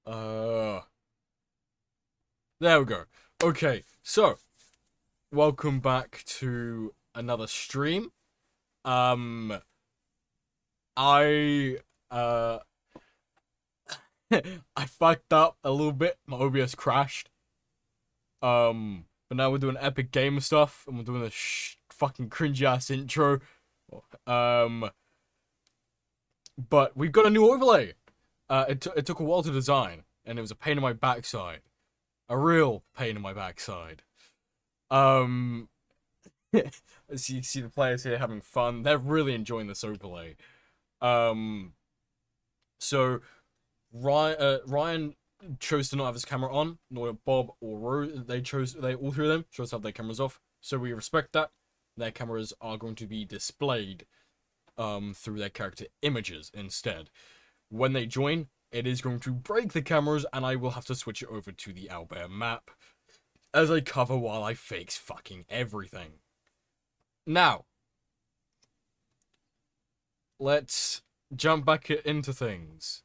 Uh, there we go. Okay, so welcome back to another stream. Um, I I fucked up a little bit. My OBS crashed. But now we're doing epic game stuff, and we're doing a fucking cringy ass intro. Um, but we've got a new overlay. It took a while to design, and it was a pain in my backside. A real pain in my backside. Um, as you see the players here having fun, they're really enjoying this overlay. Um, so Ryan chose to not have his camera on, nor Bob or Rose. They all three of them chose to have their cameras off. So we respect that. Their cameras are going to be displayed through their character images instead. When they join, it is going to break the cameras, and I will have to switch it over to the Owlbear map as I cover while I fix fucking everything. Now, let's jump back into things.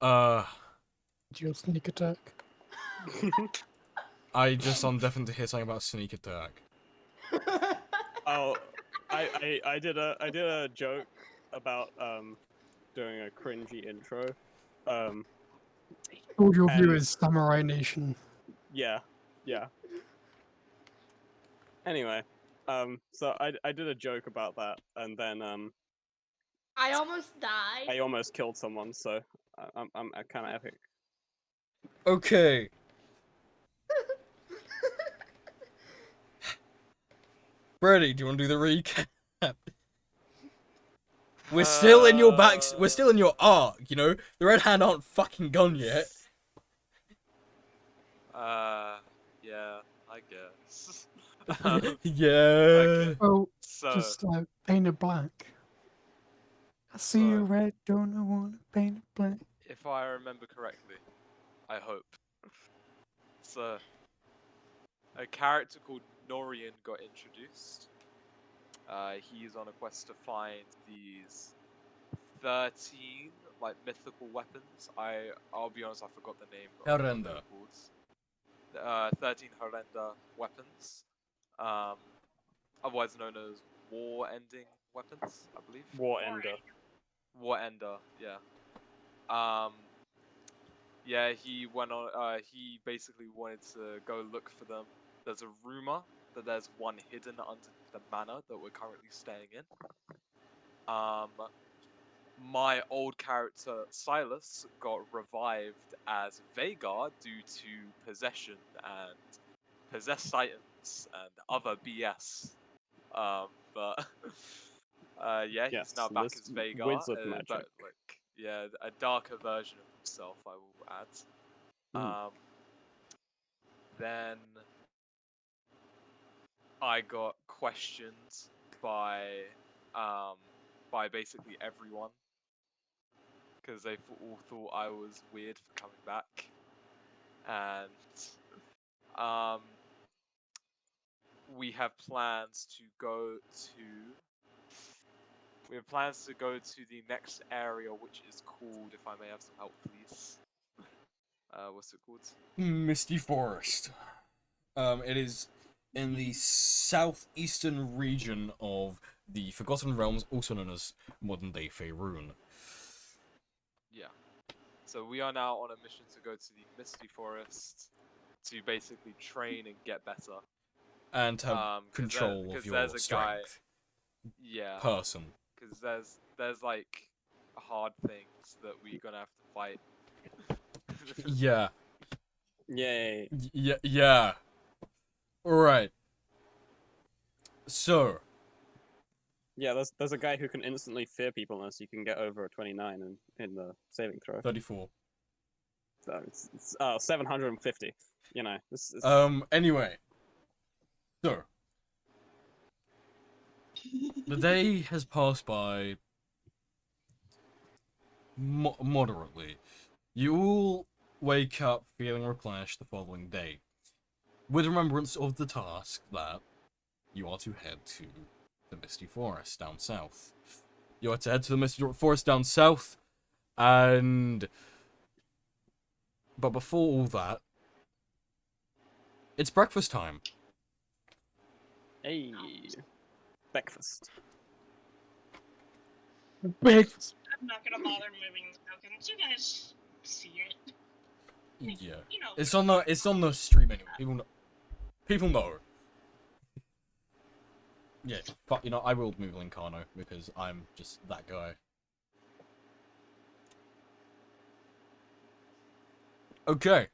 Your sneak attack. I just on definitely to hear something about sneak attack. Oh, I did a joke about doing a cringy intro. All your And- viewers, Samurai Nation. Yeah. Anyway, so I did a joke about that, and then I almost died. I almost killed someone. So I'm kind of epic. Okay. Brady, do you want to do the recap? We're still in your we're still in your arc, you know? The Red Hand aren't fucking gone yet. Yeah, I guess. Yeah. Okay. Oh, So, just like paint it black. I see you red, don't I want to paint it black? if I remember correctly, I hope. So, a character called Norian got introduced. He's on a quest to find these 13 like mythical weapons. I'll be honest, I forgot the name. of what they Horrenda. were called. 13 Horrenda weapons. Otherwise known as war-ending weapons, I believe. War ender. War Ender, yeah. Yeah, he went on. He basically wanted to go look for them. There's a rumor that there's one hidden under the manor that we're currently staying in. My old character Silas got revived as Vagar due to possession and possessed items and other BS. But yeah, Yes, he's now back this as Vagar, wizard but magic. like yeah, a darker version of himself, I will add. Then I got questioned by basically everyone because they all thought I was weird for coming back, and we have plans to go to. We have plans to go to the next area, which is called, if I may have some help, please. What's it called? Misty Forest. It is in the southeastern region of the Forgotten Realms, also known as modern-day Faerun. Yeah. So we are now on a mission to go to the Misty Forest to basically train and get better. And have control of because your there's a guy. strength. Yeah. Person. Because there's like hard things that we're gonna have to fight. Yeah. Yay. Yeah. Alright. So. Yeah, there's a guy who can instantly fear people unless you can get over a 29 in the saving throw. 34. So it's 750. You know, this is... Anyway. So. The day has passed by moderately. You all wake up feeling replenished the following day, with remembrance of the task that you are to head to the Misty Forest down south. You are to head to the Misty Forest down south, and... But before all that, it's breakfast time. Hey, breakfast. Big. I'm not gonna bother moving the tokens. You guys see it. Yeah. You know. It's on the stream anyway. People know. Yeah, but you know, I will move Lincano because I'm just that guy. Okay.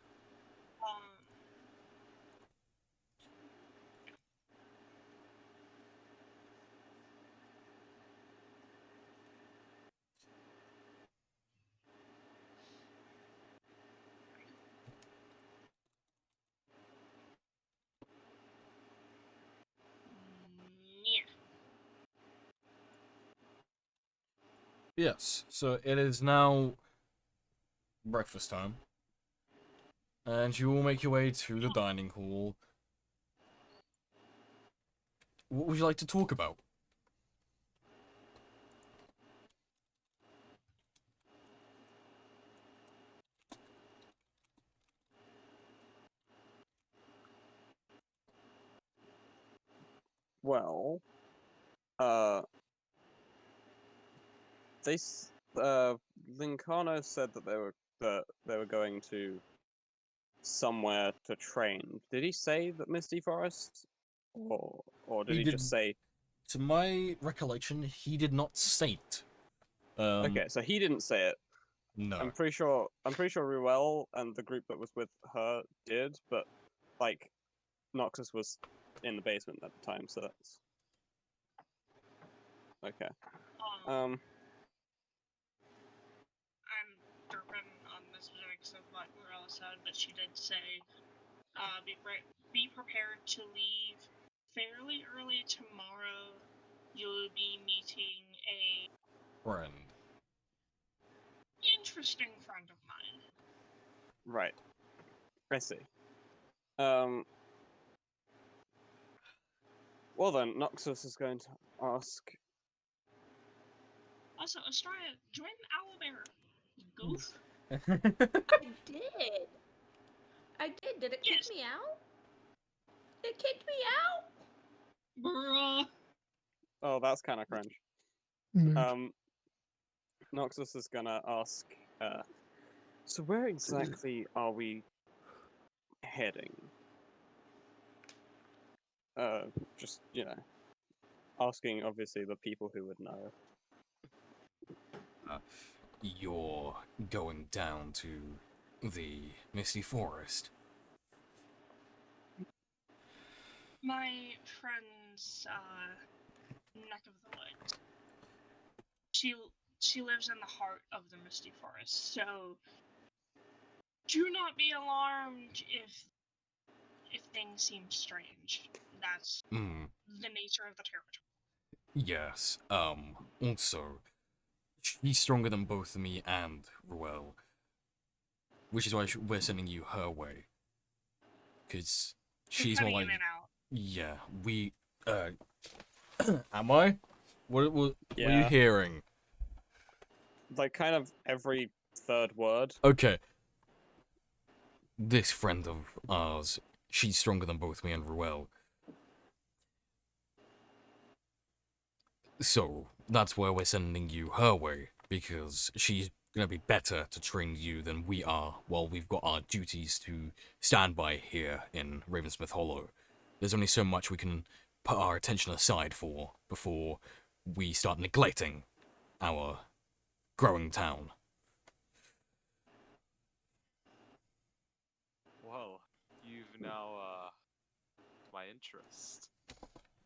Yeah. Yes. So it is now breakfast time. And you will make your way to the dining hall. What would you like to talk about? Well, Lincano said that they were going to somewhere to train. Did he say that Misty Forest, or did He he did- just say? To my recollection, he did not state. Okay, so he didn't say it. No. I'm pretty sure Ruel and the group that was with her did, but like Noxus was in the basement at the time, so that's okay. I'm derping on the specifics of what Morella said, but she did say, be prepared to leave fairly early tomorrow. You'll be meeting a Friend. interesting friend of mine. Right. I see. Well then, Noxus is going to ask. Also, Astraea, join Owlbear. Goof. I did. I did. Did it kick Yes. me out? It kicked me out? Bruh. Oh, that's kind of cringe. Mm. Noxus is gonna ask. So where exactly are we heading? Just asking obviously the people who would know. You're going down to the Misty Forest. My friend's neck of the woods. She lives in the heart of the Misty Forest, so do not be alarmed if things seem strange. That's the nature of the territory. Yes. Also, she's stronger than both me and Ruel, which is why we're sending you her way. Because she's more like. In and out. Yeah, we. Am I? What are you Yeah. hearing? Like kind of every third word. Okay. This friend of ours, she's stronger than both me and Ruel. So, that's why we're sending you her way, because she's gonna be better to train you than we are, while we've got our duties to stand by here in Ravensmith Hollow. There's only so much we can put our attention aside for before we start neglecting our growing town. Well, you've now my interest.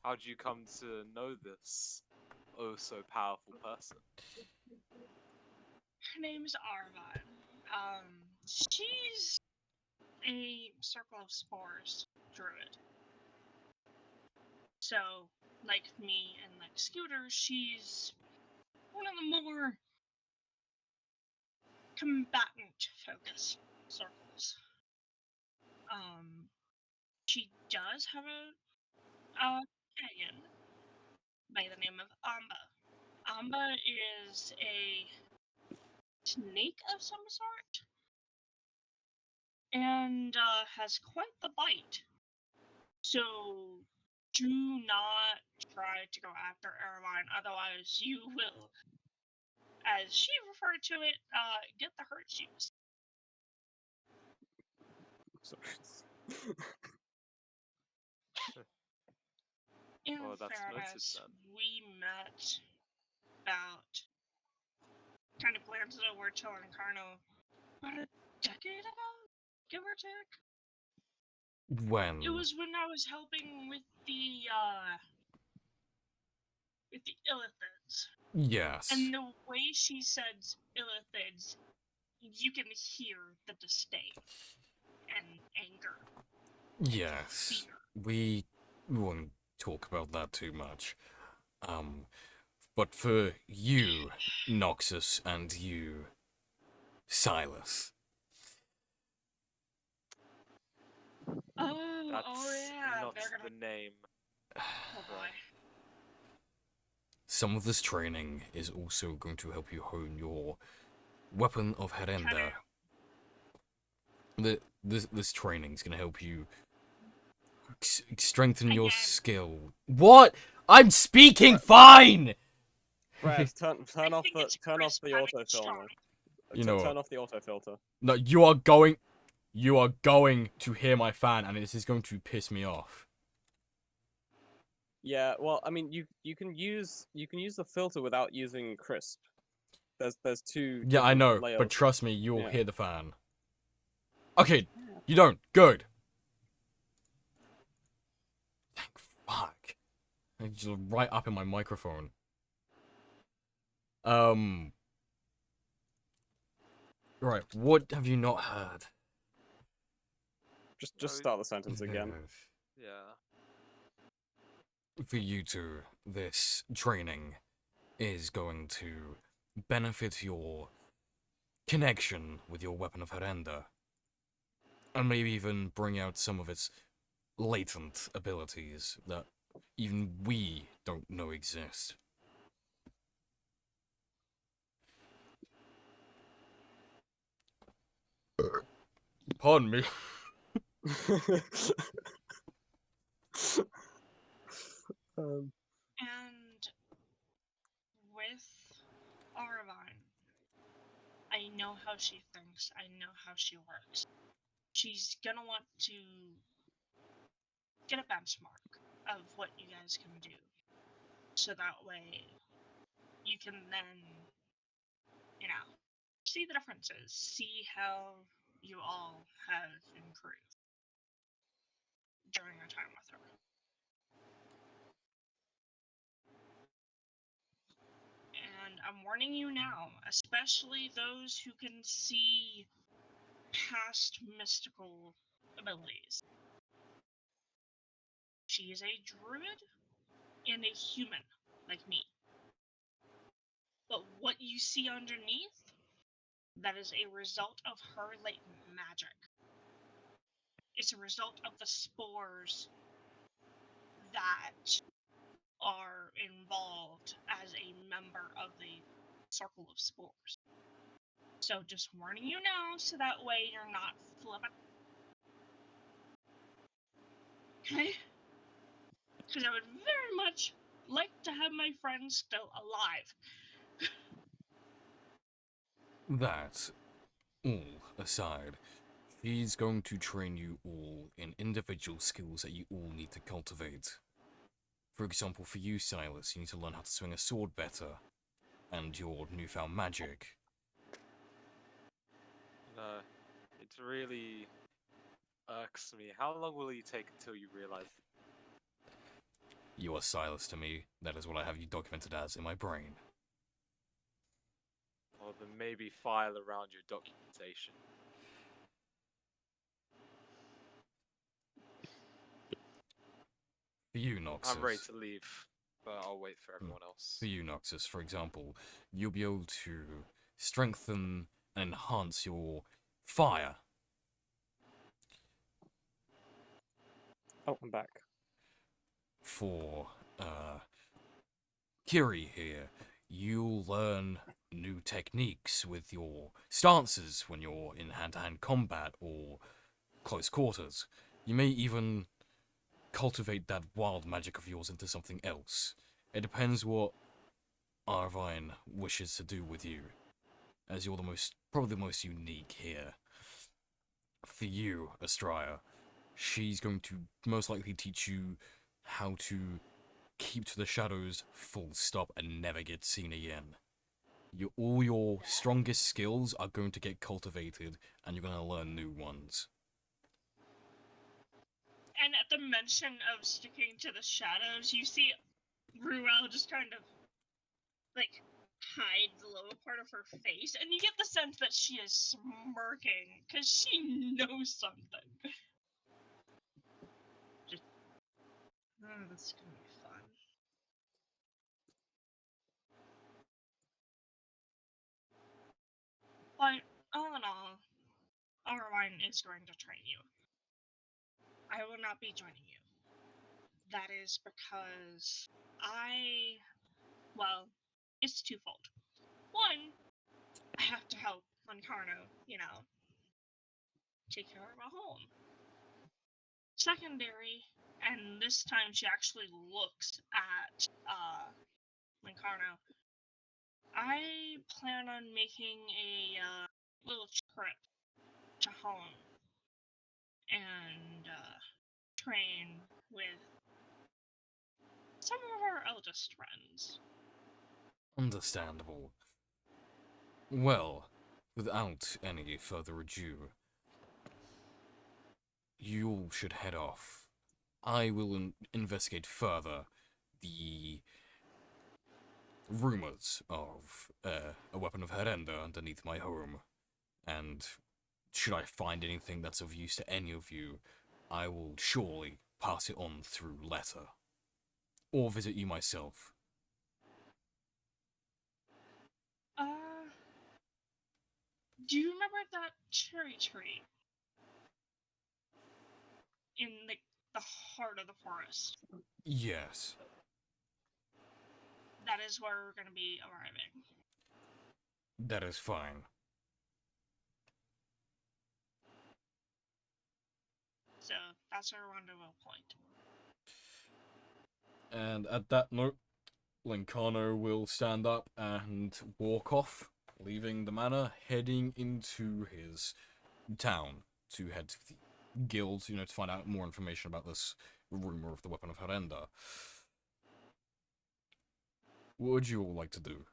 How'd you come to know this oh so powerful person? Her name's Arvine. She's a Circle of Spores druid. So, like me and like Scooter, she's one of the more combatant-focused circles. She does have a companion by the name of Amba. Amba is a snake of some sort, and has quite the bite. So do not try to go after Airline, otherwise you will, as she referred to it, get the hurt shoes. Sorry. In Well, that's noted fairness, then. we met about, kind of glances over to Incarno, about a decade ago, give or take. When? It was when I was helping with the illithids. Yes. And the way she said illithids, you can hear the disdain and anger. Yes. Fear. We won't talk about that too much. But for you, Noxus, and you, Silas. That's Yeah, not they're gonna. the name. Oh boy. Some of this training is also going to help you hone your weapon of Herenda. This training is going to help you strengthen your Again. skill. What? I'm speaking fine. Brad, turn I off think the it's turn off the Chris autofilter. You know Turn what? off the autofilter. No, you are going to hear my fan, and this is going to piss me off. Yeah, well, I mean, you can use the filter without using crisp. There's two. Yeah, I different know, layers. but trust me, you'll Yeah. hear the fan. Okay, you don't. Good. Thank fuck. I just right up in my microphone. Right, what have you not heard? Just start the sentence again. Yeah. For you two, this training is going to benefit your connection with your weapon of Herenda, and maybe even bring out some of its latent abilities that even we don't know exist. Pardon me. And with Arvine, I know how she thinks. I know how she works. She's gonna want to get a benchmark of what you guys can do, so that way you can then, see the differences, see how you all have improved during your time with her. And I'm warning you now, especially those who can see past mystical abilities. She is a druid and a human, like me. But what you see underneath, that is a result of her latent magic. It's a result of the spores that are involved as a member of the circle of spores. So just warning you now, so that way you're not flipping. Okay? Because I would very much like to have my friend still alive. That, all aside, she's going to train you all in individual skills that you all need to cultivate. For example, for you, Silas, you need to learn how to swing a sword better, and your newfound magic. No, it really irks me. How long will you take until you realize? You are Silas to me. That is what I have you documented as in my brain. Or then maybe file around your documentation. For you, Noxus. I'm ready to leave, but I'll wait for everyone else. For you, Noxus, for example, you'll be able to strengthen and enhance your fire. Oh, I'm back. For Kiri here, you'll learn new techniques with your stances when you're in hand-to-hand combat or close quarters. You may even cultivate that wild magic of yours into something else. It depends what Arvine wishes to do with you, as you're probably the most unique here. For you, Astraea, she's going to most likely teach you how to keep to the shadows full stop and never get seen again. All your strongest skills are going to get cultivated, and you're going to learn new ones. And at the mention of sticking to the shadows, you see Ruel just kind of, like, hide the lower part of her face, and you get the sense that she is smirking, because she knows something. Just, oh, this is gonna be fun. But, all in all, Arwine is going to train you. I will not be joining you. That is because well, it's twofold. One, I have to help Lancarno, take care of our home. Secondary, and this time she actually looks at Lancarno. I plan on making a little trip to home and train with some of our eldest friends. Understandable. Well, without any further ado, you all should head off. I will investigate further the rumors of a weapon of Herenda underneath my home, and should I find anything that's of use to any of you, I will surely pass it on through letter, or visit you myself. Do you remember that cherry tree in the heart of the forest? Yes. That is where we're going to be arriving. That is fine. So that's our rendezvous point. And at that note, Lincano will stand up and walk off, leaving the manor, heading into his town to head to the guild, to find out more information about this rumor of the weapon of Herenda. What would you all like to do?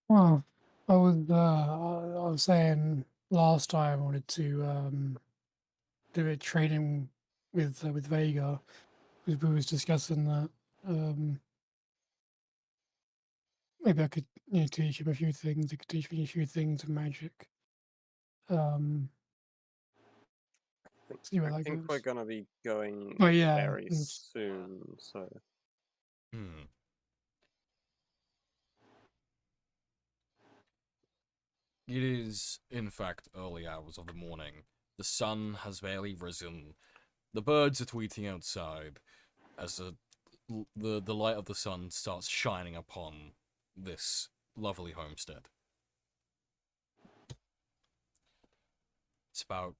Well, I was saying last time I wanted to do a training with Vega, because we was discussing that. Maybe I could teach him a few things. He could teach me a few things of magic. See where I that think we're goes. gonna be going But yeah, very it's- soon, so It is, in fact, early hours of the morning. The sun has barely risen. The birds are tweeting outside as the light of the sun starts shining upon this lovely homestead. It's about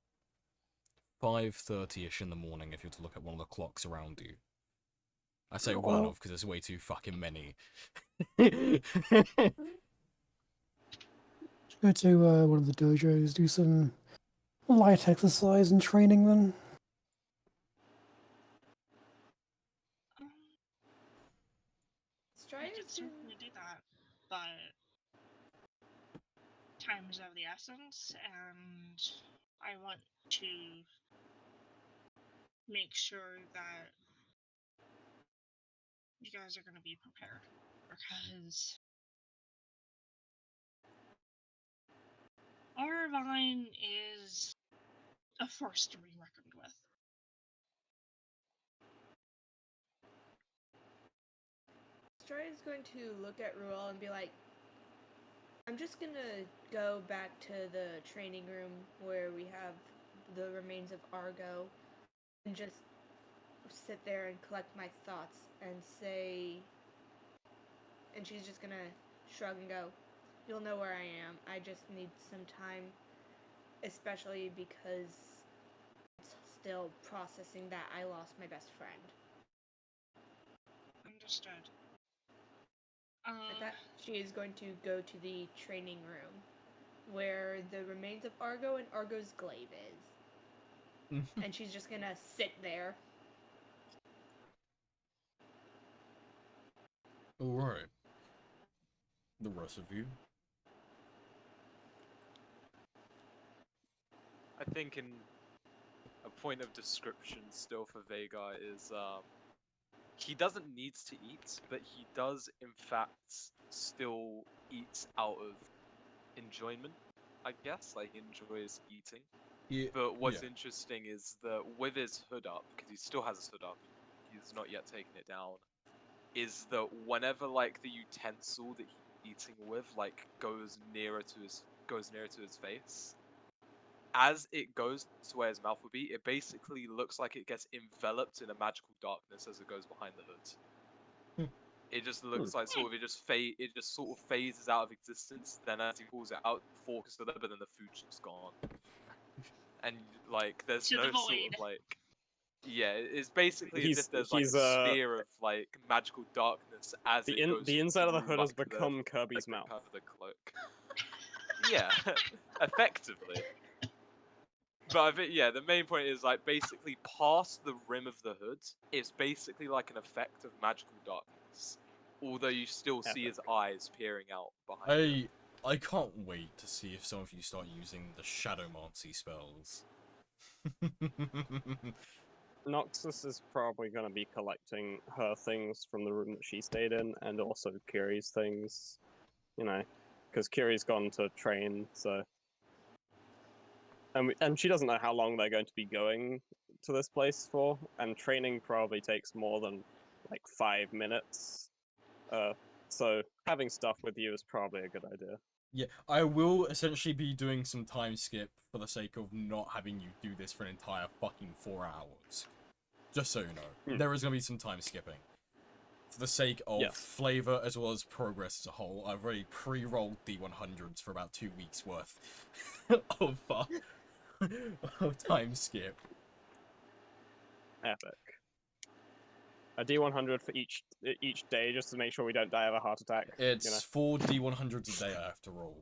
5:30ish in the morning if you're to look at one of the clocks around you. I say one of because there's way too fucking many. go to one of the dojos, do some light exercise and training then. I could certainly do that, but time is of the essence, and I want to make sure that you guys are going to be prepared, because Arvine is a force to be reckoned with. Strider is going to look at Ruel and be like, I'm just gonna go back to the training room where we have the remains of Argo and just sit there and collect my thoughts and say, and she's just gonna shrug and go, "You'll know where I am. I just need some time, especially because it's still processing that I lost my best friend." Understood. With that, she is going to go to the training room, where the remains of Argo and Argo's glaive is. And she's just gonna sit there. Alright. The rest of you? I think in a point of description still for Vega is he doesn't need to eat, but he does in fact still eat out of enjoyment, I guess. Like he enjoys eating. Yeah. But what's interesting is that with his hood up, because he still has his hood up, he's not yet taken it down, is that whenever like the utensil that he's eating with like goes nearer to his face, as it goes to where his mouth would be, it basically looks like it gets enveloped in a magical darkness as it goes behind the hood. It just looks like sort of it just sort of phases out of existence. Then as he pulls it out, the fork is still there, but then the food's just gone. And like there's To the no sort void. of like, yeah, it's basically as He's- if there's like he's, a sphere of like magical darkness as it goes The inside of the through, hood has like, the- become Kirby's like, mouth. kind of the cloak. Yeah, effectively. But I think, yeah, the main point is like basically past the rim of the hood, it's basically like an effect of magical darkness. Although you still see his eyes peering out behind him. I can't wait to see if some of you start using the Shadowmancy spells. Noxus is probably going to be collecting her things from the room that she stayed in, and also Kiri's things, you know, because Kiri's gone to train, so... And she doesn't know how long they're going to be going to this place for, and training probably takes more than, like, 5 minutes. So having stuff with you is probably a good idea. Yeah, I will essentially be doing some time skip for the sake of not having you do this for an entire fucking 4 hours. Just so you know, there is going to be some time skipping. For the sake of flavor as well as progress as a whole, I've already pre-rolled D100s for about 2 weeks worth of time skip. Epic. A D100 for each day, just to make sure we don't die of a heart attack. It's 4 D100s a day I have to roll.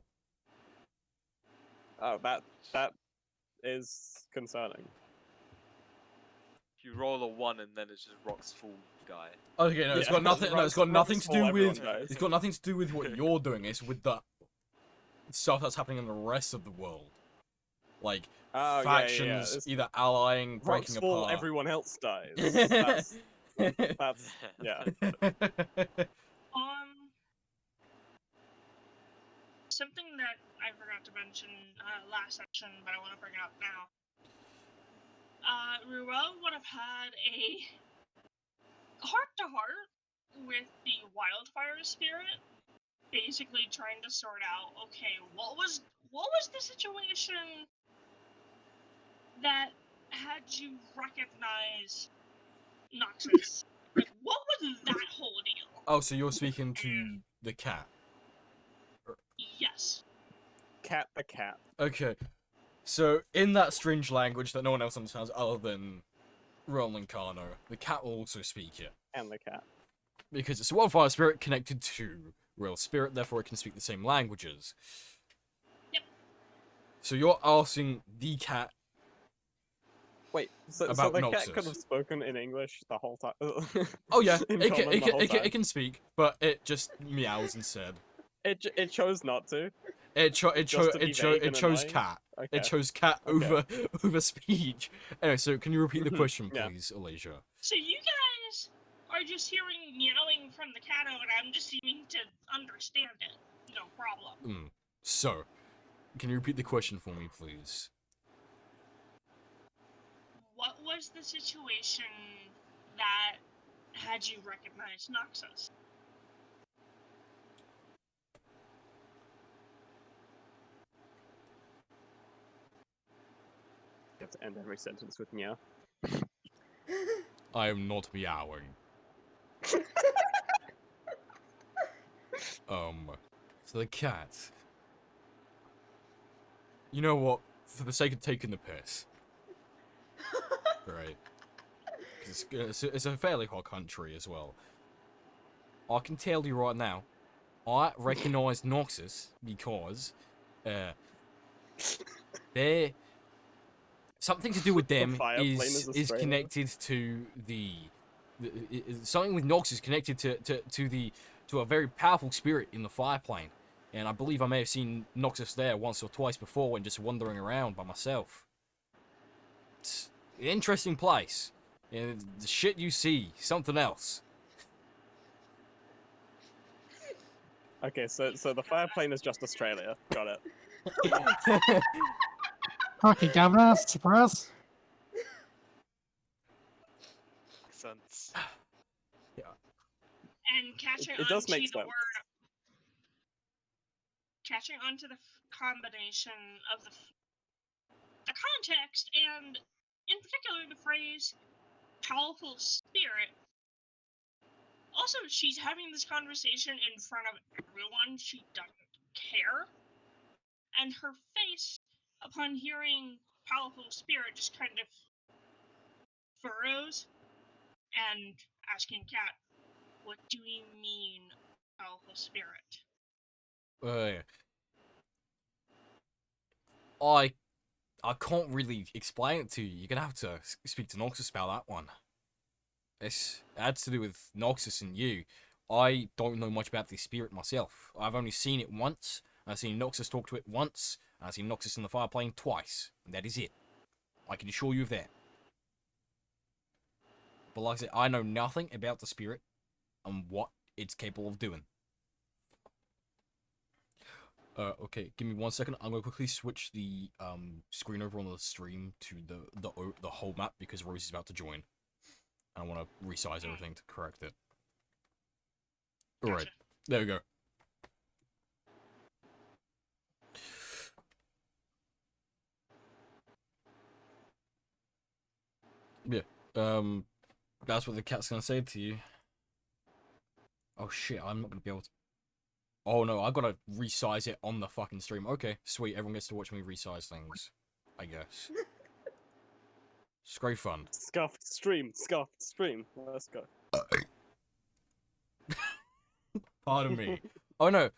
Oh, that is concerning. If you roll a 1 and then it's just rocks full, you die. Okay, no, it's got nothing. No, it's got nothing to do with. Dies. It's got nothing to do with what you're doing. It's with the stuff that's happening in the rest of the world, like factions either allying, breaking rocks full, apart. everyone else dies. That's yeah. Something that I forgot to mention last session, but I want to bring it up now. Ruel would have had a heart-to-heart with the wildfire spirit, basically trying to sort out, okay, what was the situation that had you recognize Noxus? Like, what was that whole deal? Oh, so you're speaking to the cat? Yes. Cat the cat. Okay. So, in that strange language that no one else understands other than Roland Carno, the cat will also speak it. And the cat. Because it's a wildfire spirit connected to real spirit, therefore it can speak the same languages. Yep. So you're asking the cat. Wait, so about the Noxus. cat could have spoken in English the whole time? Oh yeah, In it common the whole time. can speak, but it just meows instead. It chose not to. It chose annoying? cat. Okay. It chose cat Okay. over speech. Anyway, so can you repeat the question, Yeah. please, Alasia? So you guys are just hearing meowing from the cat, and I'm just seeming to understand it. No problem. So, can you repeat the question for me, please? What was the situation that had you recognize Noxus? You have to end every sentence with meow. I am not meowing. So the cat. You know what? For the sake of taking the piss, right? 'Cause it's a fairly hot country as well. I can tell you right now, I recognize Noxus because they're something to do with them fire plane is is Australia. connected to something with Noxus connected to a very powerful spirit in the fire plane. And I believe I may have seen Noxus there once or twice before when just wandering around by myself. It's an interesting place. And the shit you see, something else. Okay, so the fire plane is just Australia. Got it. Okay, Governor, surprise. Makes sense. And catching It does on make to the sense. word, catching on to the combination of the context, and in particular the phrase powerful spirit. Also, she's having this conversation in front of everyone. She doesn't care. And her face, upon hearing powerful spirit, just kind of furrows and asking Kat, what do you mean, powerful spirit? I can't really explain it to you. You're gonna have to speak to Noxus about that one. It has to do with Noxus and you. I don't know much about the spirit myself. I've only seen it once. I've seen Noxus talk to it once. And I've seen Noxus in the fire plane twice. And that is it. I can assure you of that. But like I said, I know nothing about the spirit and what it's capable of doing. Okay, give me 1 second. I'm gonna quickly switch the screen over on the stream to the whole map because Rosie's about to join. I want to resize everything to correct it. Alright, Gotcha. there we go. Yeah, that's what the cat's gonna say to you. Oh shit, I'm not gonna be able to... Oh no, I've gotta resize it on the fucking stream. Okay, sweet, everyone gets to watch me resize things, I guess. It's great fun. Scuffed stream. Let's go. Pardon me. Oh no.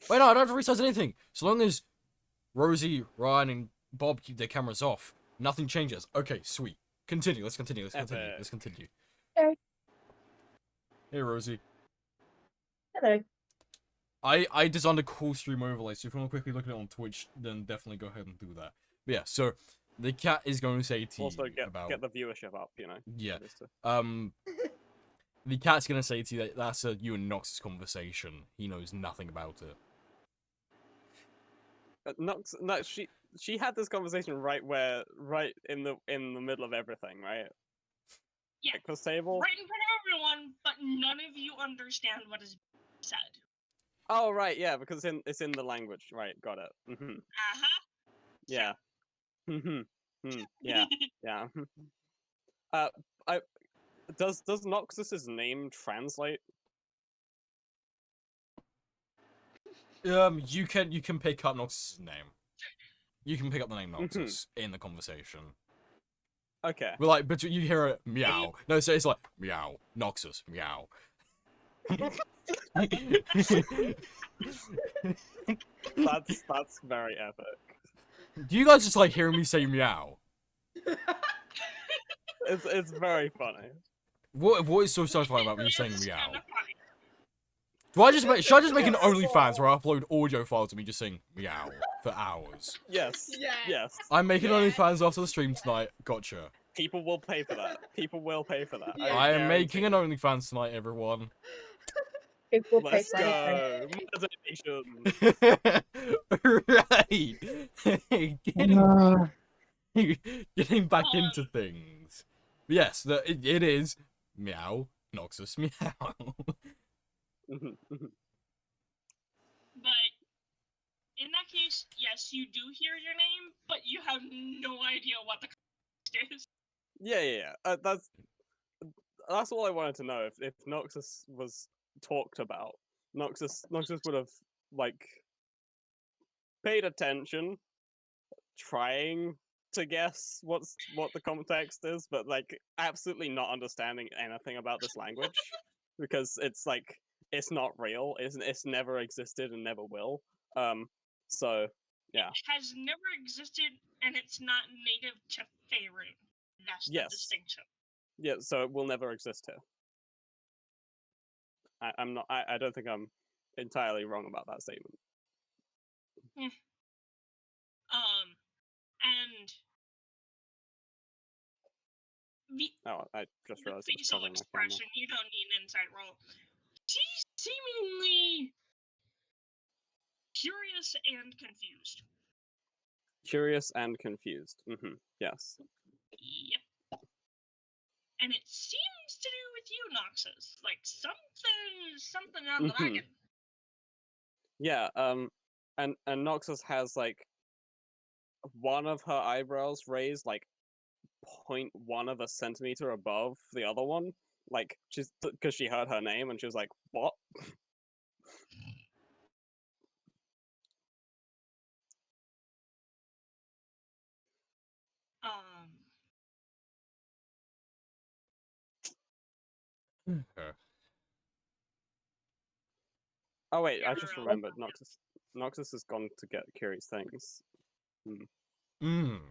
Wait, no, I don't have to resize anything. So long as Rosie, Ryan, and Bob keep their cameras off, nothing changes. Okay, sweet. Continue, let's continue. Epic. Okay. Hey, Rosie. Hello. I designed a cool stream overlay, so if you want to quickly look at it on Twitch, then definitely go ahead and do that. But yeah, so the cat is going to say to Also, you about... get the viewership up, you know. Yeah. Just The cat's gonna say to you that that's a you and Nox's conversation. He knows nothing about it. Nox, no, she had this conversation right in the middle of everything, right? Yeah, Breakfast table. right in front of everyone, but none of you understand what is said. Oh right, yeah, because it's in the language, right? Got it. Uh-huh. Yeah. Yeah. Yeah. Does Noxus's name translate? You can pick up Nox's name. You can pick up the name Noxus in the conversation. Okay. But like, but you hear a meow. No, so it's like meow, Noxus, meow. That's very epic. Do you guys just like hearing me say meow? It's very funny. What is so satisfying about me saying It's meow? kinda funny. Should I just make an OnlyFans where I upload audio files of me just saying meow for hours? Yes. Yeah. Yes. I'm making Yeah. OnlyFans after the stream tonight. Gotcha. People will pay for that. People will pay for that. Yeah. I am making guarantee. an OnlyFans tonight, everyone. People pay Let's for anything. go. Right. Uh, Getting back into things. Yes, it is meow, Noxus, meow. But in that case, yes, you do hear your name, but you have no idea what the context is. Yeah. that's all I wanted to know. If Noxus was talked about, Noxus would have like paid attention, trying to guess what the context is, but like absolutely not understanding anything about this language because it's like it's not real. It's never existed and never will. So yeah. It has never existed, and it's not native to Faerun. That's the Yes. distinction. Yeah, so it will never exist here. I'm not. I don't think I'm entirely wrong about that statement. And the Oh, I just realized it was facial covering my camera. expression, you don't need an insight roll. She's seemingly curious and confused. Curious and confused. Yes. Yep. And it seems to do with you, Noxus. Like something on the wagon. Yeah. And Noxus has like one of her eyebrows raised like 0.1 of a centimeter above the other one. Like she's because she heard her name and she was like, "What?" Oh wait, I just remembered. Noxus has gone to get curious things. No,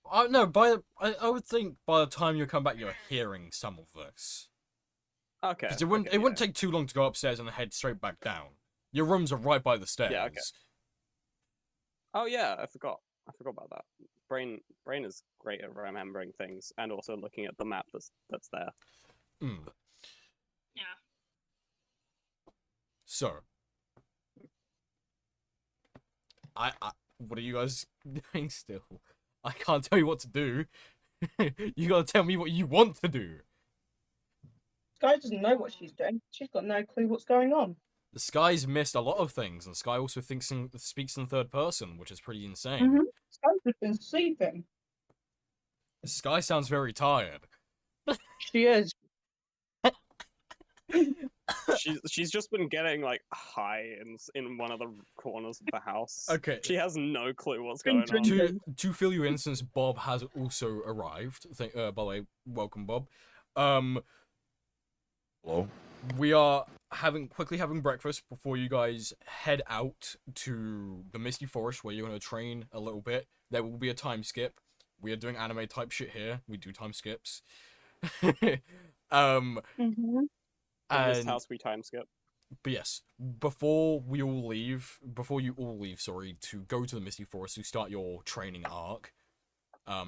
I would think by the time you come back, you're hearing some of this. Okay. Because it wouldn't take too long to go upstairs and head straight back down. Your rooms are right by the stairs. Yeah. Okay. Oh yeah, I forgot about that. Brain is great at remembering things and also looking at the map that's there. Yeah. So, I what are you guys doing still? I can't tell you what to do. You gotta tell me what you want to do. Sky doesn't know what she's doing. She's got no clue what's going on. The Sky's missed a lot of things, and Sky also speaks in third person, which is pretty insane. Sky's just been sleeping. Sky sounds very tired. She is. She's just been getting like high in one of the corners of the house. Okay. She has no clue what's going on. To fill you in, since Bob has also arrived. By the way, welcome, Bob. Hello. We are quickly having breakfast before you guys head out to the Misty Forest, where you're gonna train a little bit. There will be a time skip. We are doing anime type shit here. We do time skips. In this house, we time skip. But yes, before you all leave, to go to the Misty Forest to start your training arc,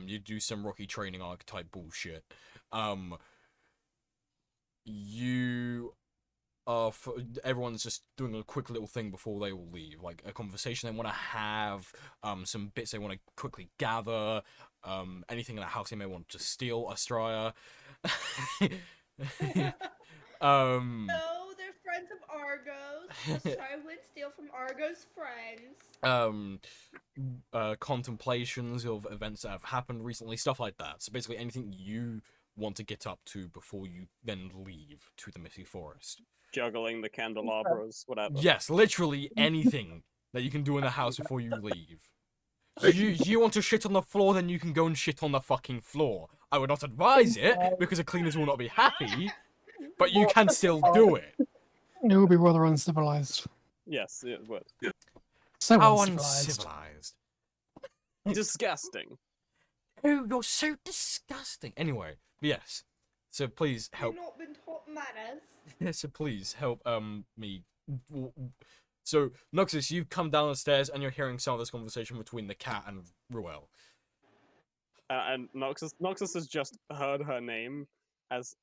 you do some Rocky training arc type bullshit. Everyone's just doing a quick little thing before they all leave, like a conversation they want to have, some bits they want to quickly gather, anything in the house they may want to steal, Astraya. No, they're friends of Argos. Let's try and steal from Argos' friends. Contemplations of events that have happened recently, stuff like that. So basically anything you want to get up to before you then leave to the Misty Forest. Juggling the candelabras, whatever. Yes, literally anything that you can do in the house before you leave. You want to shit on the floor, then you can go and shit on the fucking floor. I would not advise it, because the cleaners will not be happy, but you can still do it. It would be rather uncivilized. Yes, it would. So How uncivilized. uncivilized. Disgusting. Oh, you're so disgusting. Anyway, yes. So please help. You've not been taught manners. So please help me. So Noxus, you've come down the stairs and you're hearing some of this conversation between the cat and Ruel. And Noxus has just heard her name as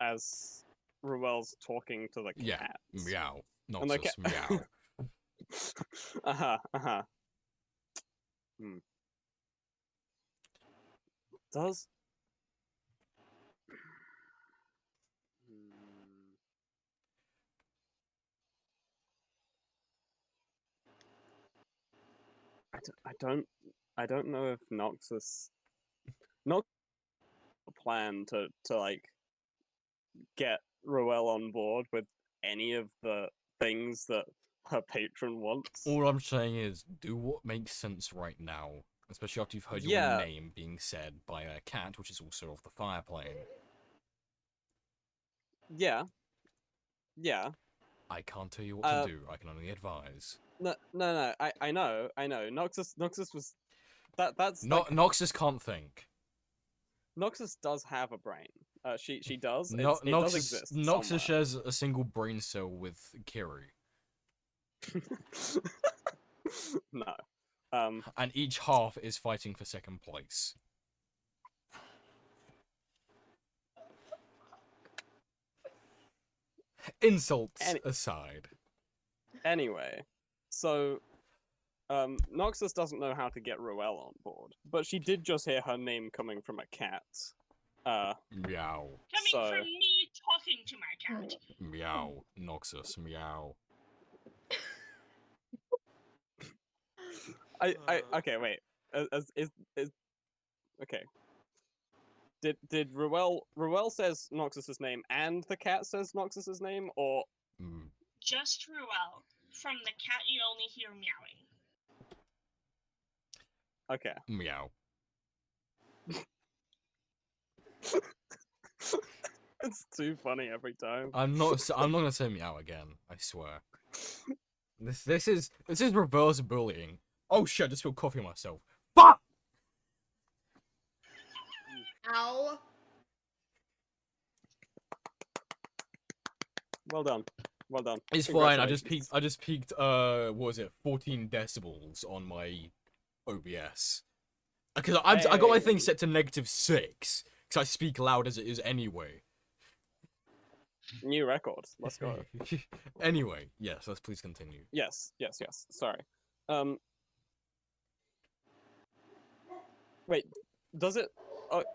Ruel's talking to the cat. Yeah, meow. And the Noxus, meow. Does I don't know if Noxus plan to like get Roel on board with any of the things that her patron wants. All I'm saying is, do what makes sense right now, especially after you've heard your Yeah. name being said by a cat, which is also off the fire plane. Yeah. Yeah. I can't tell you what to do. I can only advise. No. I know. Noxus was that's No, like, Noxus can't think. Noxus does have a brain. She does. No, It does exist. Noxus shares a single brain cell with Kiri, No. and each half is fighting for second place. Insults aside. Anyway, so Noxus doesn't know how to get Roel on board, but she did just hear her name coming from a cat. Meow. Coming So- from me talking to my cat. Meow. Noxus. Meow. Okay, wait. Is okay. Did Roel says Noxus's name and the cat says Noxus's name, or Just Ruel. From the cat, you only hear meowing. okay? Meow. It's too funny every time. I'm not gonna say meow again. I swear. This is reverse bullying. Oh shit! I just spilled coffee on myself. Fuck! Ow. Well done. It's fine. I just peaked. What was it? 14 decibels on my OBS. Because I got my thing set to -6. Because I speak loud as it is anyway. New record. Let's go. Anyway, yes. Let's please continue. Yes. Sorry. Wait. Does it?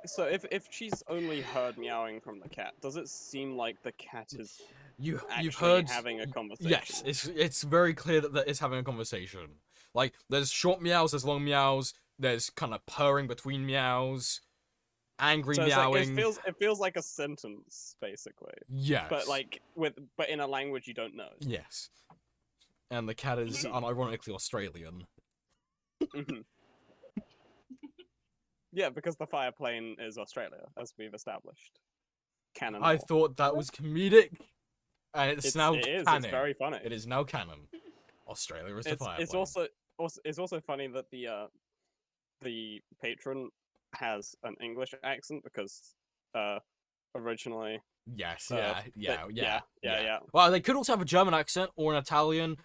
So if she's only heard meowing from the cat, does it seem like the cat is You've actually heard having a conversation? Yes, it's very clear that it's having a conversation. Like there's short meows, there's long meows, there's kind of purring between meows, angry So it's like, meowing. it feels like a sentence basically, Yes, but in a language you don't know. yes, and the cat is unironically Australian. Mhm. Yeah, because the fire plane is Australia, as we've established. Canon. I thought that was comedic, and it's now It is. canon. It's very funny. It is now canon. Australia is the fire It's plane. also funny that the patron has an English accent because originally Yes, yeah. Well, they could also have a German accent or an Italian.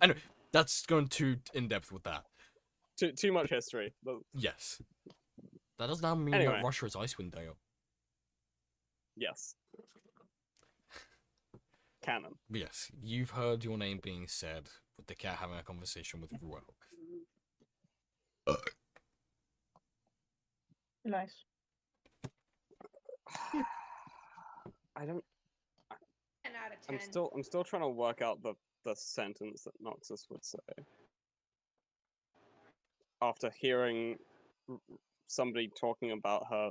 Anyway, that's going too in depth with that. Too much history. Yes. That does now mean Anyway. that Russia is Icewind Dale. Yes. Canon. But yes, you've heard your name being said with the cat having a conversation with Ruel. Nice. I don't. 10 out of 10. I'm still trying to work out the sentence that Noxus would say. After hearing somebody talking about her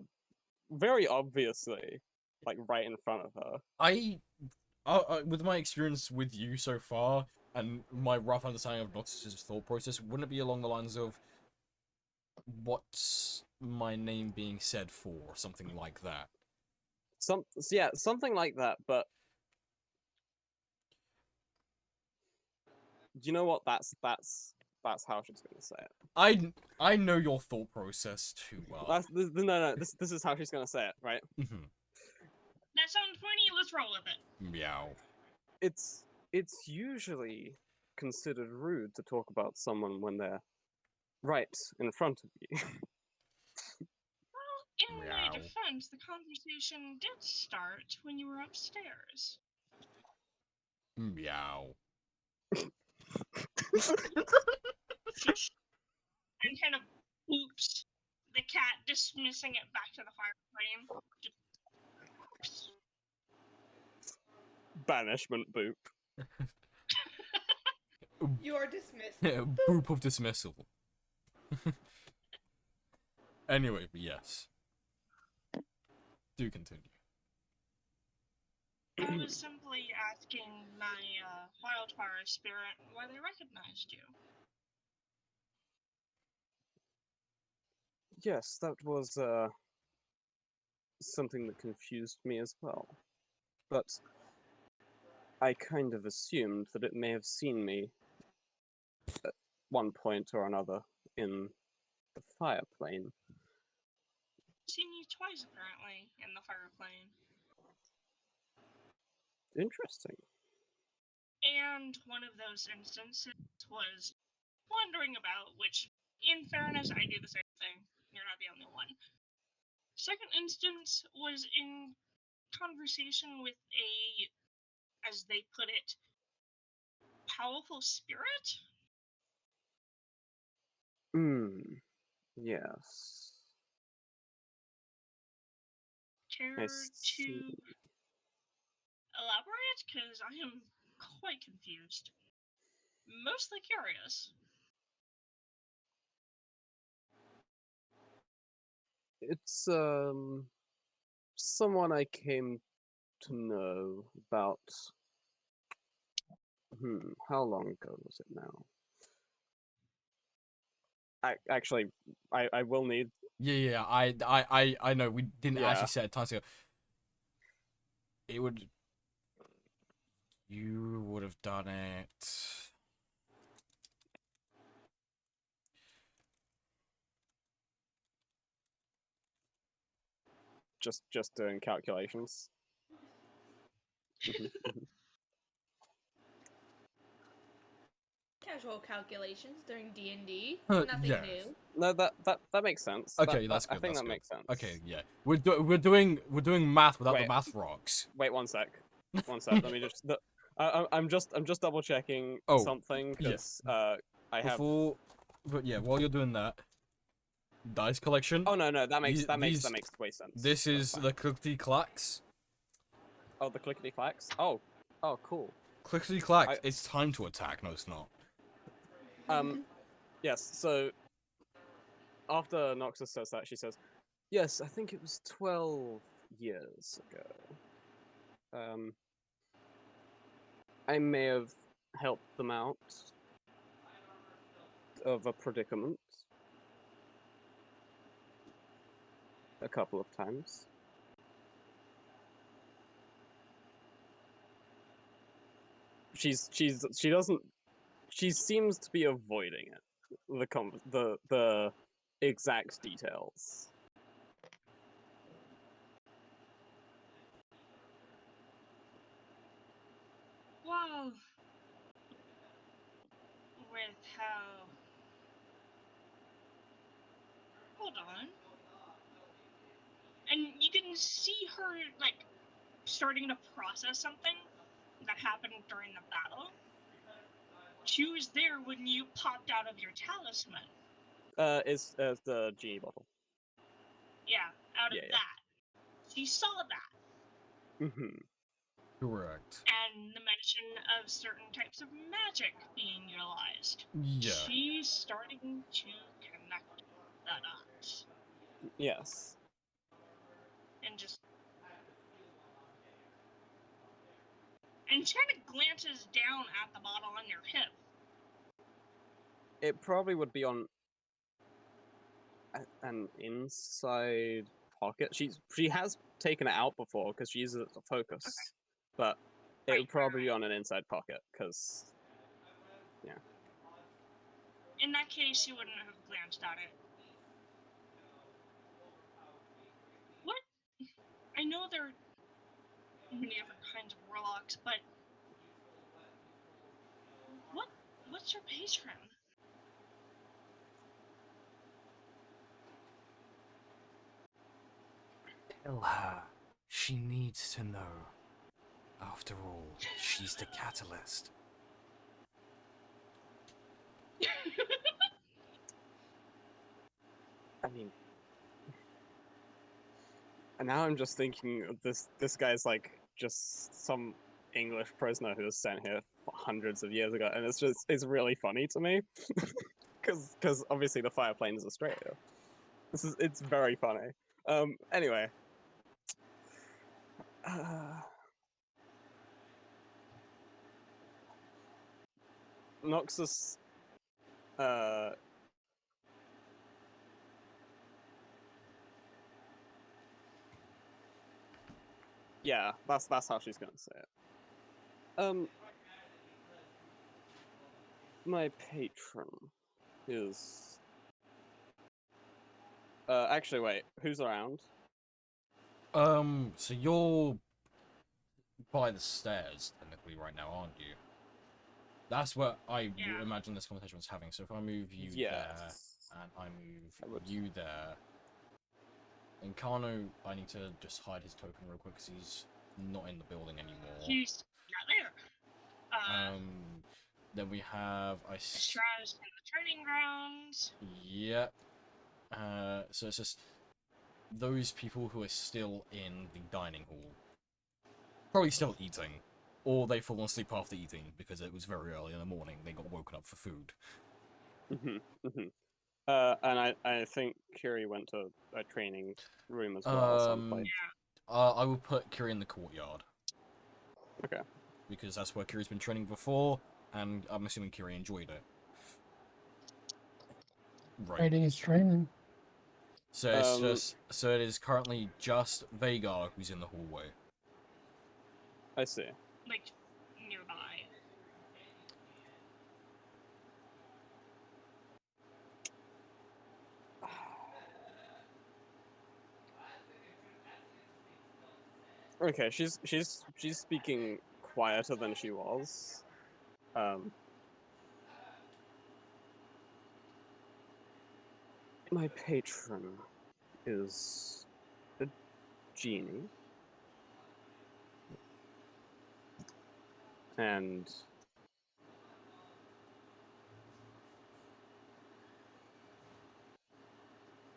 very obviously, like right in front of her. I with my experience with you so far, and my rough understanding of Noxus's thought process, wouldn't it be along the lines of, what's my name being said for, or something like that? Something like that, but you know what? That's how she's gonna say it. I know your thought process too well. This is how she's gonna say it, right? Mhm. That sounds funny, let's roll with it. Meow. It's usually considered rude to talk about someone when they're right in front of you. Well, in Meow. my defense, the conversation did start when you were upstairs. Meow. And kind of boops the cat, dismissing it back to the fire flame. Banishment boop. You're dismissed. Boop of dismissal. Anyway, but yes. Do continue. I was simply asking my wildfire spirit why they recognized you. Yes, that was something that confused me as well. But I kind of assumed that it may have seen me at one point or another in the fire plane. Seen you twice apparently in the fire plane. Interesting. And one of those instances was wandering about, which, in fairness, I do the same thing. You're not the only one. Second instance was in conversation with a, as they put it, powerful spirit? Yes. Care I to see. elaborate? Because I am quite confused. Mostly curious. It's someone I came to know about how long ago was it now? Actually, I will need. Yeah, I know. We didn't Yeah. actually set a time scale. It would. You would have done it. Just doing calculations. Casual calculations during D&D. Huh, Nothing yes. new. No, that makes sense. Okay, that's good. I think that's that good. makes sense. Okay, yeah. We're doing math without the Wait. math rocks. Wait 1 sec. 1 sec. Let me just. I'm just double checking Oh, something yeah. because I have. But yeah, while you're doing that, dice collection. Oh no, that makes these- way sense. This That's is fine. the clickety clacks. Oh, the clickety clacks. Oh, cool. Clickety clacks. It's time to attack. No, it's not. Yes. So after Noxus says that, she says, "Yes, I think it was 12 years ago. I may have helped them out of a predicament a couple of times." She seems to be avoiding it. The exact details. Well, with how... Hold on. And you can see her, like, starting to process something that happened during the battle. She was there when you popped out of your talisman. Is the genie bottle. Yeah, out of Yeah. that. She saw that. Correct. And the mention of certain types of magic being utilized. Yeah. She's starting to connect the dots. Yes. And just... And she kind of glances down at the bottle on your hip. It probably would be on an inside pocket. She has taken it out before because she uses it to focus, but it would probably be on an inside pocket because, yeah. In that case, she wouldn't have glanced at it. What? I know there are many different kinds of warlocks, but what's your patron? Tell her. She needs to know. After all, she's the catalyst. I mean, and now I'm just thinking of this guy's like just some English prisoner who was sent here hundreds of years ago, and it's really funny to me because obviously the fire plane is Australia. It's very funny. Anyway. Noxus, yeah, that's how she's gonna say it. My patron is. Actually, wait. Who's around? So you're by the stairs technically right now, aren't you? That's what I Yeah. imagine this conversation was having. So if I move you there Yes. and I move I would. you there, and Kano, I need to just hide his token real quick because he's not in the building anymore. He's not there. Then we have Estra's in the training grounds. Yep. So it's just those people who are still in the dining hall, probably still eating, or they've fallen asleep after eating because it was very early in the morning. They got woken up for food. And I think Curie went to a training room as well at some point. I will put Kiri in the courtyard. Okay. Because that's where Kiri's been training before, and I'm assuming Kiri enjoyed it. Right. Training is training. So it's it is currently just Vagar who's in the hallway. I see. Like, nearby. Okay, she's speaking quieter than she was. My patron is a genie. And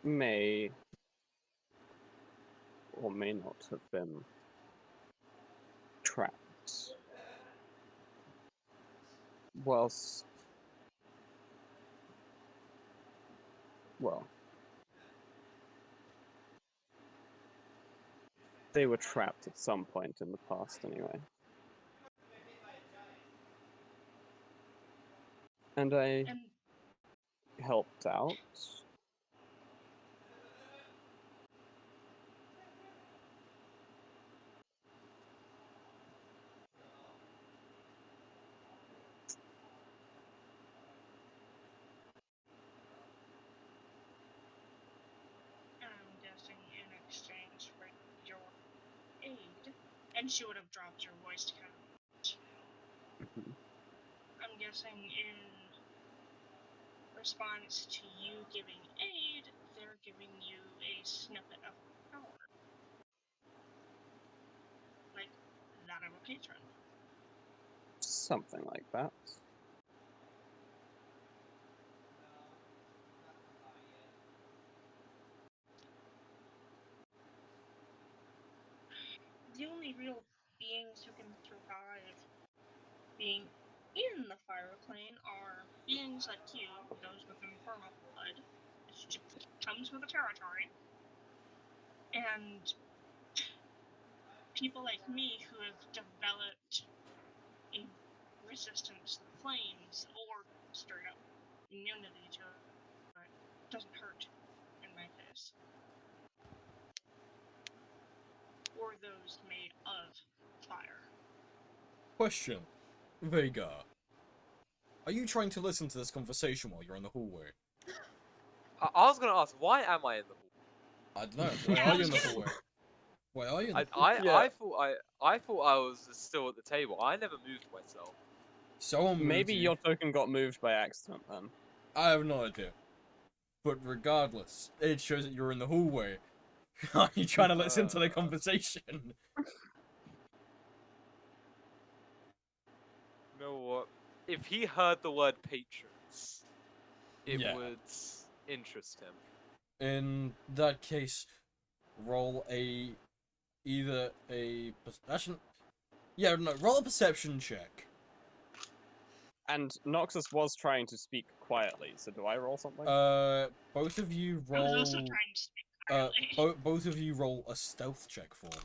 may or may not have been trapped whilst, well, they were trapped at some point in the past anyway. And I helped out. I'm guessing in exchange for your aid, and she would have dropped your voice to kind of. I'm guessing in response to you giving aid, they're giving you a snippet of power. Like that of a patron. Something like that. The only real beings who can survive being in the fire plane are beings like you, those with infernal blood. It just comes with the territory. And people like me who have developed a resistance to the flames or straight up immunity to it. Doesn't hurt in my case. Or those made of fire. Question, Vagar. Are you trying to listen to this conversation while you're in the hallway? I was gonna ask, why am I in the hall? I don't know. Why are you in the hallway? Why are you in the I thought I was still at the table. I never moved myself. Someone moved Maybe you. your token got moved by accident then. I have no idea. But regardless, it shows that you're in the hallway. Are you trying to listen to the conversation? You know what? If he heard the word patrons, it Yeah. would interest him. In that case, roll either a perception. Yeah, no, roll a perception check. And Noxus was trying to speak quietly, so do I roll something? Both of you I was roll. also trying to speak quietly. Both of you roll a stealth check for me.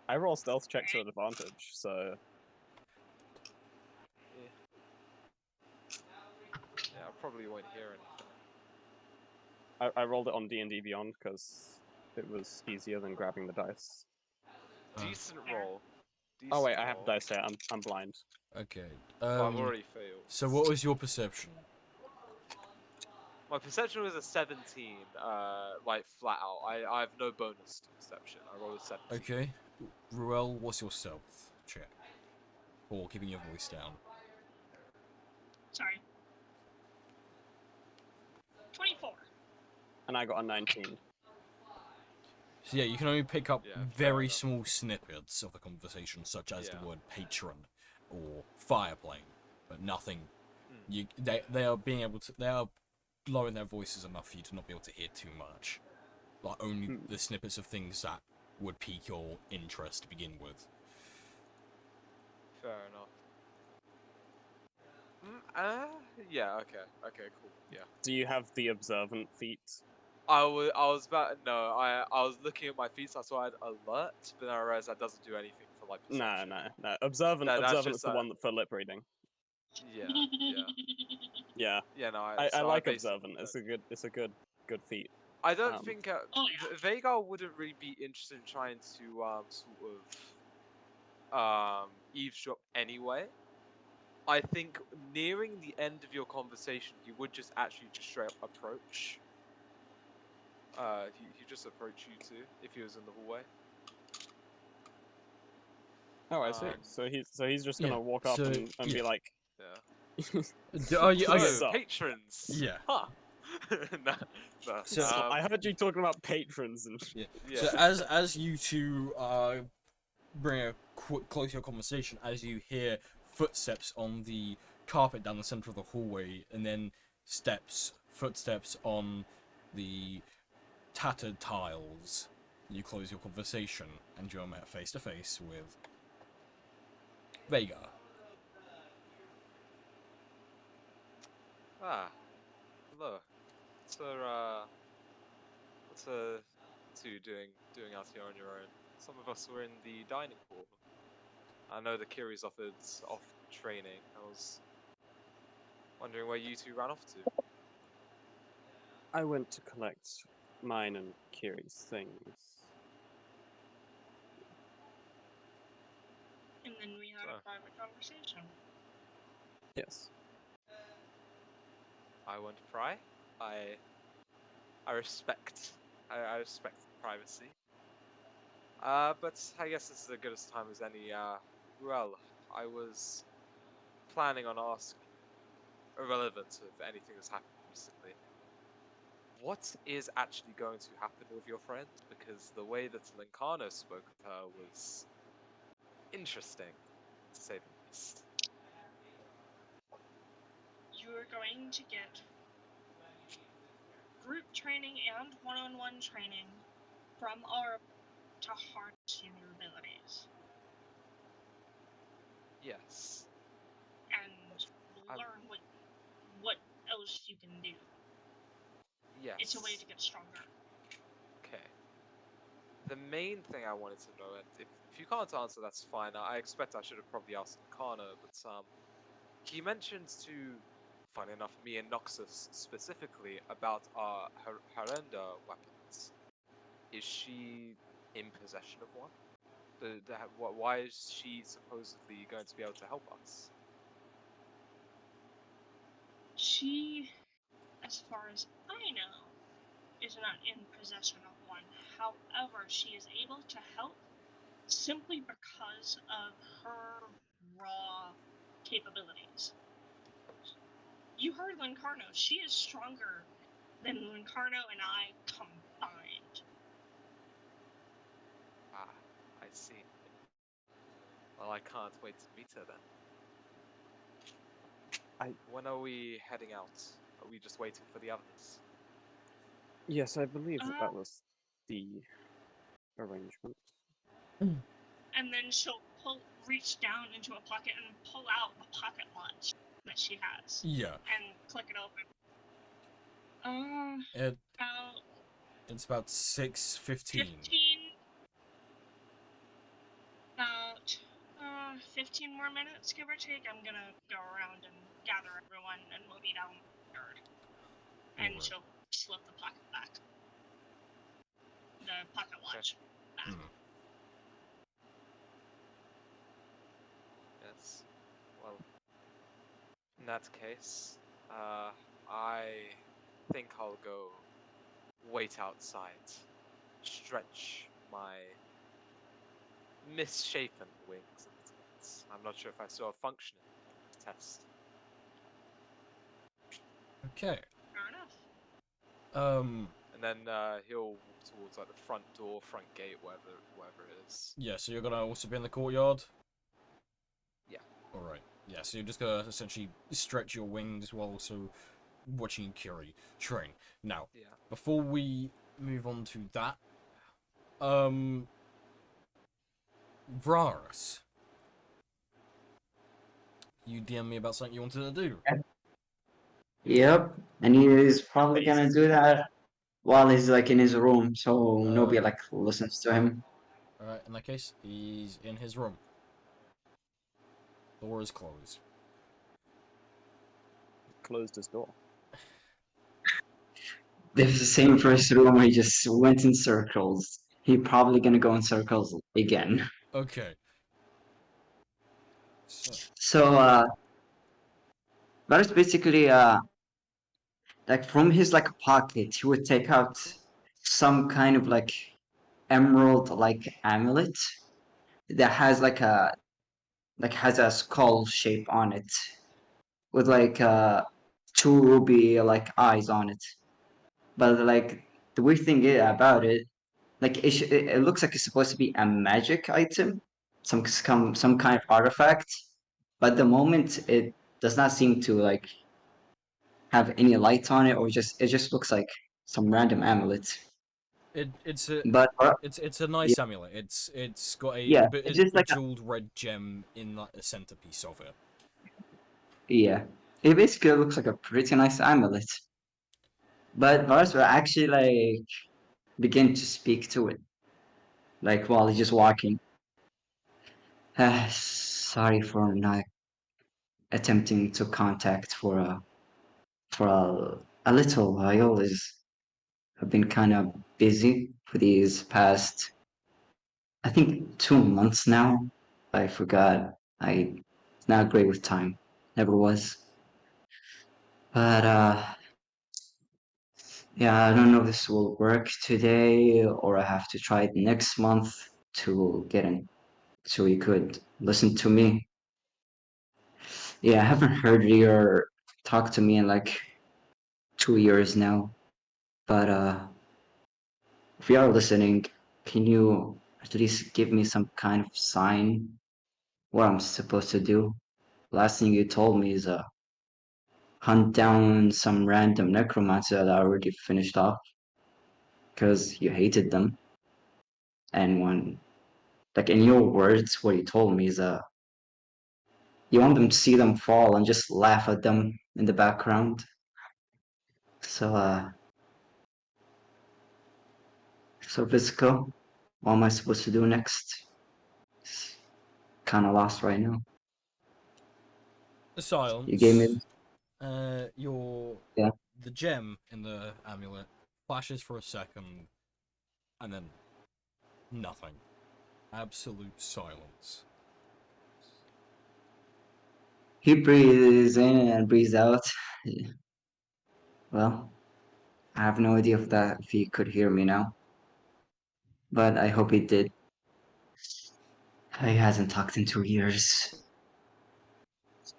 I roll stealth checks at advantage, so probably won't hear anything. I rolled it on D&D Beyond because it was easier than grabbing the dice. Decent roll. Oh wait, Decent I have roll, dice here. I'm blind. Okay. but I've already failed. So what was your perception? My perception was a 17, like flat out. I have no bonus to perception. I rolled a 17. Okay. Ruel, what's your stealth check? Or keeping your voice down? Sorry. 24. And I got a 19. So yeah, you can only pick up Yeah, fair very enough. small snippets of the conversation, such as Yeah. the word patron or fireplane, but nothing. Hmm. They are being able to, they are lowering their voices enough for you to not be able to hear too much. Like only Hmm. the snippets of things that would pique your interest to begin with. Fair enough. Yeah, okay, cool, yeah. Do you have the observant feat? I was looking at my feet, so I saw I had alert, but then I realized that doesn't do anything for like No, perception. no. Observant. That's Observant's just the one for lip reading. Yeah. Yeah, Yeah, no, I like basically observant. don't- It's a good feat. I don't um, think Oh, yeah. Vagar wouldn't really be interested in trying to sort of eavesdrop anyway. I think nearing the end of your conversation, he would just actually just straight up approach. He just approach you two if he was in the hallway. Oh, I see. Um, So he's just Yeah, gonna walk up so, and yeah. be like, Yeah. Are you? So Yes, sir. patrons. Yeah. Huh. no, no. So- I heard you talking about patrons and. Yeah. Yeah. So as you two bring a closer conversation, as you hear footsteps on the carpet down the center of the hallway, and then footsteps on the tattered tiles, you close your conversation, and you're met face to face with Vega. Ah, hello. What's you doing out here on your own? Some of us were in the dining hall. I know the Kiri's offered off training. I was wondering where you two ran off to. I went to collect mine and Kiri's things. And then we had So. a private conversation. Yes. I won't pry. I respect. I respect privacy. But I guess this is as good a time as any. Well, I was planning on asking, irrelevant of anything that's happened recently, what is actually going to happen with your friend? Because the way that Lincano spoke of her was interesting, to say the least. You are going to get group training and one-on-one training from our to harness your abilities Yes. and learn what else you can do. Yes. It's a way to get stronger. Okay. The main thing I wanted to know, and if you can't answer, that's fine. I expect I should have probably asked Lincano, but he mentioned to, funny enough, me and Noxus specifically about our Harenda weapons. Is she in possession of one? Why is she supposedly going to be able to help us? She, as far as I know, is not in possession of one. However, she is able to help simply because of her raw capabilities. You heard Lincarno. She is stronger than Lincarno and I combined. Ah, I see. Well, I can't wait to meet her then. When are we heading out? Are we just waiting for the others? Yes, I believe that was the arrangement. And then she'll reach down into a pocket and pull out the pocket watch that she has. Yeah. And click it open. About It's about 6:15. 15 more minutes, give or take. I'm gonna go around and gather everyone, and we'll be down courtyard. And Alright. she'll slip the pocket back. The pocket watch back. Yes. Well, in that case, I think I'll go wait outside, stretch my misshapen wings a little bit. I'm not sure if I saw a function in the test. Okay. Fair enough. And then he'll walk towards like the front door, front gate, whatever it is. Yeah, so you're gonna also be in the courtyard? Yeah. Alright. Yeah, so you're just gonna essentially stretch your wings while also watching Kiri train. Now, Yeah. before we move on to that, Vraris, you DM me about something you wanted to do. Yep, and he is probably gonna Beast. do that while he's like in his room, so nobody like listens to him. Alright, in that case, he's in his room. Door is closed. Closed his door. There's the same first room where he just went in circles. He probably gonna go in circles again. Okay. So, So that is basically like from his like pocket, he would take out some kind of like emerald like amulet that has has a skull shape on it with like two ruby like eyes on it. But like the weird thing about it, like it looks like it's supposed to be a magic item, some kind of artifact. But at the moment, it does not seem to like have any light on it, or it just looks like some random amulet. it's a But it's a yeah, nice amulet. It's got yeah, it's just a like jeweled red gem in like the centerpiece of it. yeah, it basically looks like a pretty nice amulet. But Varus will actually like begin to speak to it, like while he's just walking. Sorry for not attempting to contact for a little while. Is I've been kind of busy for these past, I think, 2 months now. I forgot. I not great with time. Never was. But yeah, I don't know if this will work today or I have to try it next month to get in so you could listen to me. Yeah, I haven't heard you or talked to me in like 2 years now. But if you are listening, can you at least give me some kind of sign what I'm supposed to do? Last thing you told me is hunt down some random necromancer that I already finished off because you hated them. And when, like in your words, what you told me is you want them to see them fall and just laugh at them in the background. So so Visco, what am I supposed to do next? Kind of lost right now. The You gave me, silence. Your yeah. the gem in the amulet flashes for a second, and then nothing. Absolute silence. He breathes in and breathes out. Well, I have no idea if he could hear me now, but I hope he did. He hasn't talked in 2 years.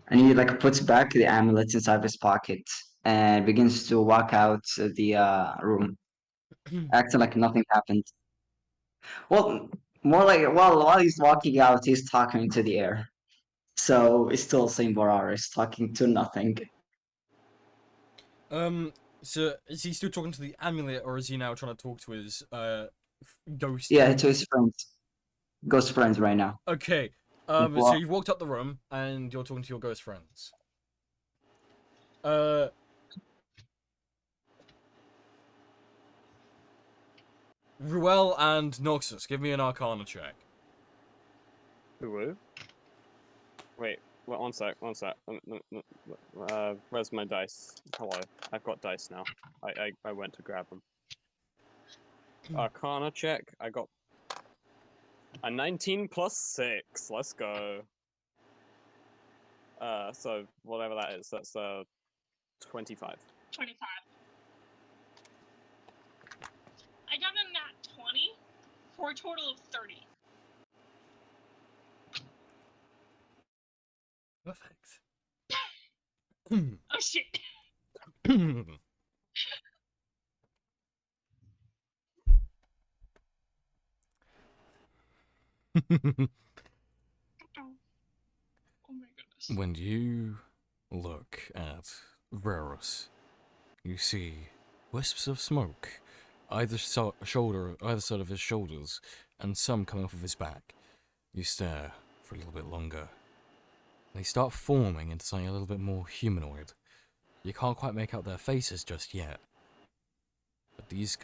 And he like puts back the amulet inside his pocket and begins to walk out of the room, acting like nothing happened. Well, more like while he's walking out, he's talking to the air. So it's still Saint Boraris talking to nothing. So is he still talking to the amulet, or is he now trying to talk to his ghost? Yeah, to his friends, ghost friends right now. Okay. Like, So well, you've walked up the room and you're talking to your ghost friends. Ruel and Noxus, give me an Arcana check. Who? Wait, Well, one sec. Where's my dice? Hello. I've got dice now. I went to grab them. Arcana check. I got a 19 plus 6. Let's go. So whatever that is, that's 25. 25. I got a nat 20 for a total of 30. Perfect. Oh shit. Oh my goodness. When you look at Verus, you see wisps of smoke either side of his shoulders, and some coming off of his back. You stare for a little bit longer. They start forming into something a little bit more humanoid. You can't quite make out their faces just yet. But these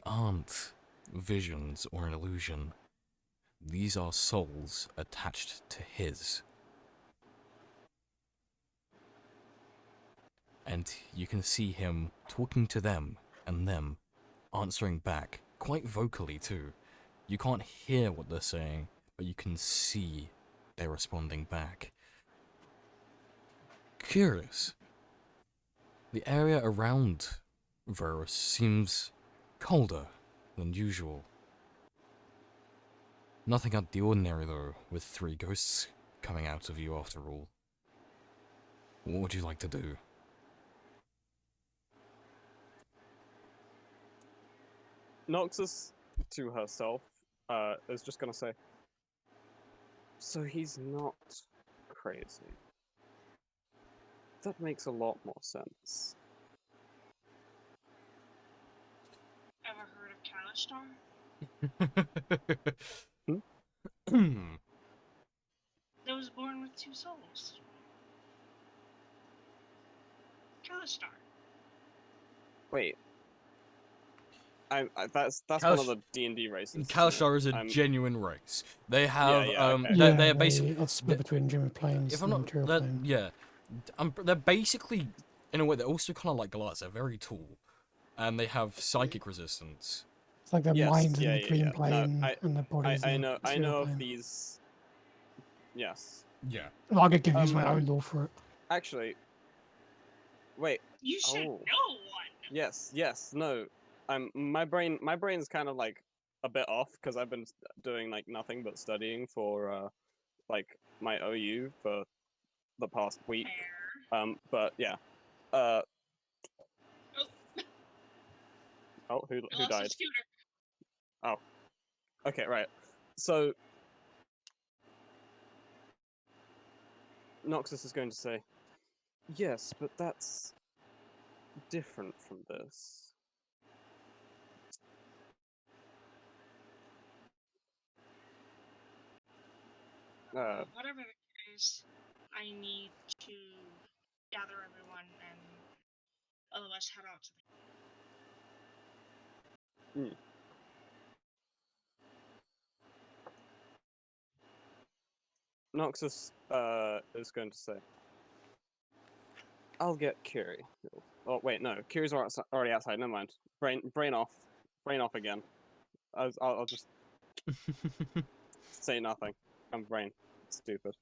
aren't visions or an illusion. These are souls attached to his. And you can see him talking to them, and them answering back, quite vocally too. You can't hear what they're saying, but you can see they're responding back. Curious. The area around Verus seems colder than usual. Nothing out of the ordinary though, with 3 ghosts coming out of you after all. What would you like to do? Noxus, to herself, is just gonna say, so he's not crazy. That makes a lot more sense. Ever heard of Calistar? That was born with 2 souls. Calistar. Wait. That's one of the D&D races. Kalashtar is a genuine race. They have okay. they're basically They are split between Jimmy planes if and I'm material not planes. yeah, they're basically in a way they're also kind of like Goliaths. They're very tall, and they have psychic resistance. It's like their Yes, minds yeah, in the yeah, dream yeah. plane No, and their bodies I in know the I material know plane. of these. Yes. Yeah. Well, I could give you my own law for it. Actually, wait. You should Oh. know one. Yes, no. My brain's kind of like a bit off because I've been doing like nothing but studying for like my OU for the past week. Fair. But yeah. Oh, Oh, who I lost died? a scooter. Oh. Okay, right. So Noxus is going to say, yes, but that's different from this. Whatever the case, I need to gather everyone and otherwise head out to the. Noxus is going to say, I'll get Kiri. Oh wait, no, Kiri's already outside. Never mind. Brain off again. I'll just say nothing. I'm brain stupid.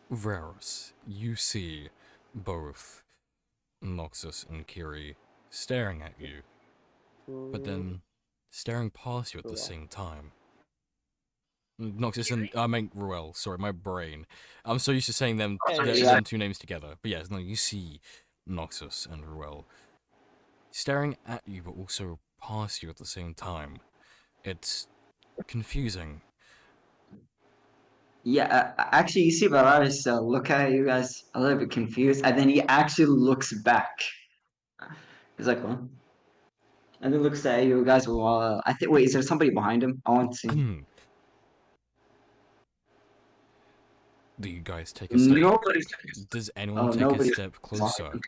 Verus, you see both Noxus and Kiri staring at you, but then staring past you at the same time. Noxus and I mean Ruel, sorry, my brain. I'm so used to saying them them 2 names together. But yes, no, you see Noxus and Ruel staring at you but also past you at the same time. It's confusing. Yeah, actually, you see Valaris look at you guys a little bit confused, and then he actually looks back. He's like, "What?" And then looks at you guys. Well, I think. Wait, is there somebody behind him? I want to see. Do you guys take a step? Nobody's. Does anyone Oh, take a nobody's step closer?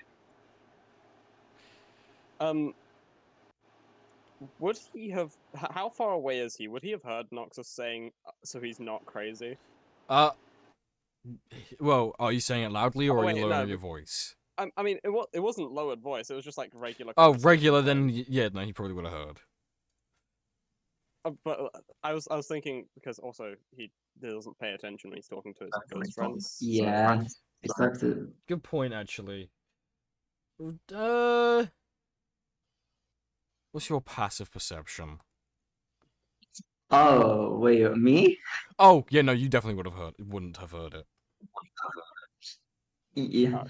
would he have? How far away is he? Would he have heard Noxus saying, "So he's not crazy"? Well, are you saying it loudly or Oh, are you wait, no, lowering your voice? I mean, it wasn't lowered voice. It was just like regular. Oh, conversation regular, with him. then yeah, no, he probably would have heard. But I was thinking because also he doesn't pay attention when he's talking to his ghost friends. So Yeah, it's like the. Good point, actually. What's your passive perception? Oh wait, me? Oh, yeah, no, you definitely wouldn't have heard it. Yeah.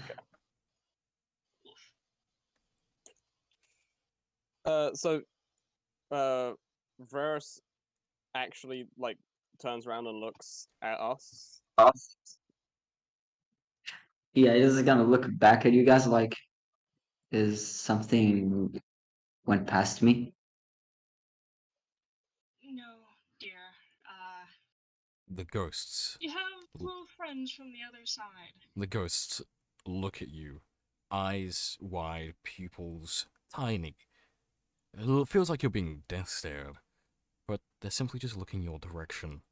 okay. So, Varus actually like turns around and looks at us. Yeah, he's just gonna look back at you guys like, is something went past me? No, dear. The ghosts. You have blue friends from the other side. The ghosts look at you. Eyes wide, pupils tiny. It feels like you're being death stared. But they're simply just looking your direction.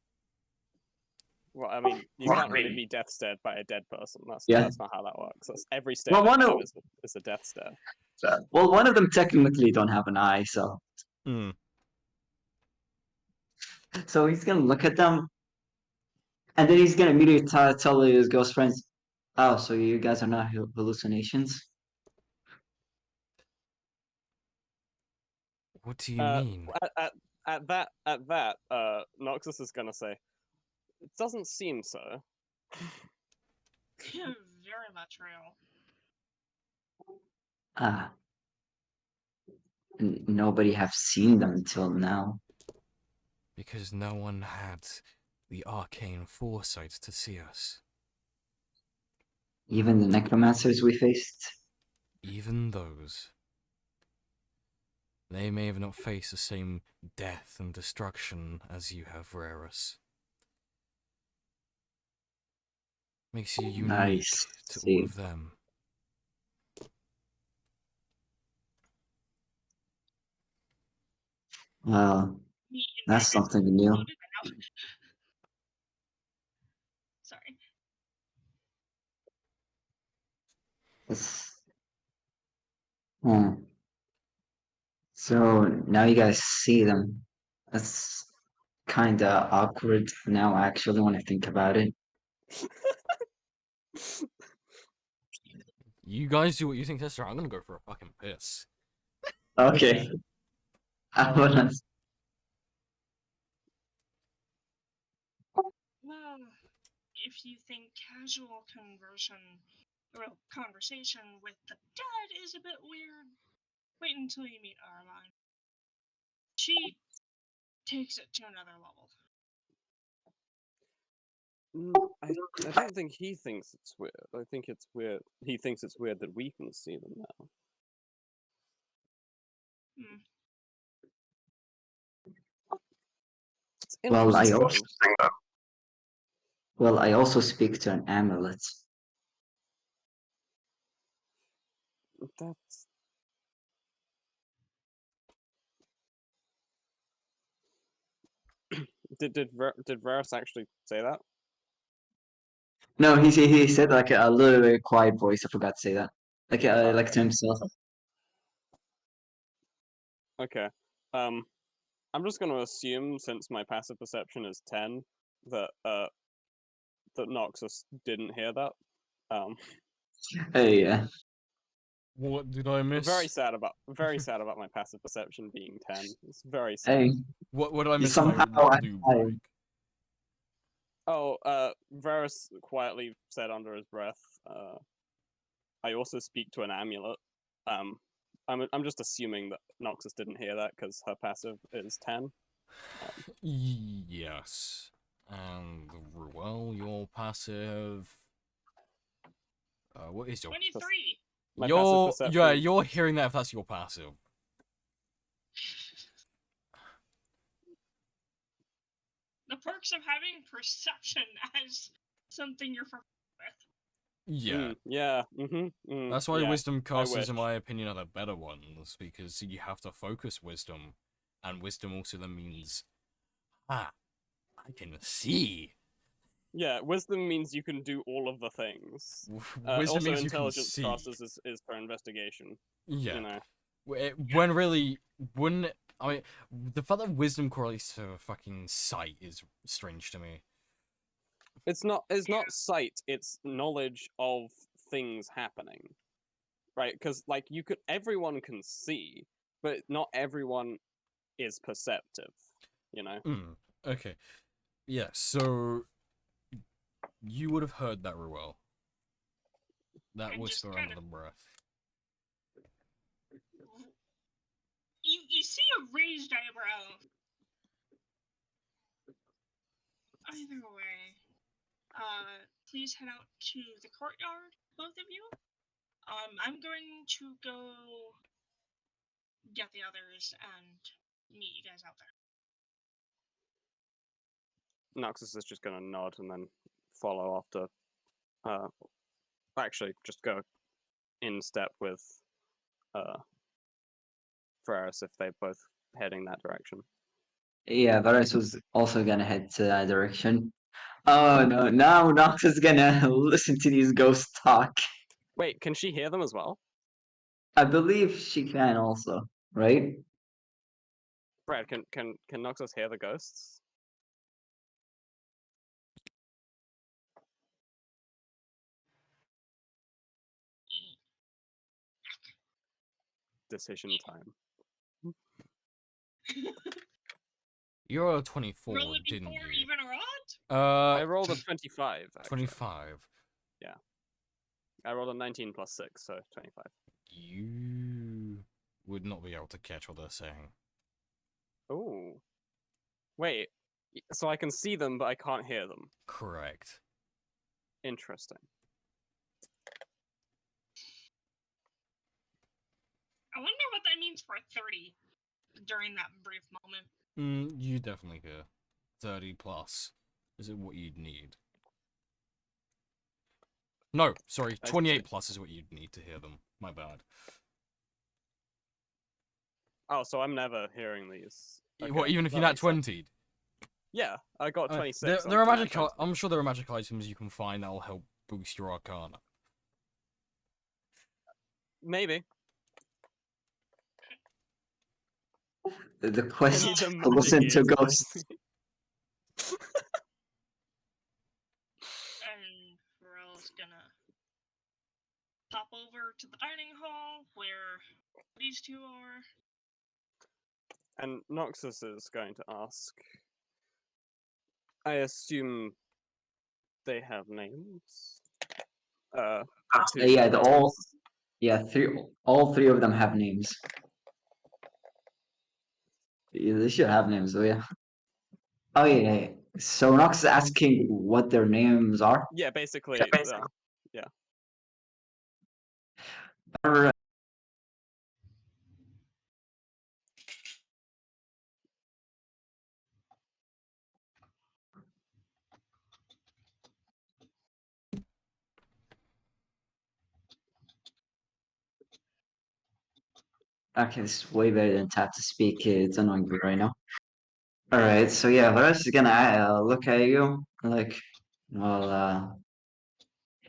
Well, I mean, you can't really be death stared by a dead person. That's not how that works. That's every stare Well, they one have of is a death stare. well, one of them technically don't have an eye, so he's gonna look at them, and then he's gonna immediately tell his ghost friends, "Oh, so you guys are not hallucinations?" What do you mean? At that, Noxus is gonna say, "It doesn't seem so." Very much real. Ah, nobody have seen them until now. Because no one had the arcane foresight to see us. Even the necromancers we faced. Even those. They may have not faced the same death and destruction as you have, Rarus. Makes you unique Nice. to all See. of them. Well, Me that's invited, something new. loaded out. Sorry. It's, hmm. So now you guys see them. That's kind of awkward now, actually, when I think about it. You guys do what you think is right. I'm gonna go for a fucking piss. Okay. I Um, wanna- Well, if you think casual conversation with the dead is a bit weird, wait until you meet Arline. She takes it to another level. I don't think he thinks it's weird. I think it's weird. He thinks it's weird that we can see them now. Hmm. It's Well, interesting. I also speak to an amulet. That's did Varus actually say that? No, he said like a little bit quiet voice. I forgot to say that. Like like to himself. Okay. I'm just gonna assume since my passive perception is 10 that that Noxus didn't hear that. Hey, yeah. What did I miss? Very sad about my passive perception being 10. It's very sad. Hey, What did I you miss in my somehow had loop time. break? Oh, Varus quietly said under his breath, I also speak to an amulet. I'm just assuming that Noxus didn't hear that because her passive is 10. Yes. And well, your passive. What is your 23! My passive perception. you're hearing that if that's your passive. The perks of having perception as something you're familiar with. Yeah. Yeah. That's why yeah, wisdom I casters, in wish. my opinion, are the better ones, because you have to focus wisdom and wisdom also then means, I can see. Yeah, wisdom means you can do all of the things. Wisdom Also, means you can intelligence see. cost is for investigation. Yeah. You know. When really, when I mean, the fact that wisdom correlates to fucking sight is strange to me. It's not sight, it's knowledge of things happening. Right? Because like everyone can see, but not everyone is perceptive, you know? Okay. Yeah, so you would have heard that, Ruel. That And just whisper kind under of- the breath. You see a raised eyebrow. Either way, please head out to the courtyard, both of you. I'm going to go get the others and meet you guys out there. Noxus is just gonna nod and then follow after. Actually, just go in step with Ferris if they're both heading that direction. Yeah, Varus was also gonna head to that direction. Oh no, now Nox is gonna listen to these ghosts talk. Wait, can she hear them as well? I believe she can also, right? Brad, can Noxus hear the ghosts? Decision time. You rolled a 24, Roll it didn't before you? even or odd? I rolled a 25, actually. 25. I rolled a 19 plus 6, so 25. You would not be able to catch what they're saying. Oh. Wait, so I can see them, but I can't hear them. Correct. Interesting. I wonder what that means for 30 during that brief moment. You definitely hear. 30 plus. Is it what you'd need? No, sorry, 28 plus is what you'd need to hear them. My bad. Oh, so I'm never hearing these. What, even if you're not 20'd? Yeah, I got 26. There are I'm magic. 20. I'm sure there are magic items you can find that will help boost your arcana. Maybe. The I quest need the to magic listen to ears, ghosts. And Pharrell's gonna pop over to the dining hall where these two are. And Noxus is going to ask. I assume they have names. Yeah, all three of them have names. Yeah, they should have names, so yeah. Oh yeah. So Nox is asking what their names are. Yeah, basically. Yeah. Alright. Okay, this is way better than tap to speak. It's annoying me right now. Alright, so yeah, Varus is gonna look at you like, well,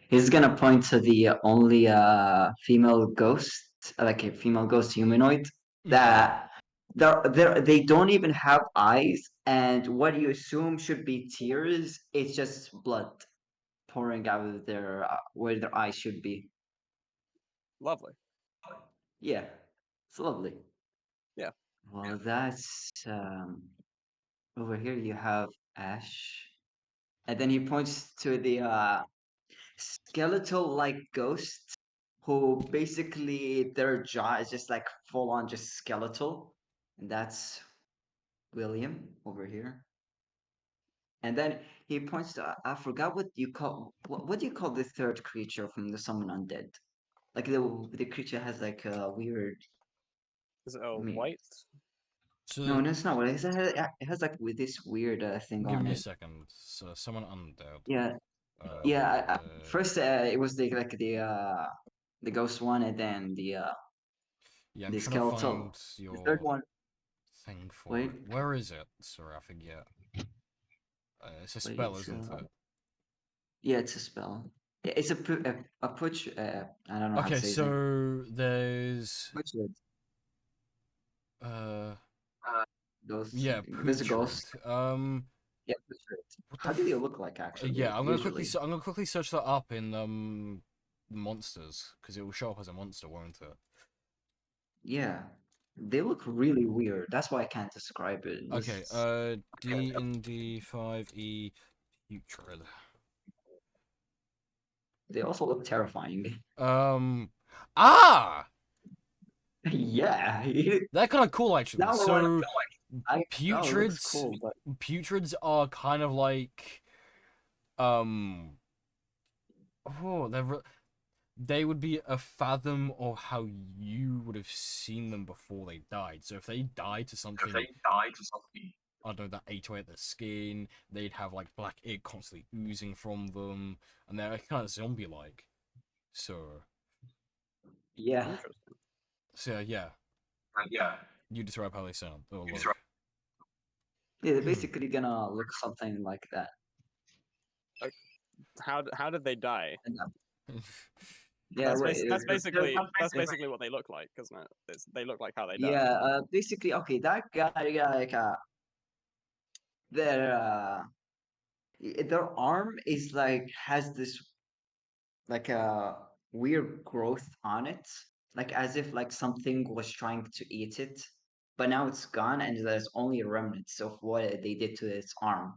he's gonna point to the only female ghost, like a female ghost humanoid that they don't even have eyes, and what you assume should be tears, it's just blood pouring out of their where their eyes should be. Lovely. Yeah, it's lovely. Yeah. Well, that's over here. You have Ash, and then he points to the skeletal-like ghost who basically their jaw is just like full on just skeletal, and that's William over here. And then he points to I forgot what you call what do you call the third creature from the Summon Undead? Like the creature has like a weird. Is it I mean, white? So, no, that's not what it has. It has like with this weird thing give on me a it. second. So, someone undead. Yeah, yeah. First, it was the ghost one, and then yeah, I'm the trying to skeletal. find your The third one. thing for Wait. it. Where is it? Sorry, I forget. It's a Wait, spell, isn't it? Yeah, it's a spell. It's a push. I don't know how to Okay, say his name. so there's Putrid. uh Ghost. yeah, There's a putrid. ghost. Yeah, putrid. What the How do they look like actually? yeah, Usually. I'm gonna quickly search that up in monsters because it will show up as a monster, won't it? Yeah, they look really weird. That's why I can't describe it. Okay, This D&D 5e putrid. they also look terrifying. Um ah, Yeah, they're kind of cool actually. now we're So I know it looks putrids cool, but putrids are kind of like um oh they would be a fathom of how you would have seen them before they died. So if they died to something, I don't know, that ate away at their skin, they'd have like black ink constantly oozing from them, and they're kind of zombie-like. So, yeah, Interesting. so yeah, you describe how they sound. Oh, look. yeah, they're basically gonna look something like that. How did they die? And, yeah, That's basically what they look like, isn't it? They look like how they die. yeah. Basically, okay, that guy, like, their their arm is like has this like a weird growth on it, like as if like something was trying to eat it, but now it's gone and there's only remnants of what they did to its arm.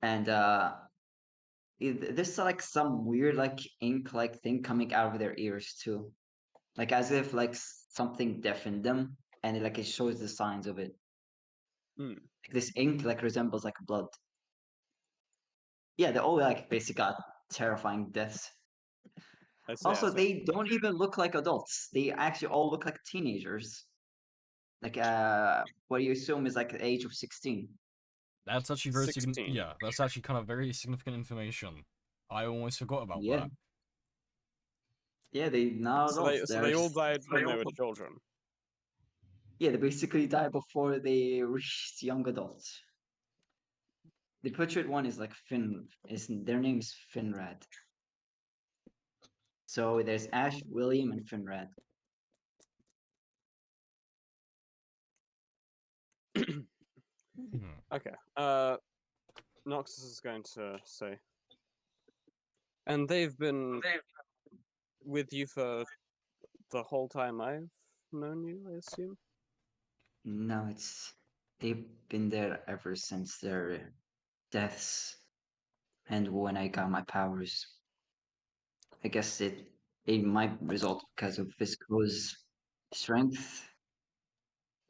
And there's like some weird like ink like thing coming out of their ears too, like as if like something deafened them, and like it shows the signs of it. Hmm. Like, this ink like resembles like blood. Yeah, they all like basically got terrifying deaths. I see. Also, they don't even look like adults. They actually all look like teenagers. Like what you assume is like the age of 16. That's actually very 16. yeah, that's actually kind of very significant information. I almost forgot about Yeah. that. Yeah, they now So adults. they all died when they were children. Yeah, they basically die before they reach young adults. The portrait one is like Finn. Is their name's Finrad. So there's Ash, William, and Finrad. Hmm. Okay. Noxus is going to say, and they've been with you for the whole time I've known you, I assume. No, it's they've been there ever since their deaths and when I got my powers. I guess it might result because of Visco's strength.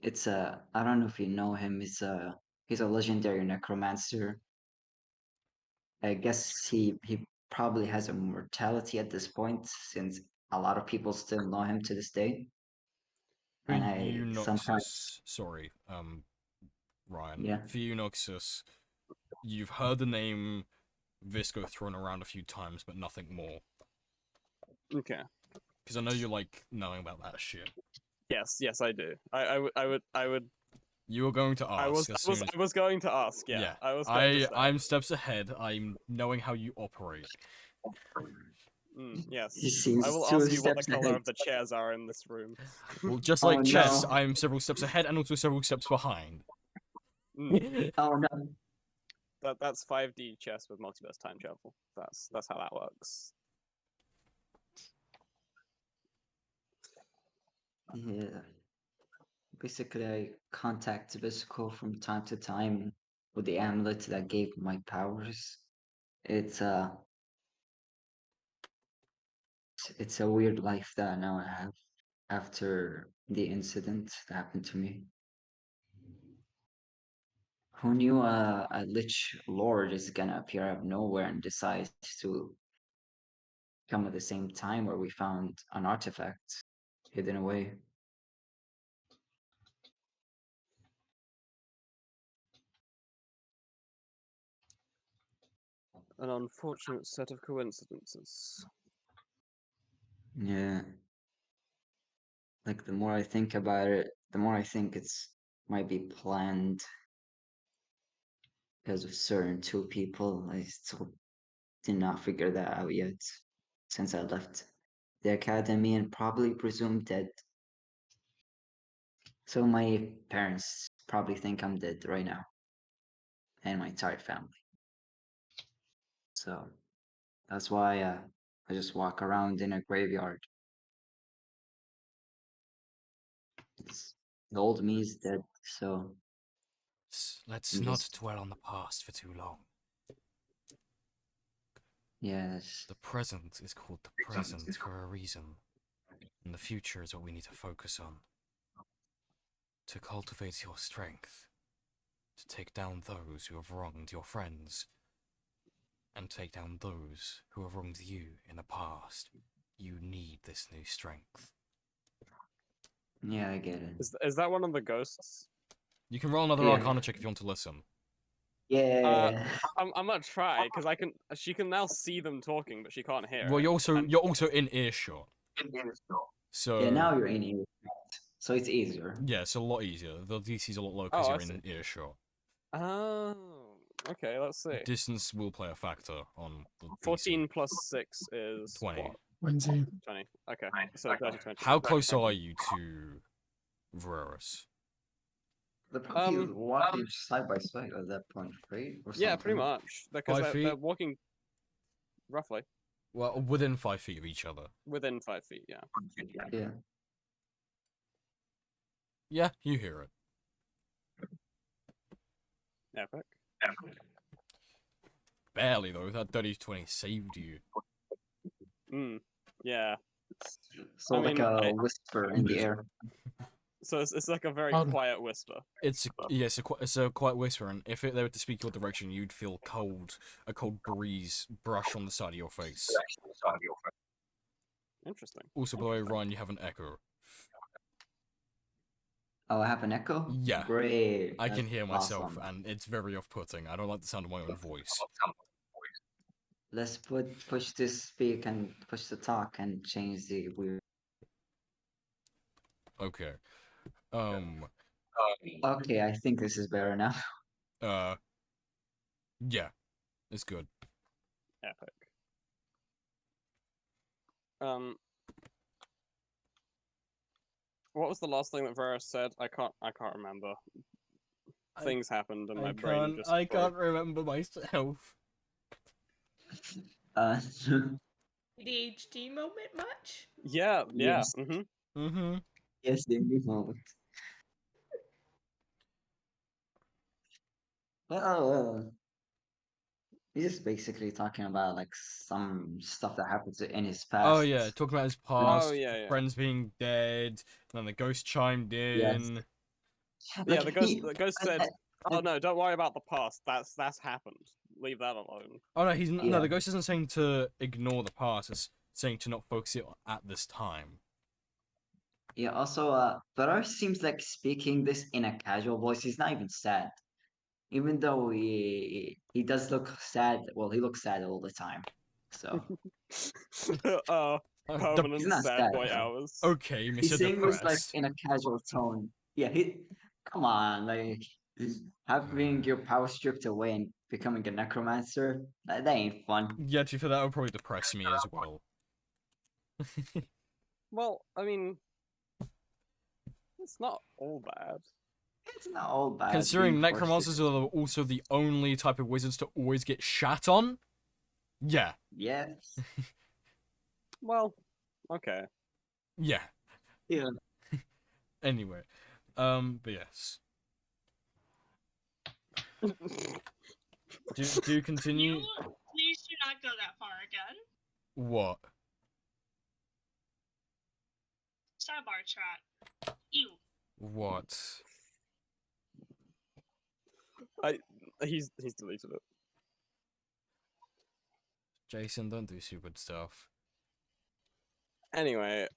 It's a I don't know if you know him. He's a legendary necromancer. I guess he probably has immortality at this point since a lot of people still know him to this day. For And you, I sometimes Noxus, sorry, Ryan. yeah. For you, Noxus, you've heard the name Visco thrown around a few times, but nothing more. Okay. Because I know you like knowing about that shit. Yes, I do. I would. You were going to ask as soon as... I was going to ask. Yeah. Yeah, I was going to say. I'm steps ahead. I'm knowing how you operate. Yes. He seems I will two ask you what the steps color ahead. of the chairs are in this room. Well, just Oh like chess, no. I'm several steps ahead and also several steps behind. Oh no. That's 5D chess with multiverse time travel. That's how that works. Yeah. Basically, I contact Visco from time to time with the amulet that gave my powers. It's it's a weird life that now I have after the incident that happened to me. Who knew a Lich Lord is gonna appear out of nowhere and decide to come at the same time where we found an artifact hidden away? An unfortunate set of coincidences. Yeah. Like the more I think about it, the more I think it's might be planned because of certain two people. I still did not figure that out yet since I left the academy and probably presumed dead. So my parents probably think I'm dead right now, and my entire family. So that's why I just walk around in a graveyard. The old me is dead, so Let's I'm not just dwell on the past for too long. yes. The present is called the present for a reason, and the future is what we need to focus on. To cultivate your strength, to take down those who have wronged your friends, and take down those who have wronged you in the past. You need this new strength. Yeah, I get it. Is that one of the ghosts? You can roll another Yeah. Arcana check if you want to listen. Yeah. I'm gonna try because she can now see them talking, but she can't hear. Well, it. you're also in earshot. So Yeah, now you're in here. So it's easier. yeah, it's a lot easier. The DC's a lot lower Oh, because I you're see. in earshot. Oh, okay. Let's see. Distance will play a factor on the DC. 14 plus 6 is 20. what? 20. 20. Okay, so 30, 20. How close are you to Varus? They're probably walking side by side at that point, right? Or Yeah, pretty something. much. Because 5 they're feet? walking roughly Well, within 5 feet of each other. within 5 feet. Yeah. Yeah. Yeah, you hear it. Epic. Barely though. That 30-20 saved you. Yeah. So I like mean, a whisper in the air. So it's like a very quiet whisper. It's a quiet whisper, and if they were to speak your direction, you'd feel a cold breeze brush on the side of your face. Interesting. Also, by the way, Ryan, you have an echo. Oh, I have an echo? Yeah. Great. I can That's hear myself, awesome. and it's very off-putting. I don't like the sound of my own voice. Let's push this speak and push the talk and change the weird. Okay. Okay, I think this is better now. Yeah, it's good. Epic. What was the last thing that Varus said? I can't remember. Things happened and my brain just I broke. can't remember myself. ADHD moment much? Yeah. Yes. Mm-hmm. Yes, the new moment. Well, he's basically talking about like some stuff that happened in his past. Oh yeah, talking about his past, Oh yeah. friends being dead, and then the ghost chimed in. Yeah, Like, the ghost said, "Oh no, don't worry about the past. That's happened. Leave that alone." Oh no, no. Yeah. The ghost isn't saying to ignore the past. It's saying to not focus it at this time. Yeah, also, Varus seems like speaking this in a casual voice. He's not even sad. Even though he does look sad. Well, he looks sad all the time. So Permanent he's not sad sad, boy though. hours. Okay, He's Mr. saying this like Depressed. in a casual tone. Yeah, come on, like having your power stripped away and becoming a necromancer, that ain't fun. Yeah, to be fair, that would probably depress me as well. Well, I mean, it's not all bad. It's not all bad. Considering being forced necromancers to- are also the only type of wizards to always get shat on. Yeah. Yes. Well, okay. Yeah. Yeah. Anyway, but yes. Do continue. Please do not go that far again. What? Sidebar chat. Ew. What? He's deleted it. Jason, don't do stupid stuff. Anyway,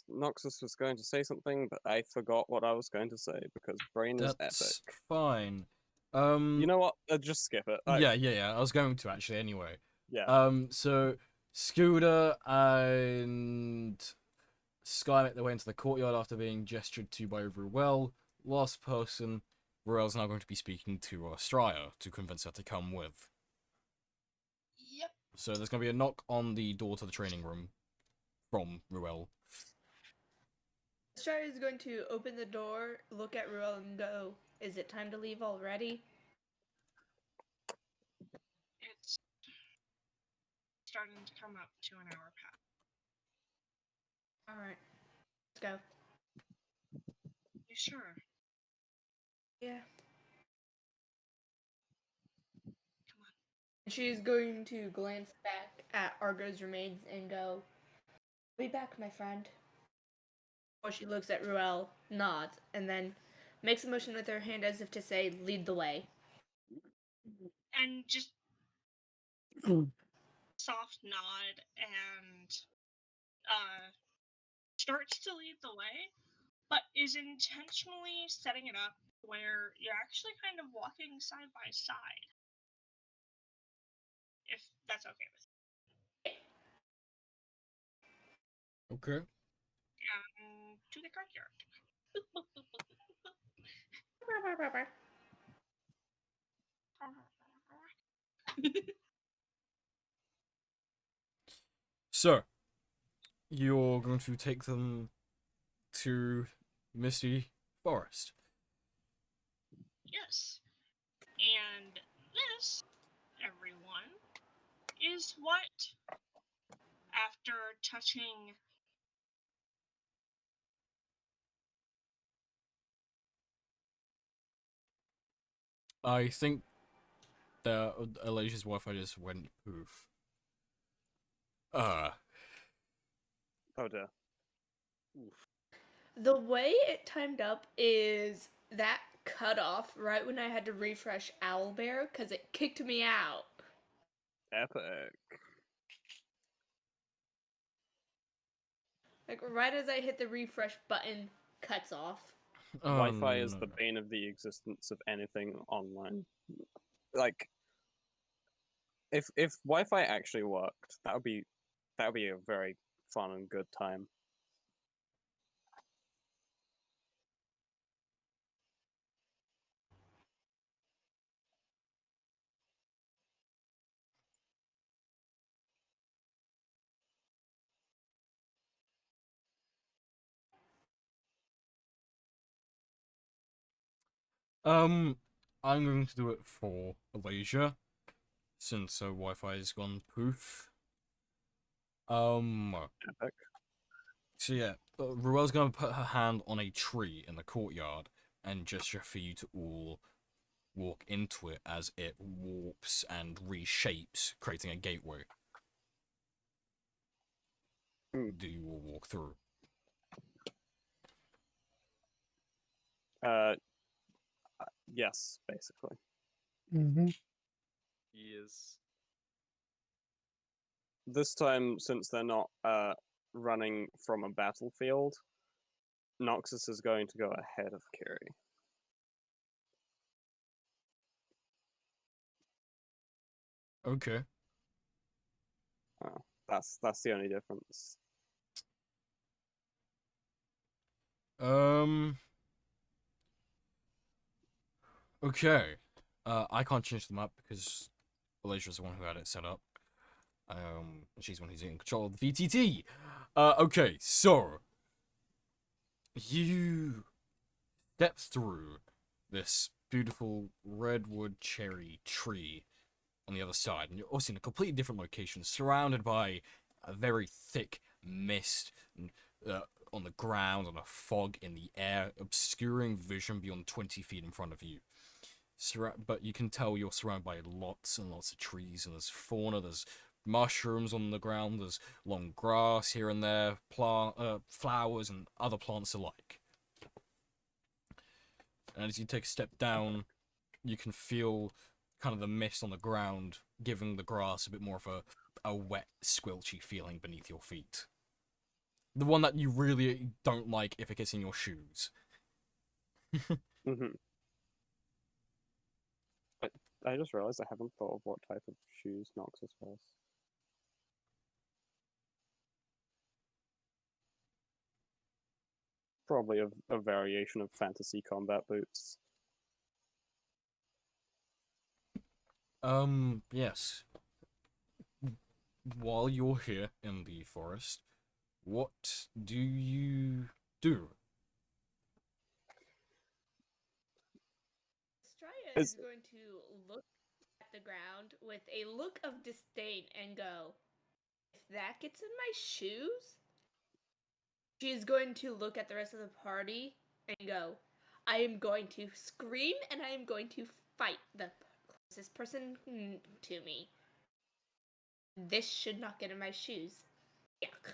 Noxus was going to say something, but I forgot what I was going to say because brain is That's epic. fine. You know what? Just skip it. Yeah. I was going to actually anyway. Yeah. So Scooter and Sky make their way into the courtyard after being gestured to by Ruel. Last person, Ruel's now going to be speaking to Strya to convince her to come with. Yep. So there's going to be a knock on the door to the training room from Ruel. Stride is going to open the door, look at Ruel, and go, "Is it time to leave already?" It's starting to come up to an hour past. Alright. Let's go. You sure? Yeah. Come on. She's going to glance back at Argo's remains and go, "Be back, my friend." Or she looks at Ruel, nods, and then makes a motion with her hand as if to say, "Lead the way." And just Mm. soft nod and starts to lead the way, but is intentionally setting it up where you're actually kind of walking side by side. If that's okay with you. Okay. To the courtyard. So, you're going to take them to Misty Forest. Yes. And this, everyone, is what, after touching I think that Alasia's Wi-Fi just went poof. Oh dear. Oof. The way it timed up is that cut off right when I had to refresh Owlbear because it kicked me out. Epic. Like, right as I hit the refresh button, cuts off. Wi-Fi is the no. bane of the existence of anything online. Like, if Wi-Fi actually worked, that would be a very fun and good time. I'm going to do it for Alasia, since her Wi-Fi has gone poof. Epic. So yeah, Ruel's gonna put her hand on a tree in the courtyard and gesture for you to all walk into it as it warps and reshapes, creating a gateway. Do you all walk through? Yes, basically. Mm-hmm. Yes. This time, since they're not running from a battlefield, Noxus is going to go ahead of Kiri. Okay. That's the only difference. Okay. I can't change the map because Alasia's the one who had it set up. She's the one who's in control of the VTT. Okay, so you step through this beautiful redwood cherry tree on the other side, and you're also in a completely different location, surrounded by a very thick mist on the ground and a fog in the air, obscuring vision beyond 20 feet in front of you. But you can tell you're surrounded by lots and lots of trees, and there's fauna, there's mushrooms on the ground, there's long grass here and there, flowers and other plants alike. And as you take a step down, you can feel kind of the mist on the ground, giving the grass a bit more of a wet, squelchy feeling beneath your feet. The one that you really don't like if it gets in your shoes. Mm-hmm. I just realized I haven't thought of what type of shoes Noxus wears. probably a variation of fantasy combat boots. Yes. While you're here in the forest, what do you do? Straya Is- is going to look at the ground with a look of disdain and go, if that gets in my shoes, she is going to look at the rest of the party and go, I am going to scream and I am going to fight the closest person to me. This should not get in my shoes. Yuck.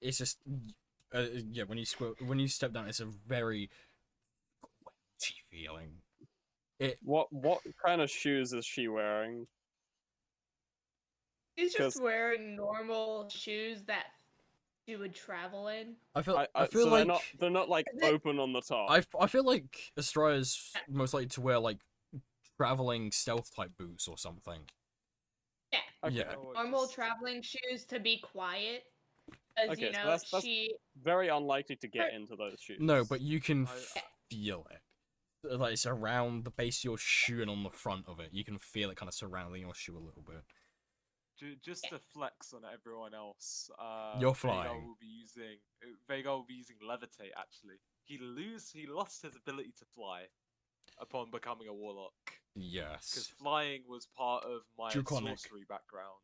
It's just, yeah. When you step down, it's a very quetchy feeling. What kind of shoes is she wearing? She's just 'Cause- wearing normal shoes that she would travel in. I feel so like they're not like Is it- open on the top. I feel like Astraya's most likely to wear like traveling stealth type boots or something. Yeah. Okay. Yeah. Or Normal just- traveling shoes to be quiet. Because, Okay, you so know, that's she... very unlikely to get into those shoes. No, but you can I- feel it. Like it's around the base of your shoe and on the front of it. You can feel it kind of surrounding your shoe a little bit. Just to flex on everyone else, You're Vhagar flying. Vhagar will be using levitate. Actually, he lost his ability to fly upon becoming a warlock. Because Yes. flying was part of my Draconic. sorcery background.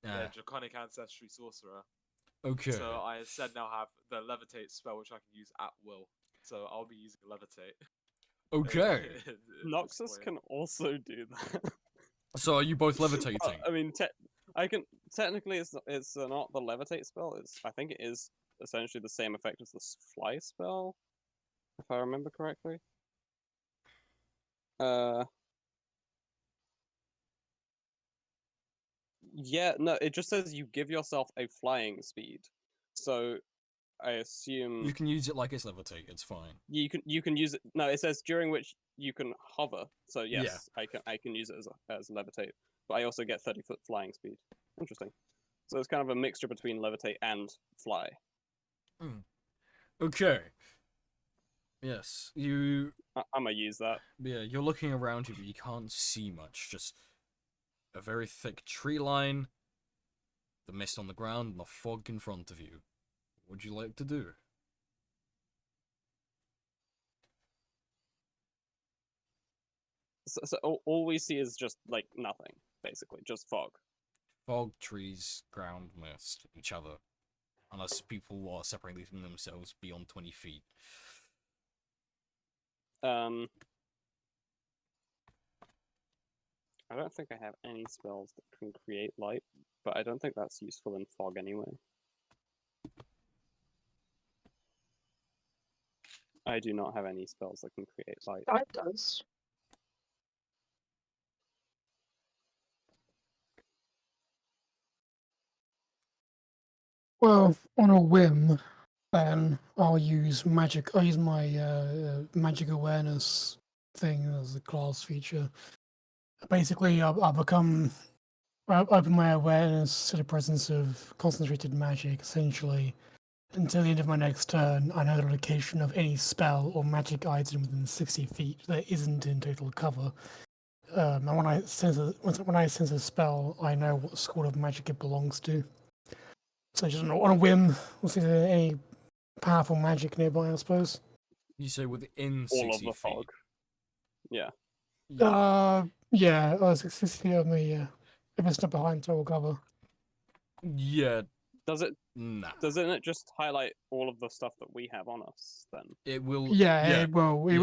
Yeah, Uh, draconic ancestry sorcerer. okay. So I instead now have the levitate spell, which I can use at will. So I'll be using levitate. Okay. at this Noxus point. can also do that. So are you both Well, levitating? I mean, I can technically it's not the levitate spell. I think it is essentially the same effect as the fly spell, if I remember correctly. Yeah, no, it just says you give yourself a flying speed. So I assume You can use it like it's levitate. It's fine. you can use it. No, it says during which you can hover. So Yeah. yes, I can use it as levitate, but I also get 30-foot flying speed. Interesting. So it's kind of a mixture between levitate and fly. Okay. Yes. I'm gonna use that. Yeah. You're looking around you, but you can't see much. Just a very thick tree line, the mist on the ground, and the fog in front of you. What would you like to do? So all we see is just like nothing, basically, just fog. Fog, trees, ground, mist, each other. Unless people are separating themselves beyond 20 feet. I don't think I have any spells that can create light, but I don't think that's useful in fog anyway. I do not have any spells that can create light. That does. Well, on a whim, then I'll use magic. I'll use my magic awareness thing as a class feature. Basically, I'll open my awareness to the presence of concentrated magic, essentially. Until the end of my next turn, I know the location of any spell or magic item within 60 feet that isn't in total cover. And when I sense a spell, I know what school of magic it belongs to. So just on a whim, we'll see if there's any powerful magic nearby, I suppose. You say within All 60 of the feet. fog. Yeah. Yeah, 60 feet of me, yeah. If it's not behind total cover. Yeah, Doesn't nah. it just highlight all of the stuff that we have on us then? It will. Yeah, yeah.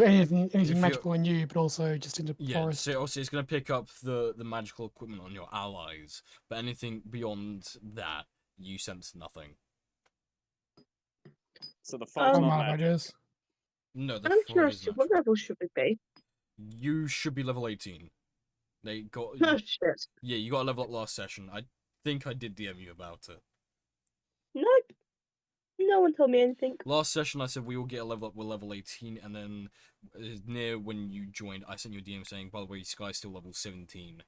anything If you're- magical in you, but also just in the Yeah, forest. so obviously it's going to pick up the magical equipment on your allies, but anything beyond that, you sense nothing. So the fog's I'm not out of magic. ideas. No, the I'm fog curious, is what natural. level should we be? You should be level 18. They got. Oh shit. Yeah, you got a level up last session. I think I did DM you about it. Nope. No one told me anything. Last session, I said we will get a level up. We're level 18, and then near when you joined, I sent you a DM saying, by the way, Sky's still level 17.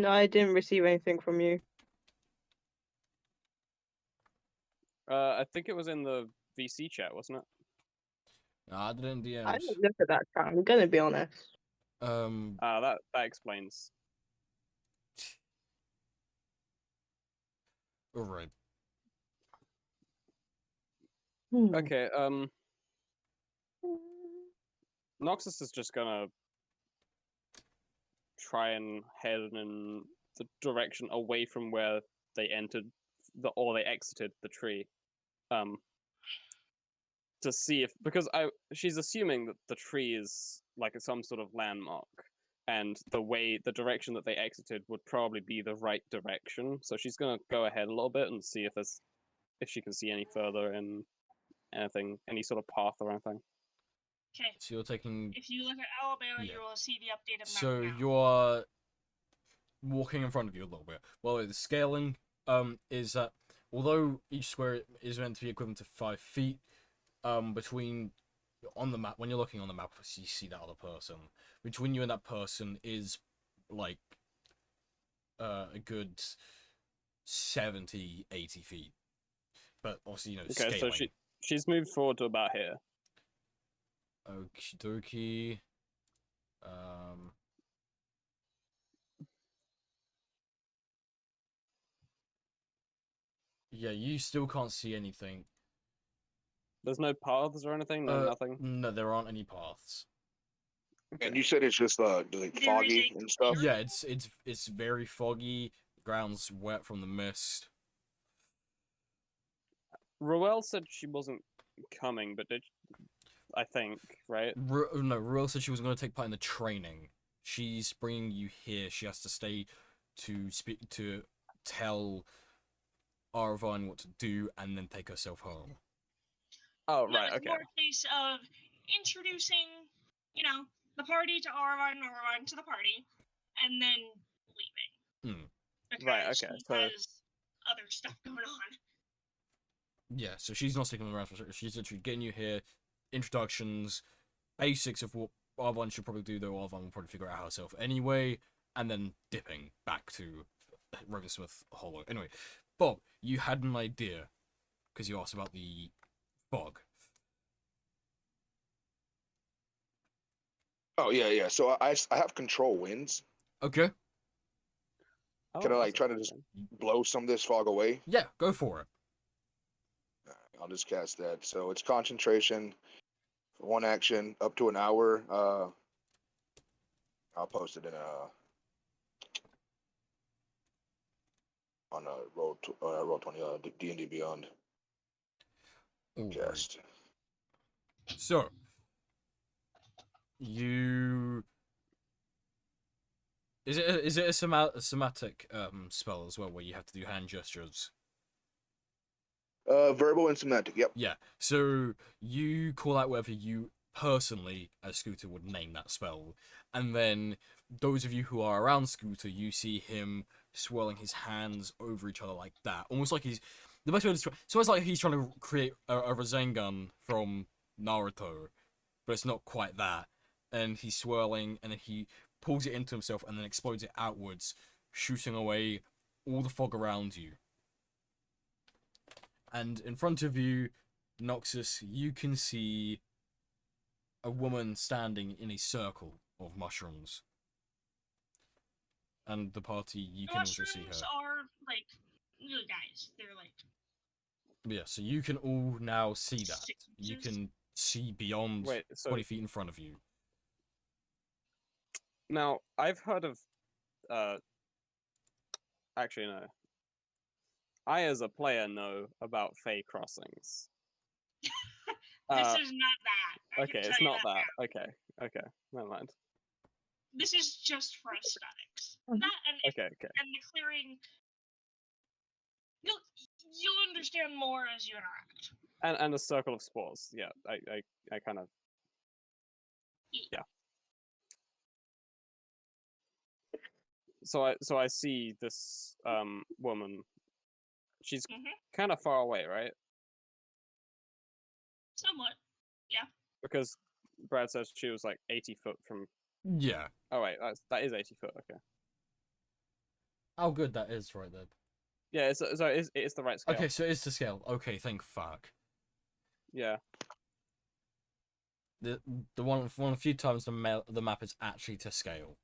I didn't receive anything from you. I think it was in the VC chat, wasn't it? Nah, I didn't I DMs. didn't look at that chat, I'm gonna be honest. That explains. Alright. Okay, Noxus is just gonna try and head in the direction away from where they entered or they exited the tree. To see if, because she's assuming that the tree is like some sort of landmark, and the direction that they exited would probably be the right direction. So she's gonna go ahead a little bit and see if she can see any further in anything, any sort of path or anything. Okay. So you're taking. If you look at Alabama, Yeah. you will see the updated map So now. you're walking in front of you a little bit. Well, the scaling is that although each square is meant to be equivalent to 5 feet, between on the map when you're looking on the map, you see that other person. Between you and that person is like a good 70, 80 feet. But also, Okay, scaling. so she's moved forward to about here. Okie dokie. Yeah, you still can't see anything. There's no paths or anything. No, nothing. No, there aren't any paths. And you said it's just like foggy and stuff. Yeah, it's very foggy. The ground's wet from the mist. Ruel said she wasn't coming, but I think, right? No, Ruel said she was going to take part in the training. She's bringing you here. She has to stay to speak to tell Arvine what to do and then take herself home. Oh, No, right, it's okay. more a case of introducing, the party to Arvine to the party, and then leaving. Because Right, okay, she so- has other stuff going on. Yeah, so she's not sticking around for. She's literally getting you here, introductions, basics of what Arvine should probably do, though Arvine will probably figure out herself anyway, and then dipping back to Riversmith Hollow. Anyway, Bob, you had an idea, because you asked about the fog. Oh yeah. So I have control winds. Okay. Can I Oh, like try to just blow some of this fog away? Yeah, go for it. I'll just cast that. So it's concentration, one action, up to an hour. I'll post it in on roll 20 D&D Beyond cast. So you is it a somatic spell as well, where you have to do hand gestures? Verbal and semantic. Yep. Yeah. So you call out whatever you personally, as Scooter, would name that spell, and then those of you who are around Scooter, you see him swirling his hands over each other like that, almost like he's the best way to describe. So it's like he's trying to create a Rasengan from Naruto, but it's not quite that. And he's swirling, and then he pulls it into himself, and then explodes it outwards, shooting away all the fog around you. And in front of you, Noxus, you can see a woman standing in a circle of mushrooms. And the party, you can also see her. Mushrooms are, like, little guys. They're, like... Yeah, so you can all now see that. 6 You inches. can see beyond Wait, so 20 feet in front of you. now I've heard of actually no. I as a player know about Fey crossings. This is not that. I Okay, can it's tell you not that. now. Okay, never mind. This is just for aesthetics. Mhm. That and Okay. and the clearing. You'll understand more as you interact. And a circle of spores. Yeah, I kind of. Yeah. So I see this woman. She's Mhm. kind of far away, right? Somewhat. Because Brad says she was like 80 foot from. Yeah. Oh wait, that is 80 foot. Okay. How good that is right there. Yeah, it's the right scale. Okay, so it's to scale. Okay, thank fuck. Yeah. The one of the few times the map is actually to scale.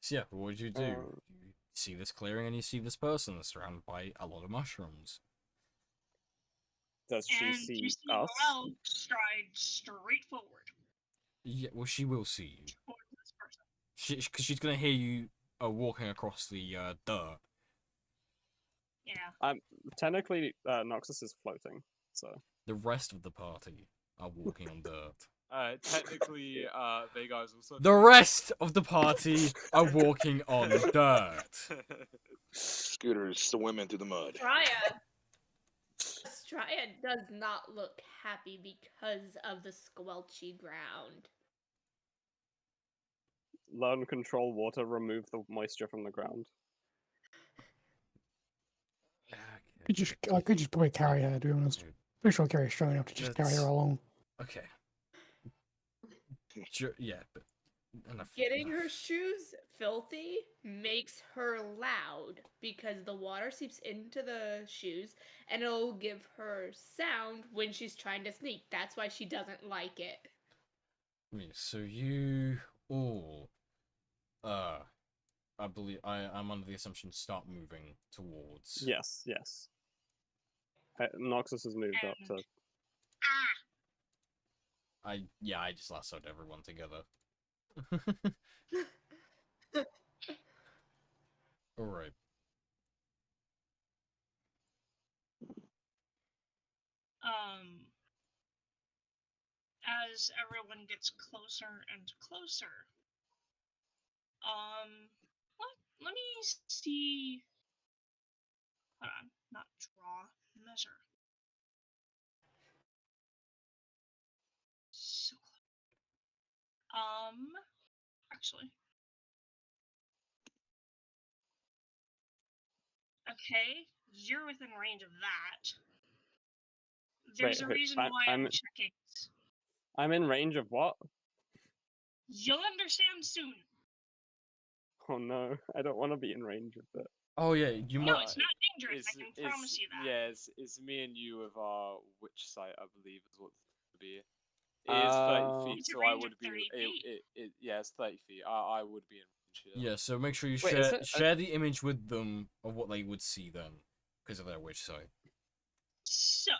So yeah, what would you do? You see this clearing and you see this person surrounded by a lot of mushrooms. Does she And see you see us? Morel stride straight forward Yeah, well, she will see you. towards this person. Because she's gonna hear you walking across the dirt. Yeah. Technically, Noxus is floating, so. The rest of the party are walking on dirt. Technically, Vega is also. The rest of the party are walking on dirt. Scooters swimming through the mud. Straya does not look happy because of the squelchy ground. Learn control water, remove the moisture from the ground. I could just probably carry her, to be honest. Pretty sure I'll carry her strong enough to just carry her along. Okay. Sure, yeah, but enough. Getting her shoes filthy makes her loud because the water seeps into the shoes and it'll give her sound when she's trying to sneak. That's why she doesn't like it. Yeah, so you all, I believe I'm under the assumption start moving towards. Yes. Noxus has moved up to. I just lassoed everyone together. All right. As everyone gets closer and closer, let me see. Hold on, not draw, measure. So, actually, okay, you're within range of that. There's a reason why I'm checking. I'm in range of what? You'll understand soon. Oh no, I don't want to be in range of it. Oh yeah, you No, might. it's not dangerous. I can promise you that. Yeah, it's me and you with our witch site, I believe, is what it's to be. It is 30 feet, It's a so I range of would be. 30 feet. Yeah, it's 30 feet. I would be in range here. Yeah, so make sure you Wait, is it- share the image with them of what they would see then, because of their witch site. So,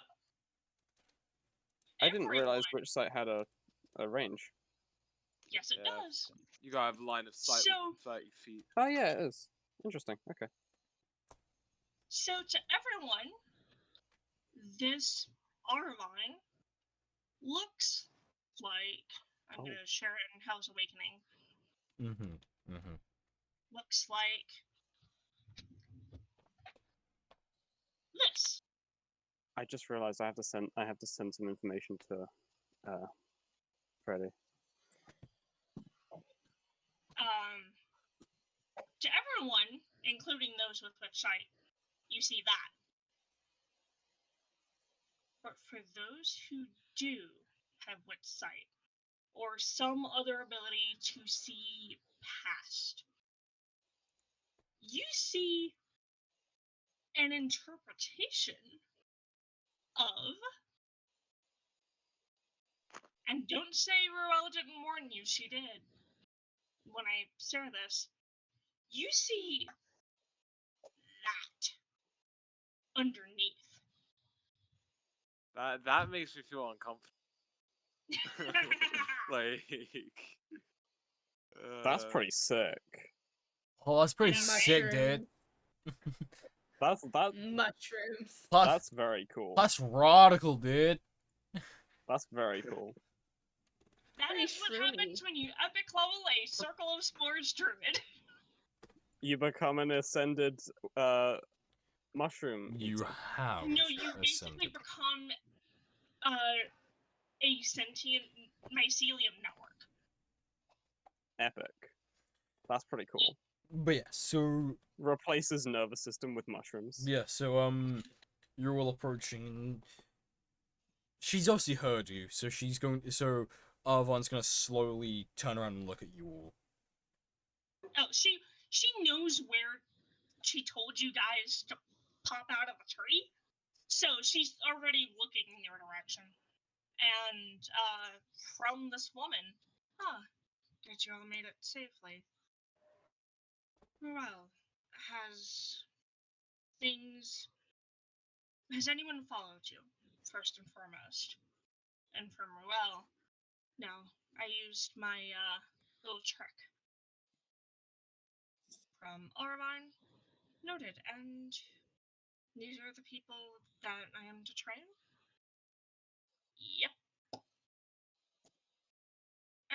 I didn't realize everyone- which site had a range. Yes, it Yeah. does. You gotta have line of sight So- within 30 feet. Oh yeah, it is. Interesting. Okay. So, to everyone, this Arvine looks like. I'm Oh. gonna share it in Hell's Awakening. Mm-hmm. Looks like this. I just realized I have to send some information to Freddy. To everyone, including those with witch sight, you see that. But for those who do have witch sight, or some other ability to see past, you see an interpretation of, and don't say Ruel didn't warn you, she did. When I share this, you see that underneath. That makes me feel uncomfortable. Like. That's pretty sick. Oh, that's pretty And sick, dude. That's Mushrooms. that's very cool. That's radical, dude. That's very cool. That Pretty is what shroomy. happens when you epic level a Circle of Spores Druid. You become an ascended mushroom You eater. have No, you basically ascended. become a sentient mycelium network. Epic. That's pretty cool. But yeah, so Replaces nervous system with mushrooms. yeah, so you're all approaching. She's obviously heard you, so she's going. So Arvon's gonna slowly turn around and look at you all. Oh, she knows where she told you guys to pop out of the tree, so she's already looking in your direction. And from this woman, that you all made it safely. Well, has anyone followed you, first and foremost? And from Ruel, no, I used my little trick. From Arvine, noted, and these are the people that I am to train? Yep.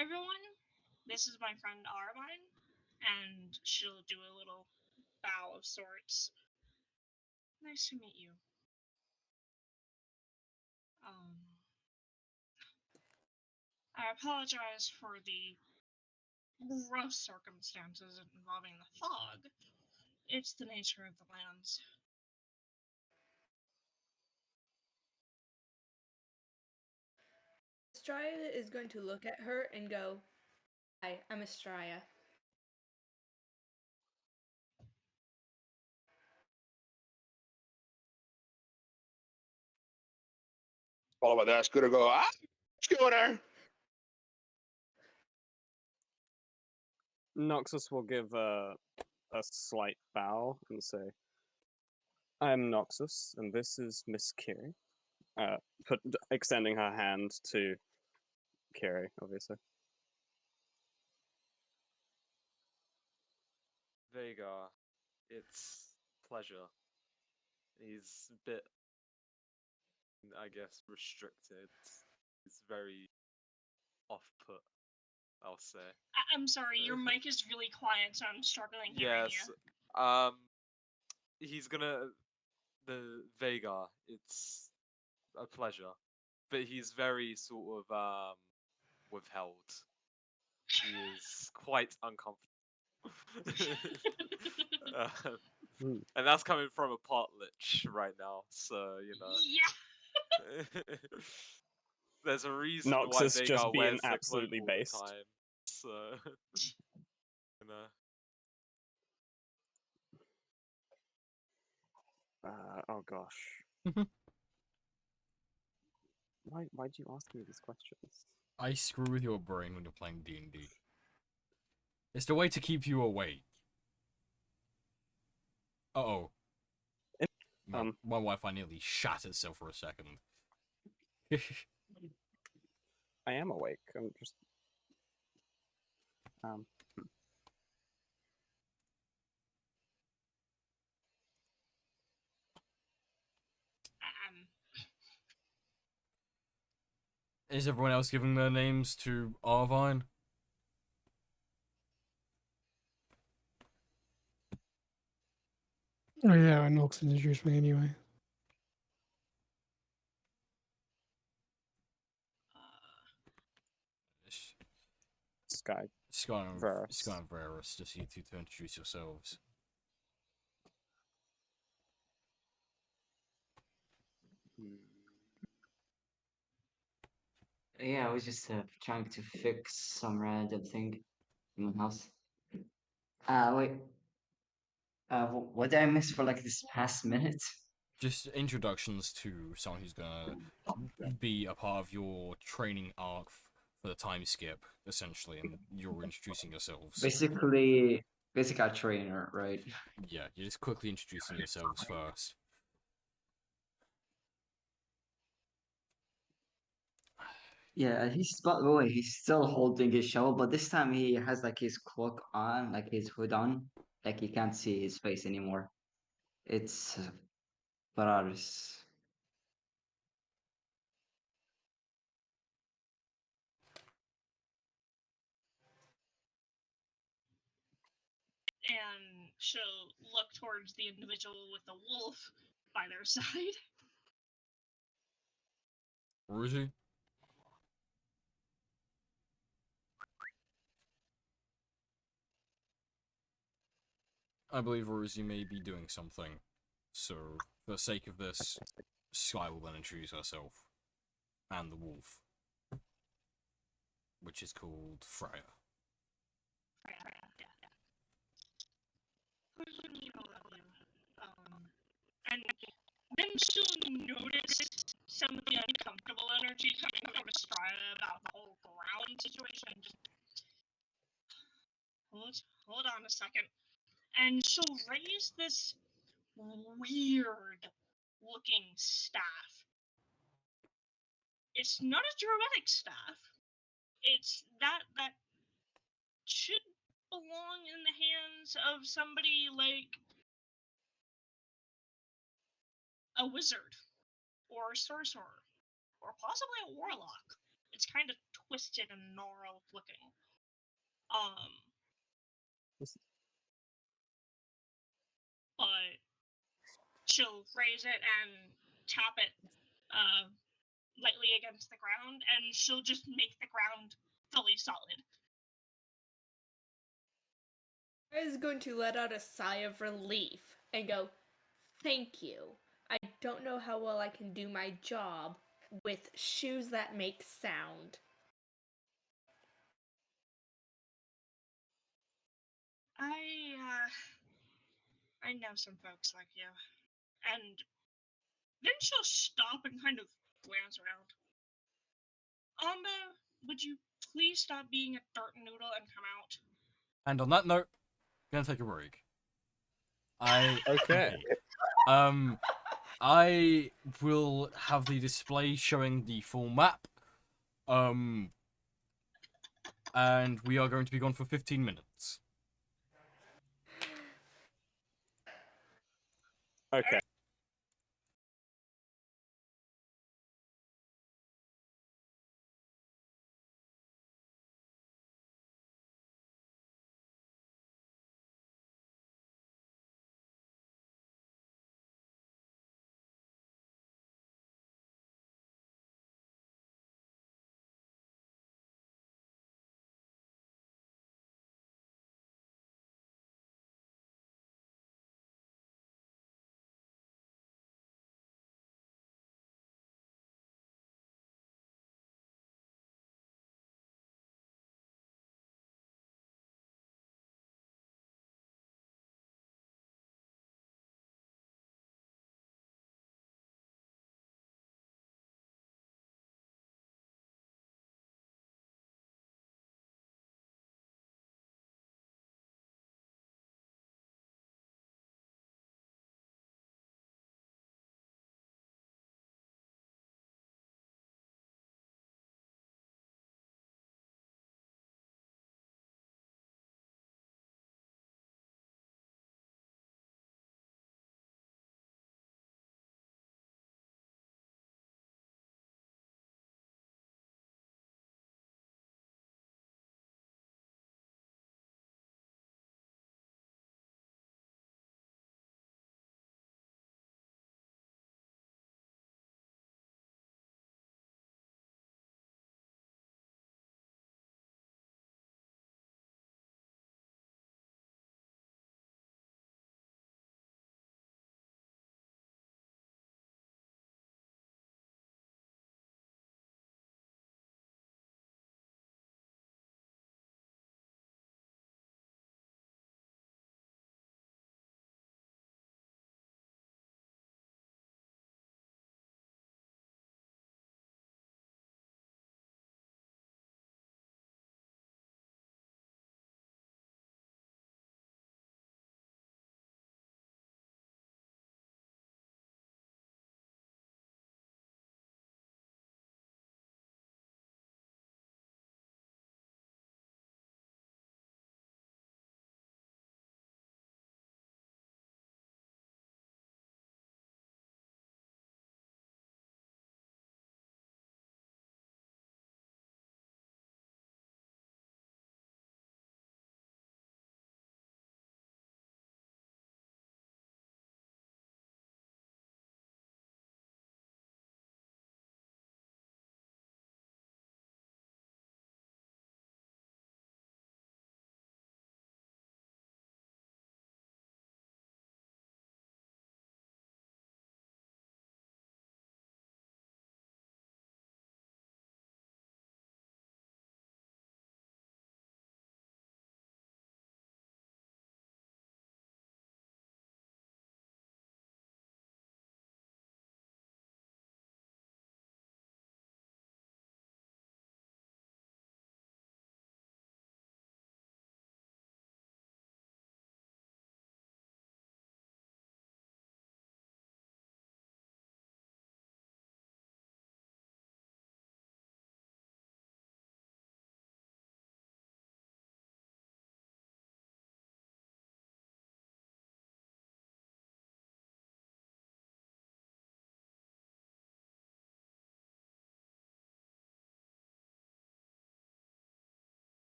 Everyone, this is my friend Arvine, and she'll do a little bow of sorts. Nice to meet you. I apologize for the rough circumstances involving the fog. It's the nature of the lands. Estrella is going to look at her and go, "Hi, I'm Estrella." Followed by that, Scooter go, what's going on? Noxus will give a slight bow and say, "I'm Noxus, and this is Miss Kiri." Extending her hand to Kiri, obviously. Vega, it's pleasure. He's a bit, I guess, restricted. He's very off-put, I'll say. I'm sorry, your mic is really quiet, so I'm struggling hearing Yes. you. He's gonna the Vega. It's a pleasure, but he's very sort of withheld. He is quite uncomfortable. And that's coming from a pot lich right now, so you know. Yeah. There's a reason why Noxus Vega just being wears the cloak absolutely all based. the time. So you know. Oh gosh. Why'd you ask me these questions? I screw with your brain when you're playing D&D. It's the way to keep you awake. Uh-oh. My Wi-Fi nearly shat itself for a second. I am awake. I'm just Is everyone else giving their names to Arvine? Oh yeah, and Nox introduced me anyway. Sky. Sky and Varus. Varus, just you two to introduce yourselves. Yeah, I was just trying to fix some random thing in my house. Wait. What did I miss for like this past minute? Just introductions to someone who's gonna be a part of your training arc for the time skip, essentially, and you're introducing yourselves. Basically a trainer, right? Yeah, you're just quickly introducing yourselves first. Yeah, by the way, he's still holding his shovel, but this time he has like his cloak on, like his hood on, like you can't see his face anymore. It's Polaris. And she'll look towards the individual with the wolf by their side. Ruzi? I believe Ruzi may be doing something. So, for the sake of this, Sky will then introduce herself. And the wolf. which is called Freya. And then she'll notice some of the uncomfortable energy coming from Estrada about the whole ground situation. Just hold on a second. And she'll raise this weird looking staff. It's not a druidic staff. It's that should belong in the hands of somebody like a wizard or a sorcerer or possibly a warlock. It's kind of twisted and gnarled looking. But she'll raise it and tap it lightly against the ground, and she'll just make the ground fully solid. I is going to let out a sigh of relief and go, "Thank you. I don't know how well I can do my job with shoes that make sound." I know some folks like you. And then she'll stop and kind of glance around. Amba, would you please stop being a dirt noodle and come out? And on that note, I'm gonna take a break. Okay. I will have the display showing the full map. And we are going to be gone for 15 minutes. Okay.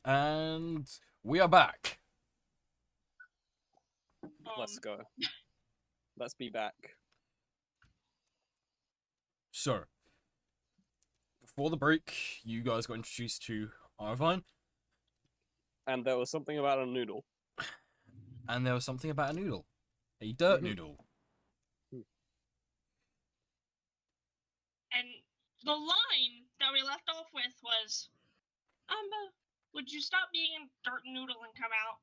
And we are back. Let's go. Let's be back. So, before the break, you guys got introduced to Irvine, And there was something about a noodle. and there was something about a noodle. A dirt Mhm. noodle. And the line that we left off with was, would you stop being a dirt noodle and come out?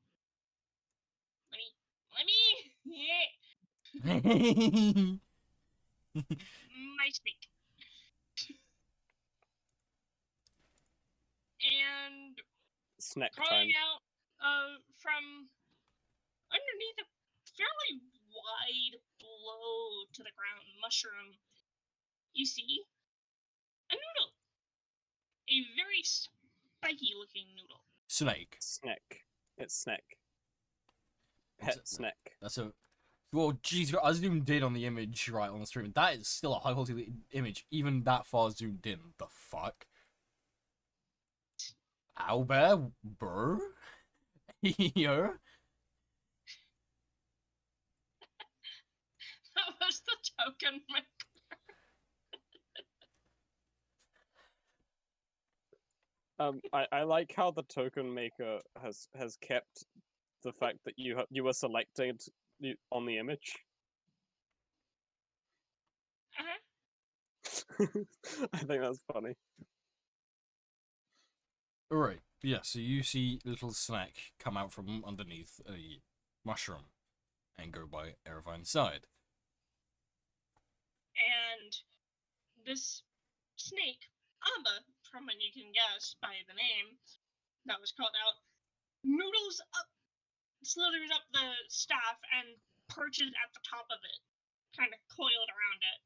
Let me, yeah, my snake. And Snack time. crawling out from underneath a fairly wide blow to the ground mushroom, you see a noodle. A very spiky looking noodle. Snake. Snack. It's snack. Pet snack. That's a... Well, geez, I zoomed in on the image right on the stream. That is still a high quality image, even that far zoomed in. The fuck? Owlbear? Brr? Yo? That was the token maker. I like how the token maker has kept the fact that you were selected on the image. I think that's funny. Alright, yeah, so you see little snack come out from underneath a mushroom and go by Ervine's side. And this snake, Amba, from what you can guess by the name that was called out, noodles up, slithers up the staff and perches at the top of it, kind of coiled around it.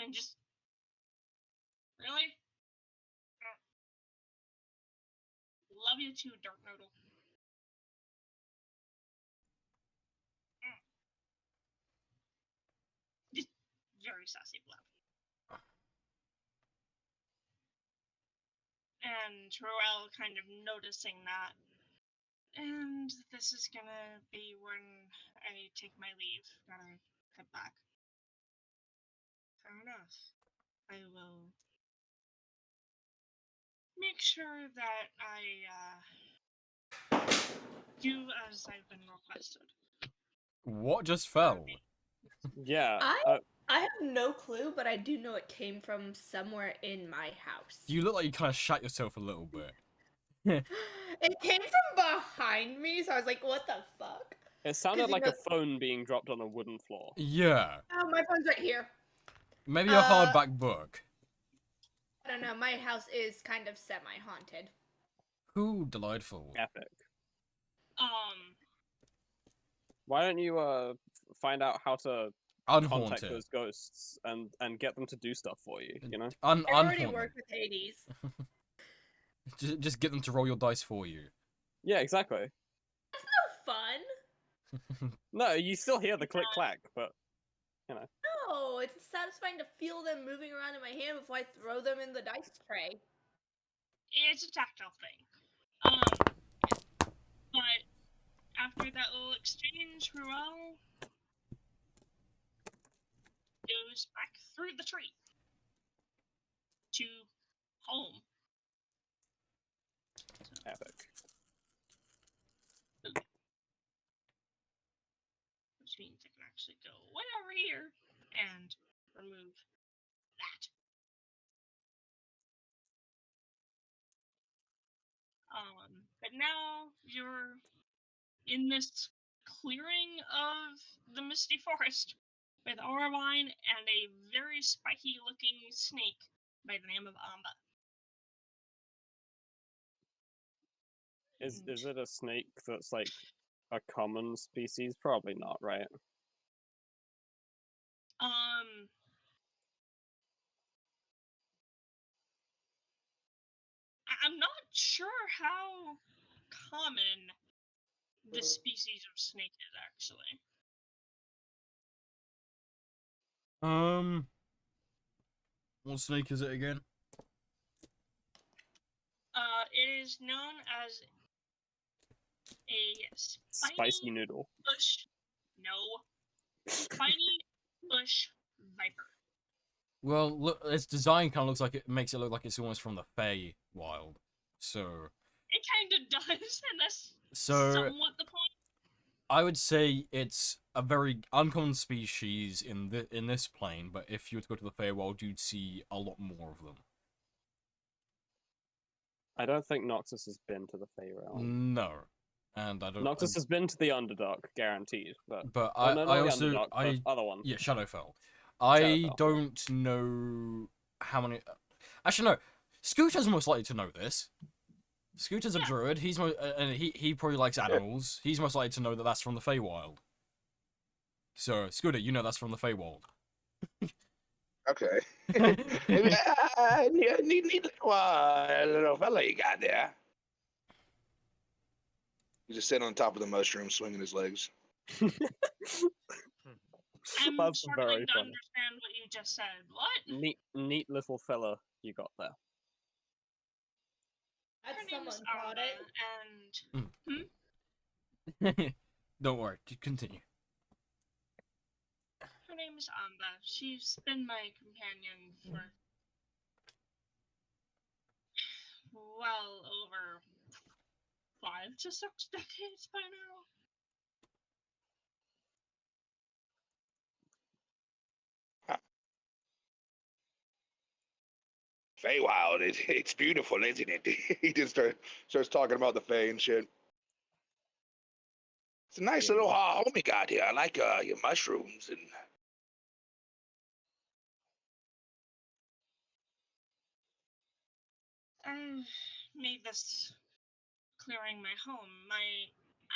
And just, really? Love you too, Dirt Noodle. Just very sassy blab. And Roel kind of noticing that. And this is gonna be when I take my leave. Gotta head back. Fair enough. I will make sure that I do as I've been requested. What just fell? Yeah. I have no clue, but I do know it came from somewhere in my house. You look like you kind of shat yourself a little bit. It came from behind me, so I was like, what the fuck? It sounded 'Cause you like know- a phone being dropped on a wooden floor. Yeah. Oh, my phone's right here. Maybe a hardback book. I don't know, my house is kind of semi-haunted. Ooh, delightful. Epic. Why don't you find out how to contact Unhaunted. those ghosts and get them to do stuff for you, you know? I already Unhaunted. work with Hades. Just get them to roll your dice for you. Yeah, exactly. That's no fun. No, you still hear the click-clack, but, you know. No, it's satisfying to feel them moving around in my hand before I throw them in the dice tray. It's a tactile thing. But after that little exchange, Ruel goes back through the tree to home. Epic. Which means I can actually go way over here and remove that. But now you're in this clearing of the Misty Forest with Oravine and a very spiky looking snake by the name of Amba. Is it a snake that's like a common species? Probably not, right? I'm not sure how common this species of snake is actually. What snake is it again? It is known as a Spicy noodle. bush. No. Spiny bush viper. Well, look, its design kind of looks like it makes it look like it's almost from the Feywild. So, It kind of does, and that's so somewhat the point. I would say it's a very uncommon species in this plane. But if you were to go to the Feywild, you'd see a lot more of them. I don't think Noxus has been to the Fey realm. No, and I don't. Noxus has been to the Underdark, guaranteed. But But oh, no, not I the also Underdark, the other one. yeah, Shadowfell. I Shadowfell. don't know how many. Actually, no. Scooter's most likely to know this. Scooter's a druid. He's and he probably likes animals. He's most likely to know that that's from the Feywild. So, Scooter, you know that's from the Feywild. Okay. Neat little fella you got there. He's just sitting on top of the mushroom, swinging his legs. I'm That's struggling very to funny. understand what you just said. What? Neat little fella you got there. Her That's name is someone caught Arda, it. and Don't worry, continue. her name is Amba. She's been my companion for well over 5 to 6 decades by now. Feywild, it's beautiful, isn't it? He just starts talking about the Fey and shit. It's a nice little home you got here. I like your mushrooms and. I've made this clearing my home. My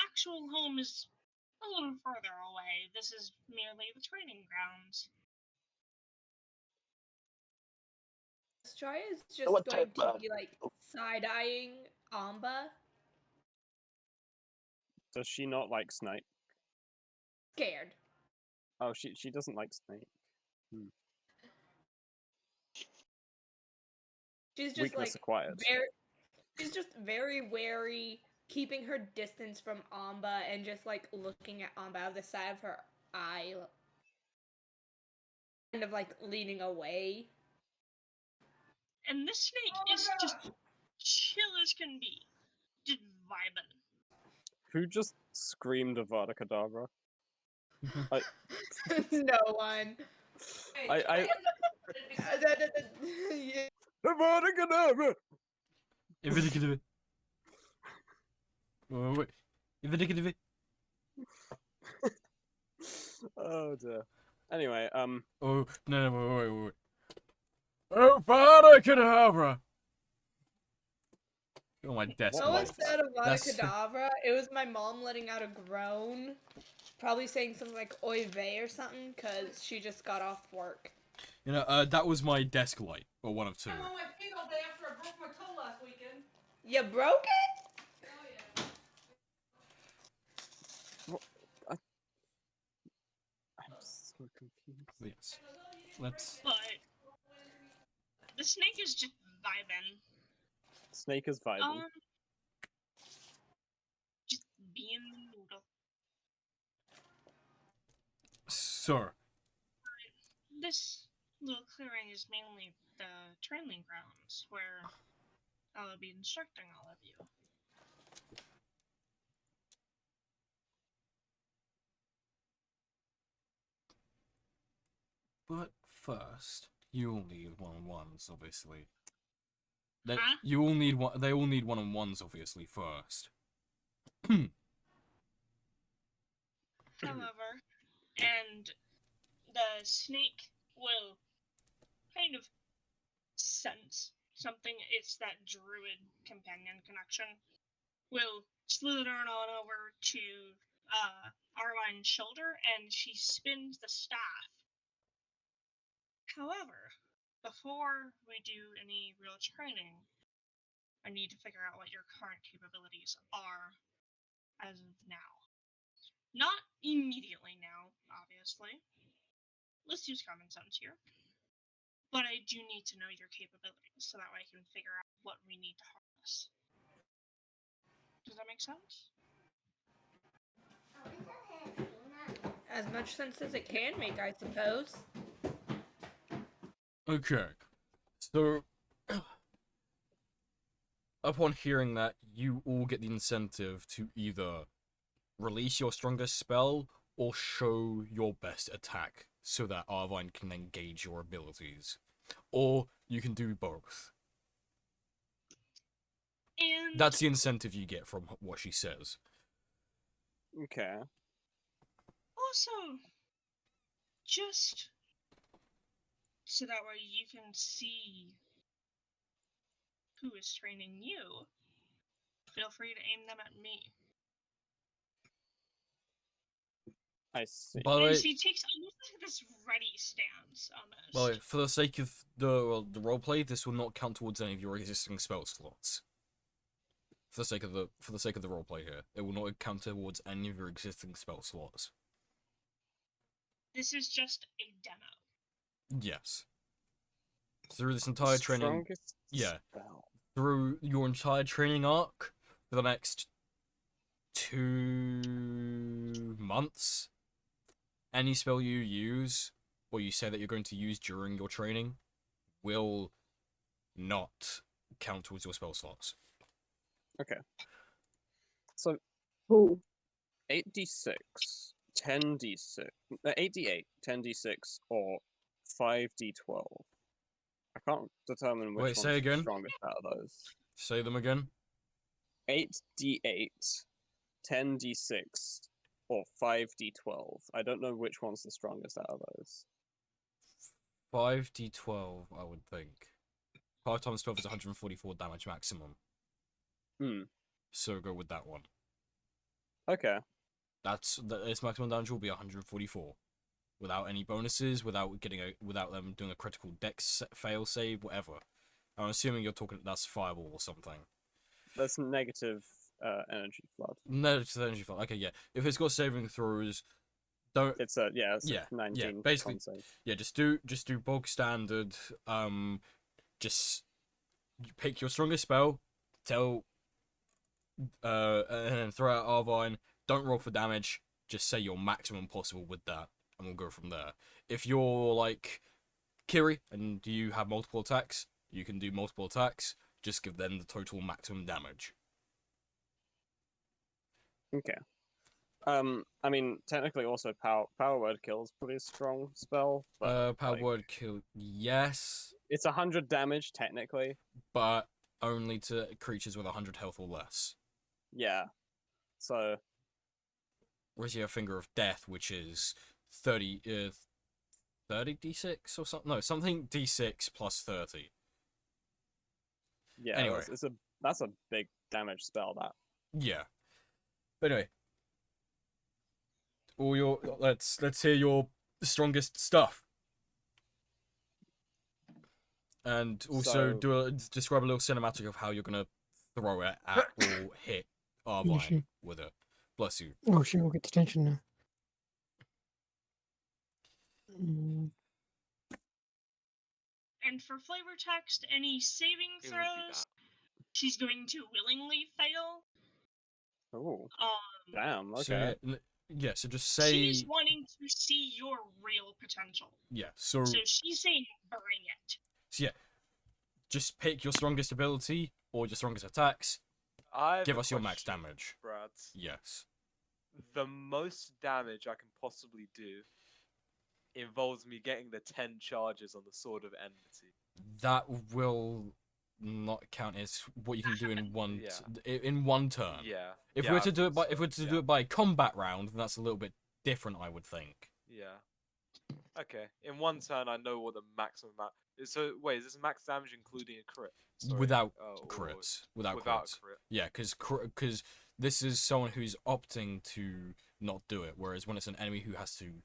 actual home is a little further away. This is merely the training grounds. Straya's just What going type, to be like side-eyeing Amba. Does she not like Snape? Scared. Oh, she doesn't like Snape. She's just Weakness like acquired. she's just very wary, keeping her distance from Amba and just like looking at Amba out of the side of her eye. Kind of like leaning away. And this snake is just chill as can be. Just vibing. Who just screamed Avada Kedavra? No one. I Yeah. Avada Kedavra! Evidically. Wait. Evidically. Oh dear. Anyway, Oh, no, wait. Oh, Avada Kedavra! Oh, my desk. No one lights. said Avada That's- Kedavra. It was my mom letting out a groan. Probably saying something like oy vey or something, because she just got off work. You know, that was my desk light, or one of two. I'm on my feet all day after I broke my toe last weekend. You broke it? Oh yeah. I'm so confused. Yes. Let's. But the snake is just vibing. Snake is vibing. Just being the noodle. Sir. This little clearing is mainly the training grounds where I'll be instructing all of you. But first, you'll need one-on-ones, obviously. Huh? You all need one. They all need one-on-ones, obviously, first. However, and the snake will kind of sense something. It's that druid companion connection. Will slither on over to Arline's shoulder, and she spins the staff. However, before we do any real training, I need to figure out what your current capabilities are as of now. Not immediately now, obviously. Let's use common sense here. But I do need to know your capabilities so that way I can figure out what we need to harness. Does that make sense? As much sense as it can make, I suppose. Okay. So, upon hearing that, you all get the incentive to either release your strongest spell or show your best attack so that Arvine can then gauge your abilities. Or you can do both. And That's the incentive you get from what she says. Okay. also, just so that way you can see who is training you, feel free to aim them at me. I see. By the And way, she takes almost like this ready stance, almost. Well, for the sake of the roleplay, this will not count towards any of your existing spell slots. For the sake of the roleplay here, it will not count towards any of your existing spell slots. This is just a demo. Yes. Through this entire training, Strongest yeah. spell. through your entire training arc for the next 2 months, any spell you use or you say that you're going to use during your training will not count towards your spell slots. Okay. So, cool. 8d6, 10d6, 8d8, 10d6, or 5d12. I can't determine which Wait, say one's again? the strongest out of those. Say them again. 8d8, 10d6, or 5d12. I don't know which one's the strongest out of those. 5d12, I would think. 5 times 12 is 144 damage maximum. Hmm. So go with that one. Okay. Its maximum damage will be 144, without any bonuses, without them doing a critical dex fail save, whatever. I'm assuming you're talking that's fireball or something. That's negative energy flood. Negative energy flood. Okay, yeah. If it's got saving throws, don't. It's a Yeah, 19 yeah, basically- con save. Yeah, just do bog standard. Just pick your strongest spell. And then throw out Arvine. Don't roll for damage. Just say your maximum possible with that, and we'll go from there. If you're like Kiri and you have multiple attacks, you can do multiple attacks. Just give them the total maximum damage. Okay. I mean, technically, also power word kill is pretty strong spell. But, Power like, word kill, yes, it's 100 damage technically. but only to creatures with 100 health or less. Yeah. So Whereas you have Finger of Death, which is 30 d6 or something. No, something d6 plus 30. yeah, Anyway. that's a big damage spell. That. Yeah. But anyway, let's hear your strongest stuff. And also describe a little cinematic of how you're gonna throw it at or hit Arvine with it. Bless you. Oh, she will get detention now. And for flavor text, any saving It would be throws, that. she's going to willingly fail. Oh, Um, damn. So Okay. so just say she's wanting to see your real potential. yeah. So she's saying bring it. yeah, just pick your strongest ability or your strongest attacks. I have Give a us your max question, damage. Brad. Yes. The most damage I can possibly do involves me getting the 10 charges on the Sword of Enmity. That will not count as what you can do in one Yeah. in one turn. Yeah. If yeah, we're I to do it thought by so, do it by combat round, then that's a little bit different, I would think. Yeah. Okay. In one turn, I know what the maximum amount. So wait, is this max damage including a crit? Sorry. Without or crits. Without without crits. crit. Yeah, because this is someone who's opting to not do it, whereas when it's an enemy who has to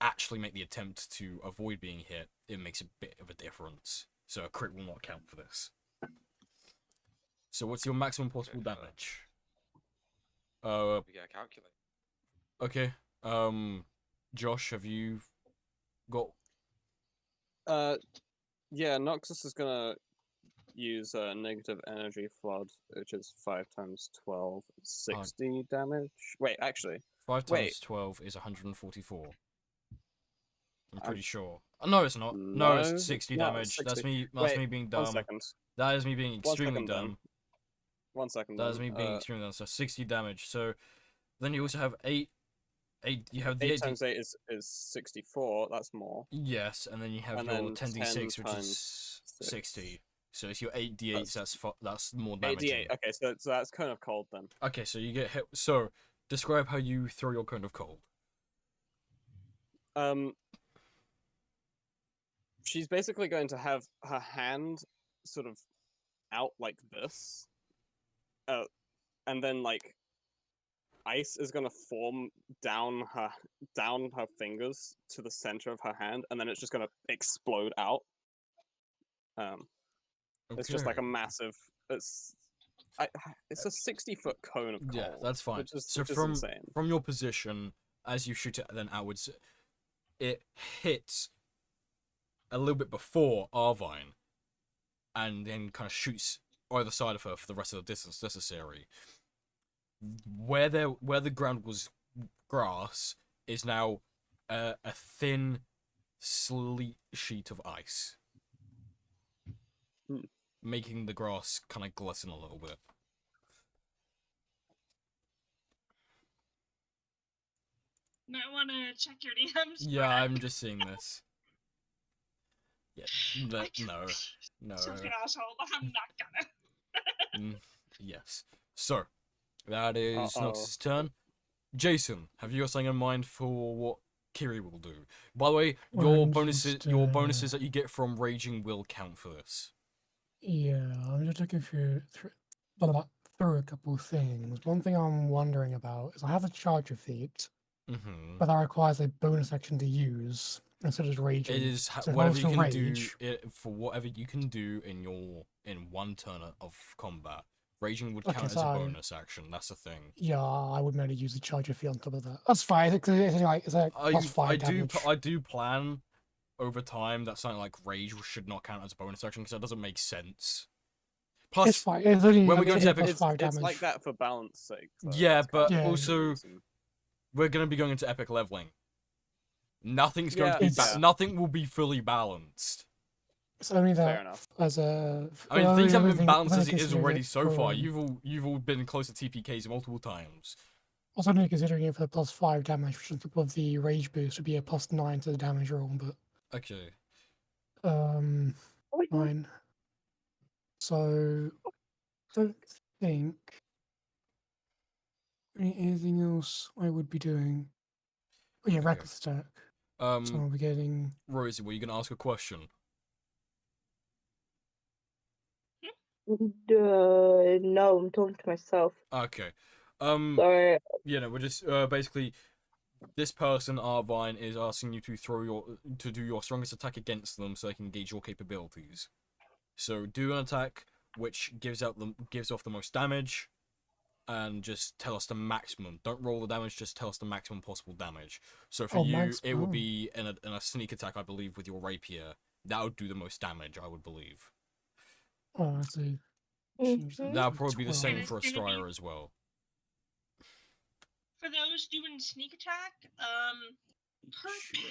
actually make the attempt to avoid being hit, it makes a bit of a difference. So a crit will not count for this. So what's your maximum possible Okay, damage? We gotta calculate. Okay. Josh, have you got Yeah, Noxus is gonna use a negative energy flood, which is 5 times 12, 60 damage. Wait, actually, 5 Wait. times 12 is 144. I'm I'm pretty sure. No, it's not. No, it's 60 no, damage. 60. That's me. That's Wait, me being 1 dumb. second. That is me being extremely 1 second dumb. then. 1 second That is then. me being extremely dumb. So 60 damage. So then you also have 8. You have the 8 8. times 8 is 64. That's more. Yes, and then you have And your then 10d6, 10 which times is 6. 60. So it's your 8d8s. That's- That's more damage. 88. Okay, so that's cone of cold then. Okay, so you get hit. So describe how you throw your cone of cold. She's basically going to have her hand sort of out like this, and then like ice is gonna form down her fingers to the center of her hand, and then it's just gonna explode out. It's just like a Okay. massive. It's a 60-foot cone of cold. Yeah, that's fine. Which is, So which is from insane. your position, as you shoot it then outwards, it hits a little bit before Arvine, and then kind of shoots either side of her for the rest of the distance necessary. Where the ground was grass is now a thin, sleet sheet of ice, making the grass kind of glisten a little bit. Might want to check your DMs. Yeah, Brad. I'm just seeing this. Yeah, no. Such an asshole, but I'm not gonna. Yes. So, that is Uh-oh. Nox's turn. Jason, have you got something in mind for what Kiri will do? By the way, your I'm bonuses just, bonuses that you get from raging will count for this. Yeah, I'm just looking through a couple of things. One thing I'm wondering about is I have a charger feat, Mm-hmm. but that requires a bonus action to use instead of raging. It is So if I whatever was you to can do rage, for whatever you can do in one turn of combat. Raging would Okay, count as a so- bonus action. That's the thing. yeah, I would maybe use the charger feat on top of that. That's fine. It's like plus 5 damage. I do plan over time that something like rage should not count as a bonus action because that doesn't make sense. Plus, It's fine. It's only when we go it's to only epic- plus 5 It's damage. like that for balance sake. So Yeah, that's kind but of Yeah. the also reason. we're gonna be going into epic leveling. Nothing's going to be It's- nothing will be fully balanced. It's only Fair that enough. as a. I mean, well, things the haven't only been thing- balanced only as it is considering already it so far. for- You've all been close to TPKs multiple times. I was only considering it for the plus 5 damage, which on top of the rage boost would be a plus 9 to the damage roll, but Okay. fine. So, don't think anything else I would be doing. Oh yeah, Okay. reckless attack. So I'll be getting. Rosie, were you gonna ask a question? No, I'm talking to myself. Okay. Sorry. You know, we're just basically this person, Arvine, is asking you to do your strongest attack against them so they can gauge your capabilities. So do an attack which gives off the most damage, and just tell us the maximum. Don't roll the damage, just tell us the maximum possible damage. So for you, it would be in a sneak attack, I believe, with your rapier. That would do the most damage, I would believe. Oh, I see. That would probably be the same And for a it's gonna be- Strider as well. For those doing sneak attack, her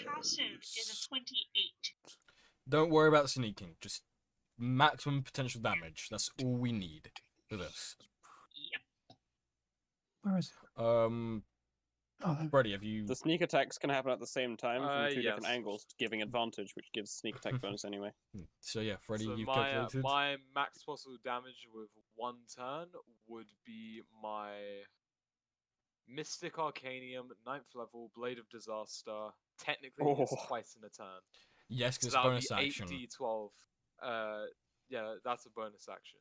passive is a 28. Don't worry about sneaking. Just maximum potential damage. That's all we need for this. Yep. Where is it? Oh, Brady, have you? The sneak attacks can happen at the same time from two different Yes. angles, giving advantage, which gives sneak attack bonus anyway. So yeah, Freddy, So you've my calculated. my max possible damage with one turn would be my Mystic Arcanium, 9th level, Blade of Disaster. Technically, it's Oh. twice in a turn. Yes, So because that would bonus be action. 8d12. Yeah, that's a bonus action.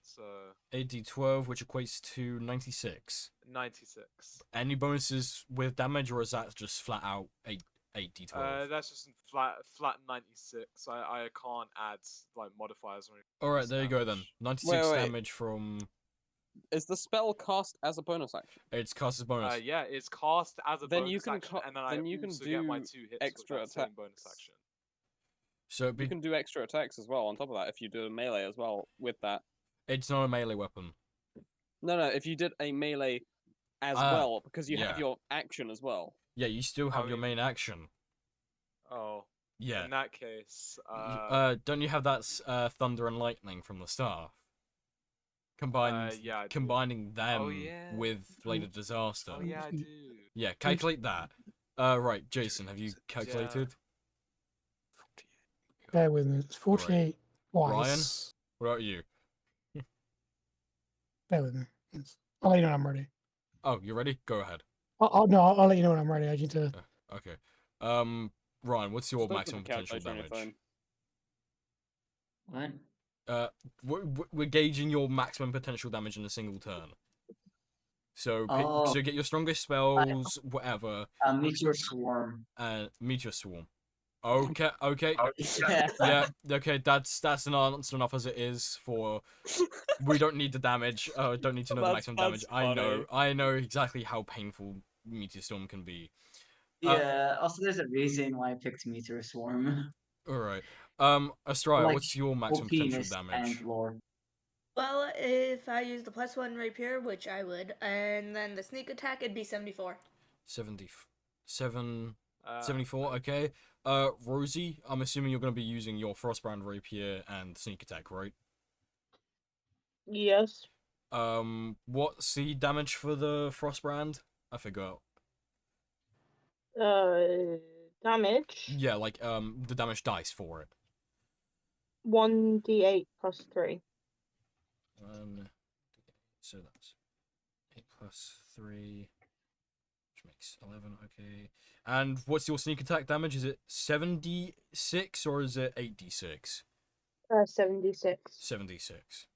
So 8d12, which equates to 96. 96. Any bonuses with damage, or is that just flat out 8d12? That's just flat 96. I can't add like modifiers or anything. All right, Just there you go then. damage. 96 wait. damage from. Is the spell cast as a bonus action? It's cast as bonus. Yeah, it's cast as a Then bonus you can action, and then then I you can also get my do 2 hits extra with that same attacks. bonus action. So You can do extra attacks as well on top of that if you do a melee as well with that. it's not a melee weapon. No, if you did a melee as Ah, well, because you yeah. have your action as well. Yeah, you still have I your mean- main action. Oh, Yeah. in that case, Don't you have that thunder and lightning from the staff? yeah, I do. Combining them yeah. with Blade of Disaster. Oh yeah, I do. Yeah, calculate that. Right, Jason, have you calculated? Bear with me. It's 48 Ryan? twice. What about you? Bear with me. I'll let you know when I'm ready. Oh, you ready? Go ahead. I'll let you know when I'm ready. I need to. Okay. Ryan, what's your Just open maximum the potential calculator on your damage? phone. What? We're gauging your maximum potential damage in a single turn. So, Oh. so get your strongest spells, whatever. Meteor Swarm. Meteor Swarm. Okay, okay. Yeah. Yeah, okay, that's an answer enough as it is for... We don't need the damage, don't need to know the maximum damage. That's I know exactly how painful Meteor Storm can be. Yeah. Also, there's a reason why I picked Meteor Swarm. Alright. Astraya, Like, what's your maximum potential OP-ness damage? and lore. Well, if I use the +1 rapier, which I would, and then the sneak attack, it'd be 74. 74, okay. Rosie, I'm assuming you're going to be using your Frostbrand Rapier and Sneak Attack, right? Yes. What's the damage for the Frostbrand? I forgot. Damage. Yeah, like, the damage dice for it. 1d8 plus 3. So that's 8 plus 3, which makes 11, okay. And what's your Sneak Attack damage? Is it 7d6 or is it 8d6? 76. 76.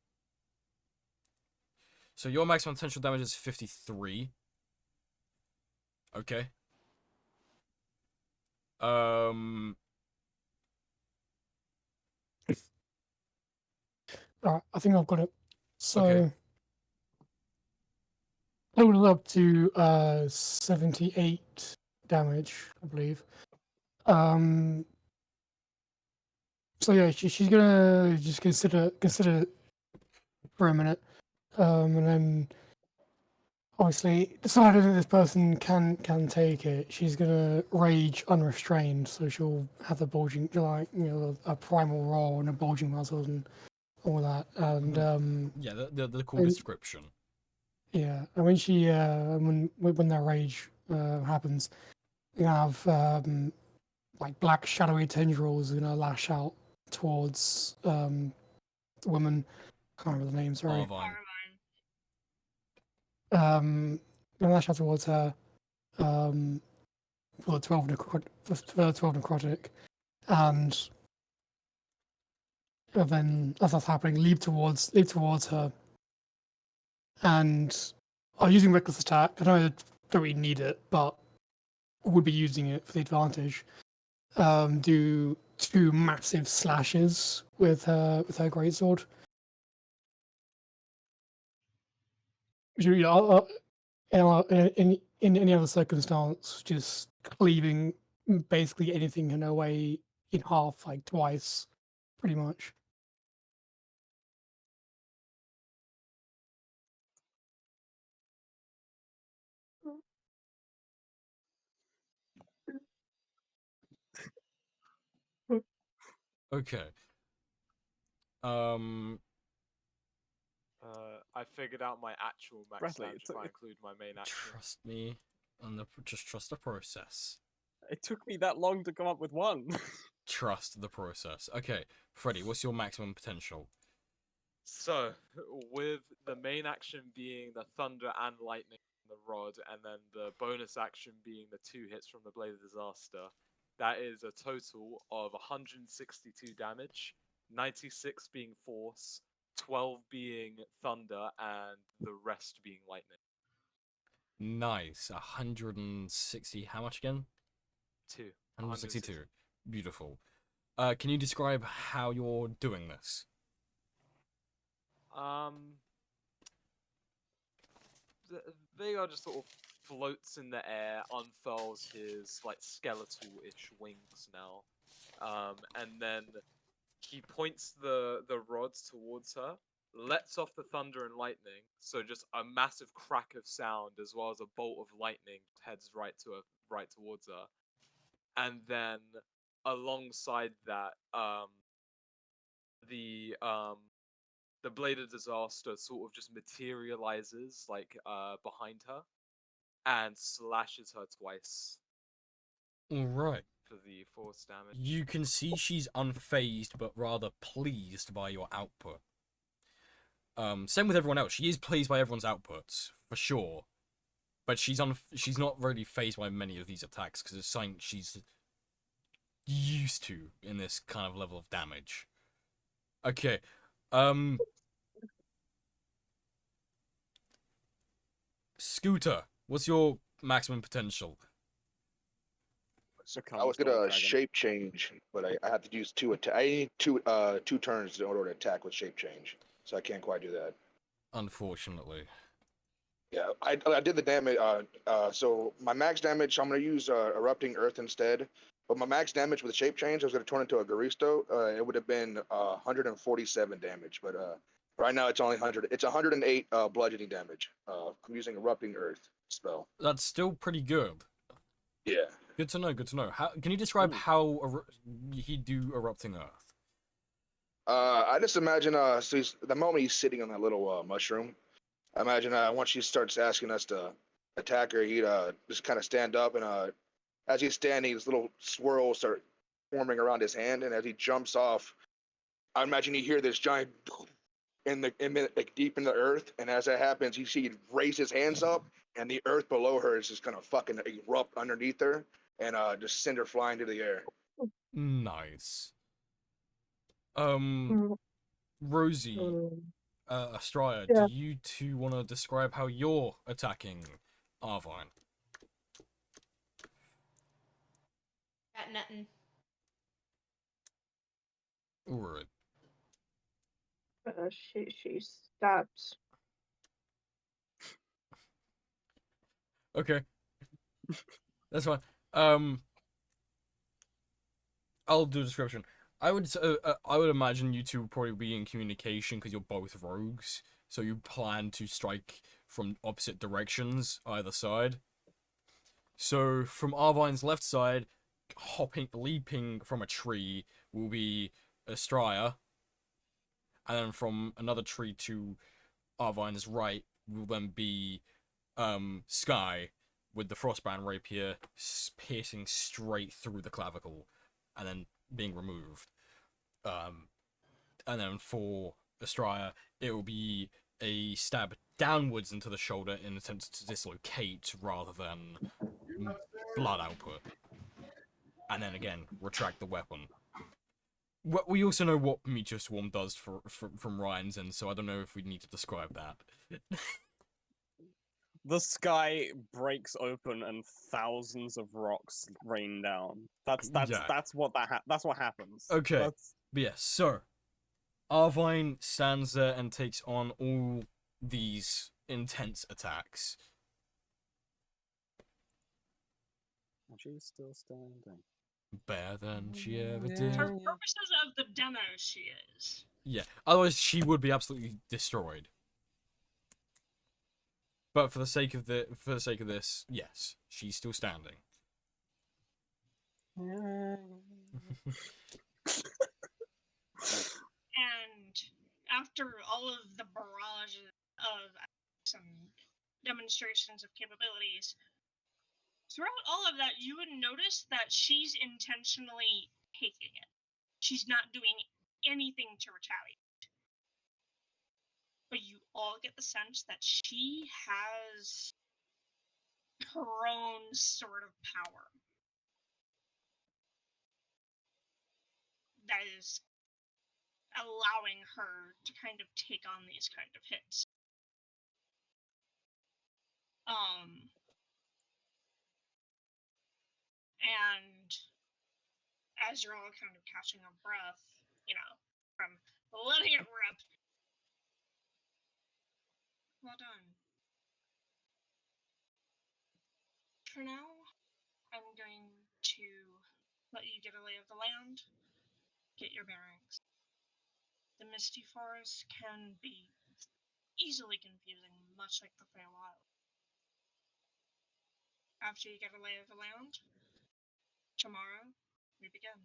So your maximum potential damage is 53. Okay. Alright, I think I've got it. So Okay. total up to 78 damage, I believe. So yeah, she's gonna just consider for a minute, and then obviously decided that this person can take it. She's gonna rage unrestrained, so she'll have the bulging, like, you know, a primal roar and a bulging muscles and all that. And Yeah, the cool and- description. yeah, and when she when that rage happens, you have like black shadowy tendrils gonna lash out towards the woman. Can't remember the name. Sorry. Arvine. Gonna lash out towards her. For the 12 necrotic, and then as that's happening, leap towards her, and are using reckless attack. I know I don't really need it, but would be using it for the advantage. Do 2 massive slashes with her greatsword. In any other circumstance, just cleaving basically anything in her way in half, like twice, pretty much. Okay. I figured out my actual max Bradley, damage if I include my main action. Trust me, just trust the process. It took me that long to come up with one. Trust the process. Okay, Freddy, what's your maximum potential? So, with the main action being the thunder and lightning from the rod, and then the bonus action being the 2 hits from the Blade of Disaster, that is a total of 162 damage, 96 being force, 12 being thunder, and the rest being lightning. Nice. 160. How much again? 2. 162. Beautiful. Can you describe how you're doing this? They are just sort of floats in the air, unfurls his like skeletal-ish wings now, and then he points the rods towards her, lets off the thunder and lightning, so just a massive crack of sound as well as a bolt of lightning heads right towards her, and then alongside that, the blade of disaster sort of just materializes like behind her and slashes her twice All right. for the force damage. You can see she's unfazed, but rather pleased by your output. Same with everyone else. She is pleased by everyone's outputs for sure, but she's not really phased by many of these attacks because it's something she's used to in this kind of level of damage. Okay. Scooter, what's your maximum potential? Become I was Storm gonna Dragon. shape change, but I had to use I need two turns in order to attack with shape change, so I can't quite do that. Unfortunately. Yeah, I did the damage. So my max damage, I'm gonna use erupting earth instead. But my max damage with shape change, I was gonna turn into a Garisto. It would have been 147 damage, but right now it's only 100. It's 108 bludgeoning damage. I'm using erupting earth spell. That's still pretty good. Yeah. Good to know, good to know. How can you describe how he'd do erupting earth? I just imagine so the moment he's sitting on that little mushroom, I imagine once she starts asking us to attack her, he'd just kind of stand up, and as he's standing, his little swirls start forming around his hand, and as he jumps off, I imagine you hear this giant like deep in the earth, and as that happens, you see he raise his hands up, and the earth below her is just gonna fucking erupt underneath her, and just send her flying to the air. Nice. Rosie, Astraya, Yeah. do you two want to describe how you're attacking Arvine? Got nothing. Alright. She stabs. Okay. That's fine. I'll do a description. I would imagine you two would probably be in communication because you're both rogues, so you plan to strike from opposite directions either side. So from Arvine's left side, leaping from a tree will be Astraya, and then from another tree to Arvine's right will then be Sky with the Frostbrand rapier piercing straight through the clavicle and then being removed. And then for Astraya, it will be a stab downwards into the shoulder in an attempt to dislocate rather than blood output. And then again, retract the weapon. We also know what Meteor Swarm does from Ryan's end, so I don't know if we need to describe that. The sky breaks open and thousands of rocks rain down. That's what happens. Okay. That's... But yeah, so Arvine stands there and takes on all these intense attacks. She's still standing. Better than she ever For did. purposes of the demo, she is. Yeah, otherwise she would be absolutely destroyed. But for the sake of this, yes, she's still standing. And after all of the barrages of some demonstrations of capabilities, throughout all of that, you would notice that she's intentionally taking it. She's not doing anything to retaliate. But you all get the sense that she has her own sort of power that is allowing her to kind of take on these kind of hits. And as you're all kind of catching a breath, from letting it rip. Well done. for now, I'm going to let you get a lay of the land, get your bearings. The Misty Forest can be easily confusing, much like the Feywild. After you get a lay of the land, tomorrow, we begin.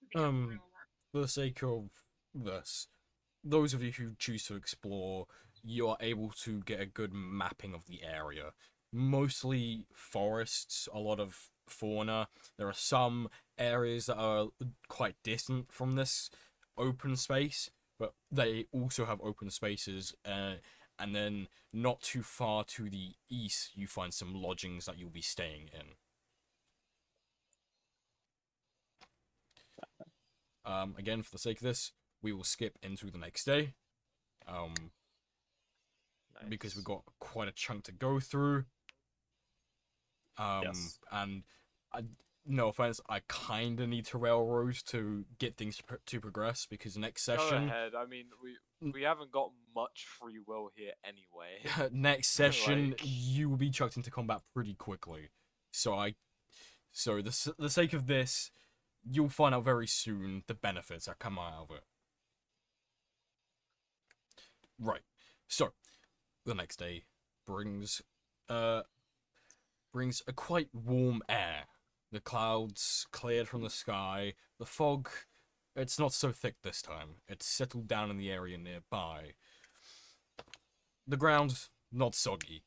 We begin the real work. For the sake of this, those of you who choose to explore, you are able to get a good mapping of the area. Mostly forests, a lot of fauna. There are some areas that are quite distant from this open space, but they also have open spaces, and then not too far to the east you find some lodgings that you'll be staying in. Again, for the sake of this, we will skip into the next day. Because we've got quite a chunk to go through. Yes. And no offense, I kind of need to railroad to get things to progress, because next Go session, ahead. I mean, we haven't got much free will here anyway. next session Like- you will be chucked into combat pretty quickly. So the sake of this, you'll find out very soon the benefits that come out of it. Right. So the next day brings a quite warm air. The clouds cleared from the sky. The fog, it's not so thick this time. It's settled down in the area nearby. The ground, not soggy.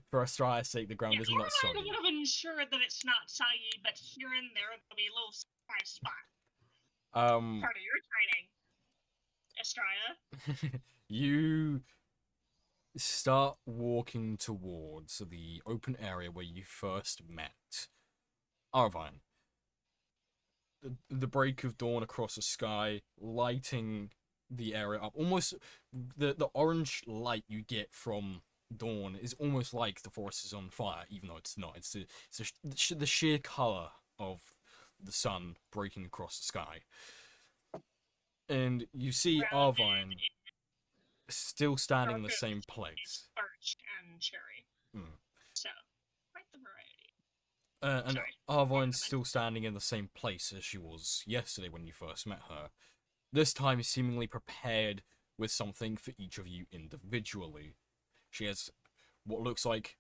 For Australia's sake, the ground is not I soggy. would have ensured that it's not soggy, but here and there there'll be a little surprise spot. Part of your training, Estrella. You start walking towards the open area where you first met Arvine. The break of dawn across the sky, lighting the area up. Almost the orange light you get from dawn is almost like the forest is on fire, even though it's not. It's the sheer color of the sun breaking across the sky. And you see Arvine still standing in the same place. Birch and cherry. Hmm. So, quite the variety. And Sorry. Arvine's still standing in the same place as she was yesterday when you first met her. This time seemingly prepared with something for each of you individually. She has what looks like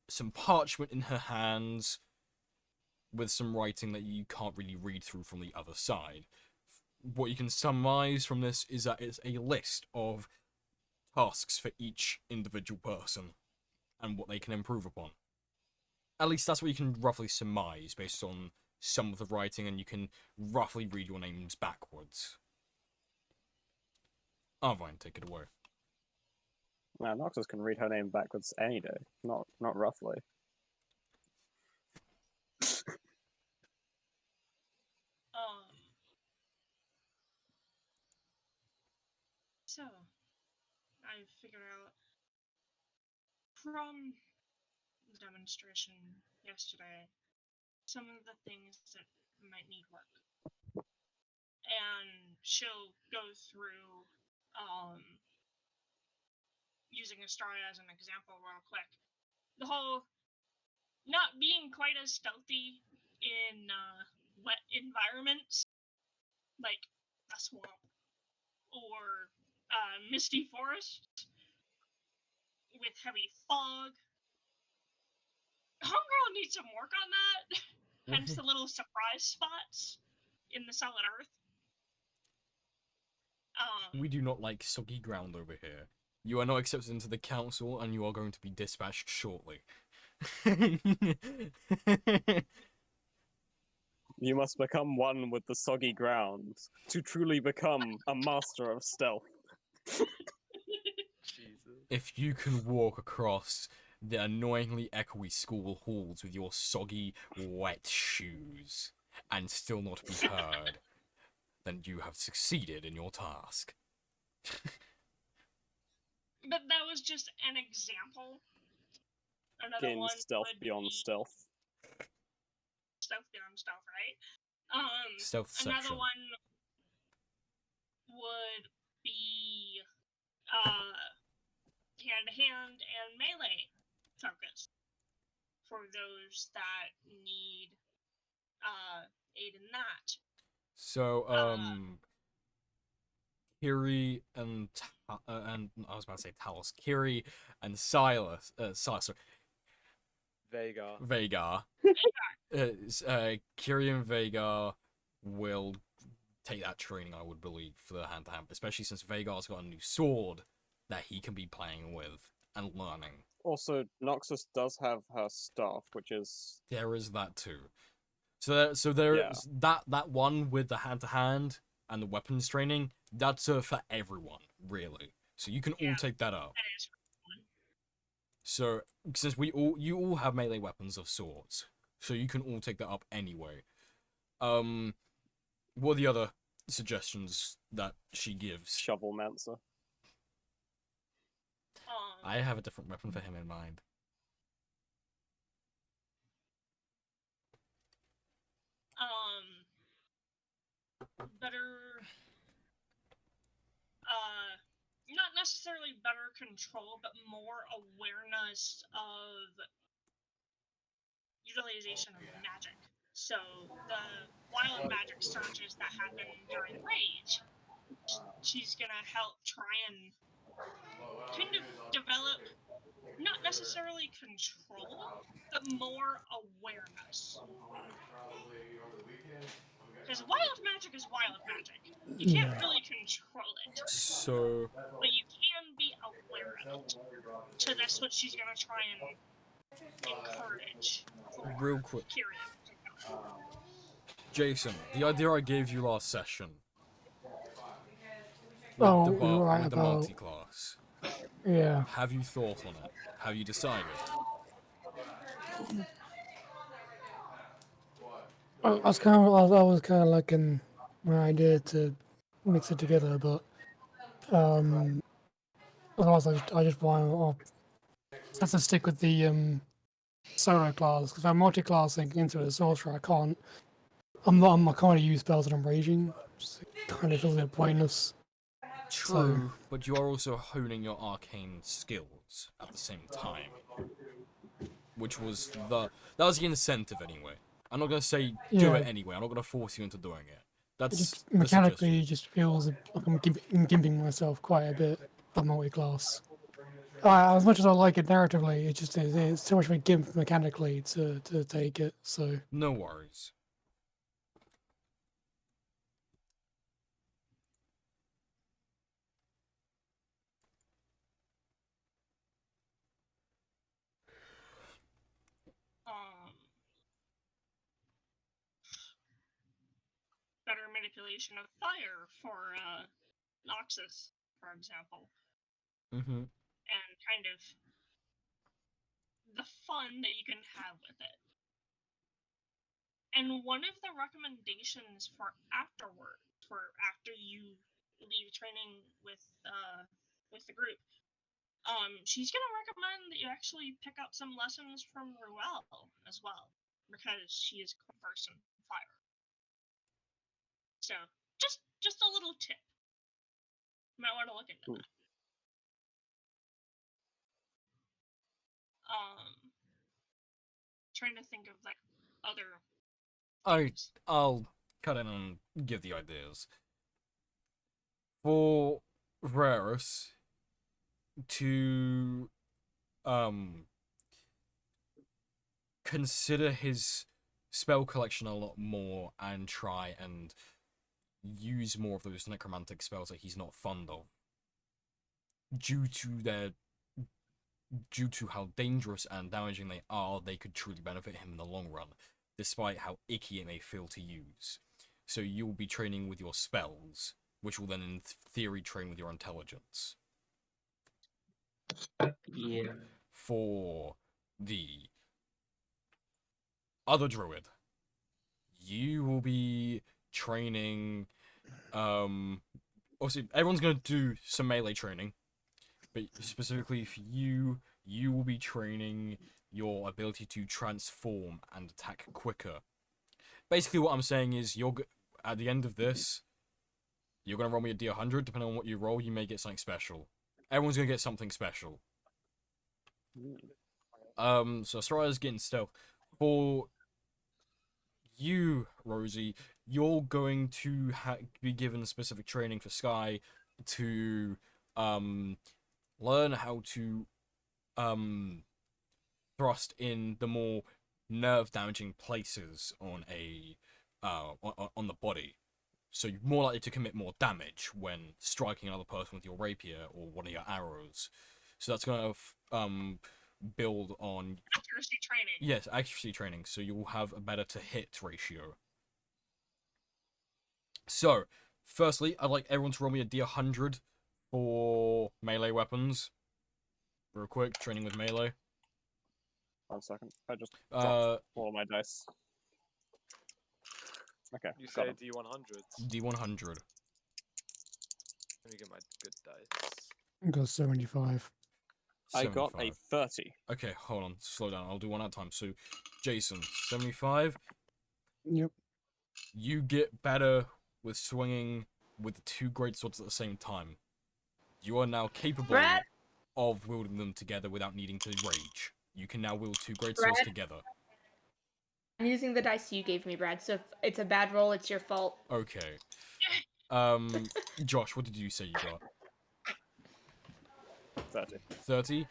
some parchment in her hands with some writing that you can't really read through from the other side. What you can surmise from this is that it's a list of tasks for each individual person and what they can improve upon. At least that's what you can roughly surmise based on some of the writing, and you can roughly read your names backwards. Arvine, take it away. Now, Noxus can read her name backwards any day, not roughly. So, I figured out from the demonstration yesterday some of the things that might need work. And she'll go through, using Astraria as an example real quick. The whole not being quite as stealthy in wet environments, like a swamp or misty forest with heavy fog. Homegirl needs some work on that. Hence the little surprise spots in the solid earth. We do not like soggy ground over here. You are not accepted into the council, and you are going to be dispatched shortly. You must become one with the soggy ground to truly become a master of stealth. Jesus. If you can walk across the annoyingly echoey school halls with your soggy, wet shoes and still not be heard, then you have succeeded in your task. But that was just an example. Another Gain one stealth would beyond be stealth. stealth beyond stealth, right? Stealth Another section. one would be hand-to-hand and melee focus for those that need aid in that. So, Kiri and I was about to say Talos. Kiri and Silas, sorry, Vhagar. Kiri and Vhagar will take that training, I would believe, for the hand-to-hand, especially since Vhagar's got a new sword that he can be playing with and learning. Also, Noxus does have her staff, which is There is that too. So there's that one with the hand-to-hand and the weapons training. That's for everyone, really. So you can all take that up. That is one. So since you all have melee weapons of sorts, so you can all take that up anyway. What are the other suggestions that she gives? Shovelmancer. I have a different weapon for him in mind. Better, not necessarily better control, but more awareness of utilization of magic. So the wild magic surges that happen during rage, she's gonna help try and kind of develop not necessarily control, but more awareness. Because wild magic is wild magic. You can't really control it, So but you can be aware of it. So that's what she's gonna try and encourage for real quick, Kiri. Jason, the idea I gave you last session. Oh, with the, you're right with the about- multi-class. Yeah. Have you thought on it? Have you decided? I was kind of liking my idea to mix it together, but otherwise I just want to have to stick with the solo class because if I'm multi-classing into a sorcerer, I can't. I can't really use spells that I'm raging. Just kind of feels a bit pointless. True, but you are also honing your arcane skills at the same time, which was that was the incentive anyway. I'm not gonna say do Yeah. it anyway. I'm not gonna force you into doing it. It That's just the mechanically suggestion. just feels like I'm gimping myself quite a bit for multi-class. As much as I like it narratively, it's too much of a gimp mechanically to take it. So No worries. Better manipulation of fire for Noxus, for example, Mm-hmm. and kind of the fun that you can have with it. And one of the recommendations for afterwards, for after you leave training with the group, she's gonna recommend that you actually pick up some lessons from Ruel as well, because she is versed in fire. So just a little tip. You might want to look into that. Trying to think of like other. I'll cut in and give the ideas. For Rarus to consider his spell collection a lot more and try and use more of those necromantic spells that he's not fond of due to how dangerous and damaging they are. They could truly benefit him in the long run, despite how icky it may feel to use. So you'll be training with your spells, which will then in theory train with your intelligence. Yeah. For the other druid, you will be training. Obviously, everyone's going to do some melee training, but specifically for you, you will be training your ability to transform and attack quicker. Basically, what I'm saying is, at the end of this, you're going to roll me a D100. Depending on what you roll, you may get something special. Everyone's going to get something special. So Astraya's getting stealth. For you, Rosie, you're going to be given specific training for Sky to learn how to thrust in the more nerve damaging places on a on the body. So you're more likely to commit more damage when striking another person with your rapier or one of your arrows. So that's gonna build on Accuracy training. yes, accuracy training. So you will have a better to hit ratio. So, firstly, I'd like everyone to roll me a D100 for melee weapons. Real quick, training with melee. 1 second. I just Uh, dropped all of my dice. Okay. You got say 'em. D100s. D100. Let me get my good dice. I got 75. I got a 75. 30. Okay, hold on, slow down. I'll do one at a time. So, Jason, 75. Yep. You get better with swinging with the two great swords at the same time. You are now capable Brad? of wielding them together without needing to rage. You can now wield two great swords Brad? together. I'm using the dice you gave me, Brad. So if it's a bad roll, it's your fault. Okay. Josh, what did you say you got? 30. 30.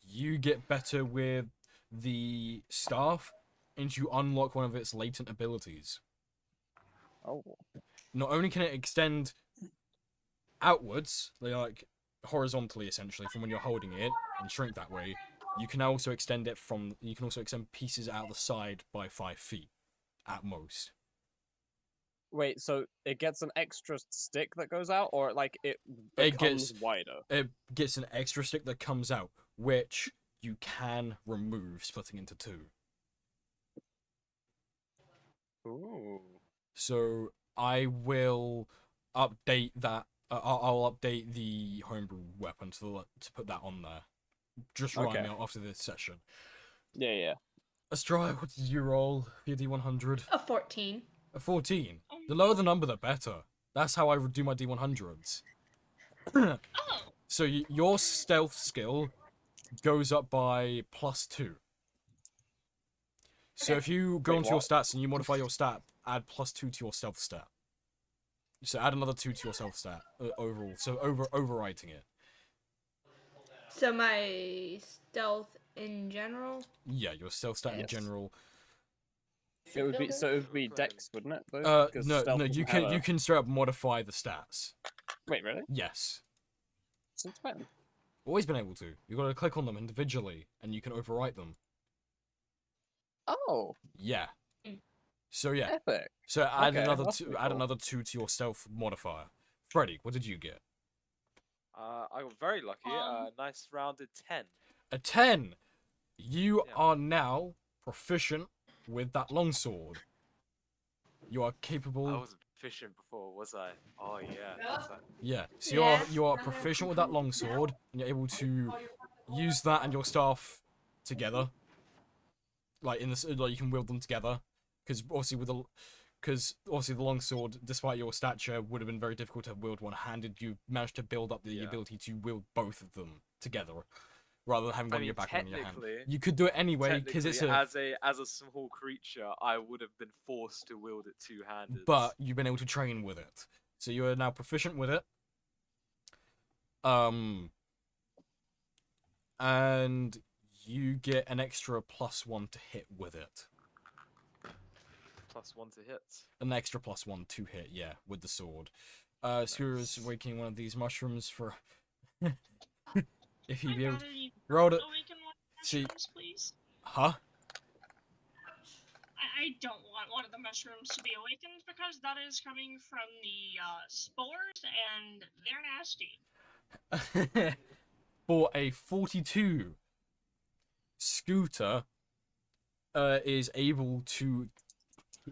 You get better with the staff, and you unlock one of its latent abilities. Oh. Not only can it extend outwards, like horizontally essentially, from when you're holding it and shrink that way, you can also extend it from. You can also extend pieces out the side by 5 feet, at most. Wait, so it gets an extra stick that goes out, or like it It becomes gets- wider? It gets an extra stick that comes out, which you can remove, splitting into two. Ooh. So I will update that. I'll update the homebrew weapon to put that on there. Just remind Okay. me after this session. Yeah, yeah. Astrai, what did you roll for your D100? A 14. A 14. The lower the number, the better. That's how I would do my D100s. Oh, So your stealth skill goes up by +2. So if you go Wait, into your what? stats and you modify your stat, add +2 to your stealth stat. So add another 2 to your stealth stat overall. So overwriting it. So my stealth in general. Yeah, your stealth stat in Yes. general. It would be Dex, wouldn't it? Though? 'Cause No, stealth you doesn't can have a- you can straight up modify the stats. Wait, really? Yes, Since when? always been able to. You got to click on them individually, and you can overwrite them. Oh, Yeah. So yeah. epic. So add Okay, another that's two. pretty Add cool. another 2 to your stealth modifier. Freddy, what did you get? I got very lucky. Nice rounded 10. A 10. You Yeah. are now proficient with that longsword. You are capable. I wasn't proficient before, was I? Oh yeah. That's that. Yeah. So Yeah. you are proficient with that longsword, and you're able to use that and your staff together. Like you can wield them together, because obviously the longsword, despite your stature, would have been very difficult to wield one-handed. You managed to build up the Yeah. ability to wield both of them together, rather than having one in your back and one in your hand. technically, You could do it anyway because it's as a small creature, I would have been forced to wield it two-handed. but you've been able to train with it, so you are now proficient with it. And you get an extra +1 to hit with it. +1 to hit. An extra +1 to hit, yeah, with the sword. Skura's waking one of these mushrooms for. If he I'd be able rather you rolled it. awaken one of the See- mushrooms, please. Huh? I don't want one of the mushrooms to be awakened because that is coming from the spores and they're nasty. For a 42, Scooter is able to.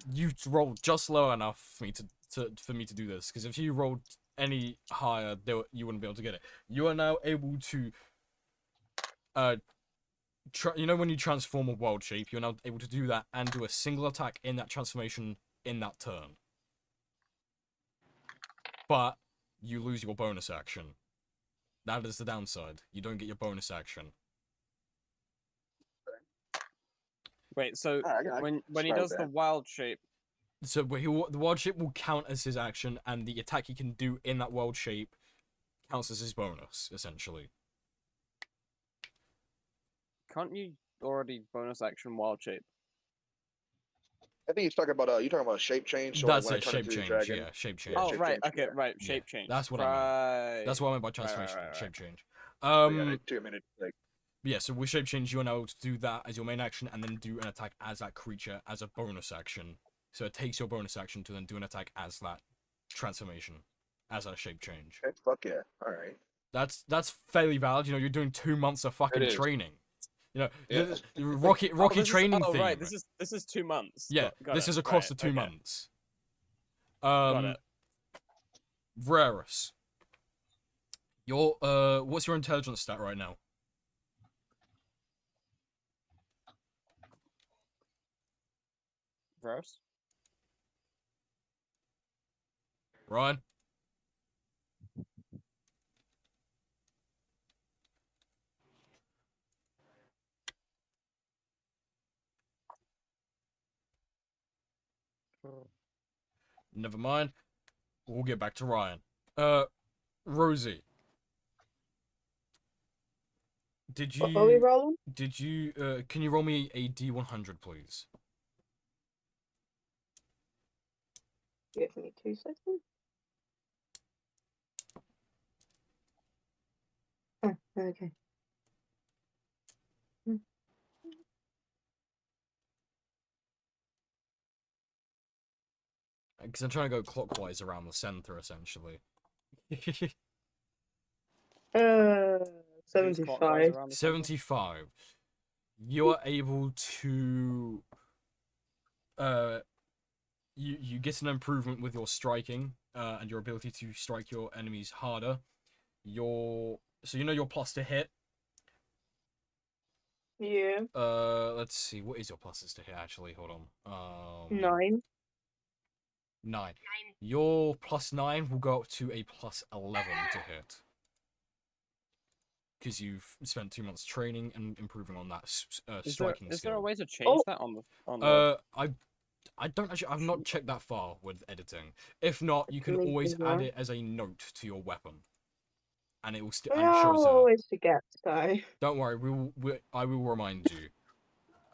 You rolled just low enough for me to do this, because if you rolled any higher, you wouldn't be able to get it. You are now able to. You know when you transform a wild shape, you're now able to do that and do a single attack in that transformation in that turn. But you lose your bonus action. That is the downside. You don't get your bonus action. Wait, so I when he start with does the that. wild shape, So the wild shape will count as his action, and the attack he can do in that wild shape counts as his bonus, essentially. can't you already bonus action wild shape? I think he's talking about you talking about shape change. So like That's when I it, turn shape into the change. dragon. Yeah, shape change. Yeah, Oh, shape right. change, Okay, yeah. right. Yeah, Shape change. that's what I meant. Right. That's what I meant by Right, transformation. right. Shape change. So yeah, like 2 minutes. Like Yeah, so with shape change, you're now able to do that as your main action, and then do an attack as that creature as a bonus action. So it takes your bonus action to then do an attack as that transformation, as a shape change. okay, fuck yeah. All right. That's fairly valid. You know, you're doing 2 months of fucking is. training. You know, Yeah. the Rocky this training is, oh, theme. right. This is 2 months. Yeah, Got this it. is across Right, the 2 okay. months. Got it. Rarus. Your what's your intelligence stat right now? Gross. Ryan? Never mind. We'll get back to Ryan. Rosie. Did What are we you rolling? can you roll me a D100, please? Give me 2 seconds. Oh, okay. Because I'm trying to go clockwise around the center, essentially. Who's clockwise 75. around the center? 75. You're able to you get an improvement with your striking and your ability to strike your enemies harder. So you know your plus to hit. Yeah. Let's see, what is your pluses to hit actually? Hold on. 9. 9. Your +9 will go up to a +11 to hit. Because you've spent 2 months training and improving on that striking Is skill. there a way to change Oh. that on the I don't actually. I've not checked that far with editing. If not, you can Me always add neither. it as a note to your weapon, and it will I and it shows up. always forget, so. Don't worry, I will remind you.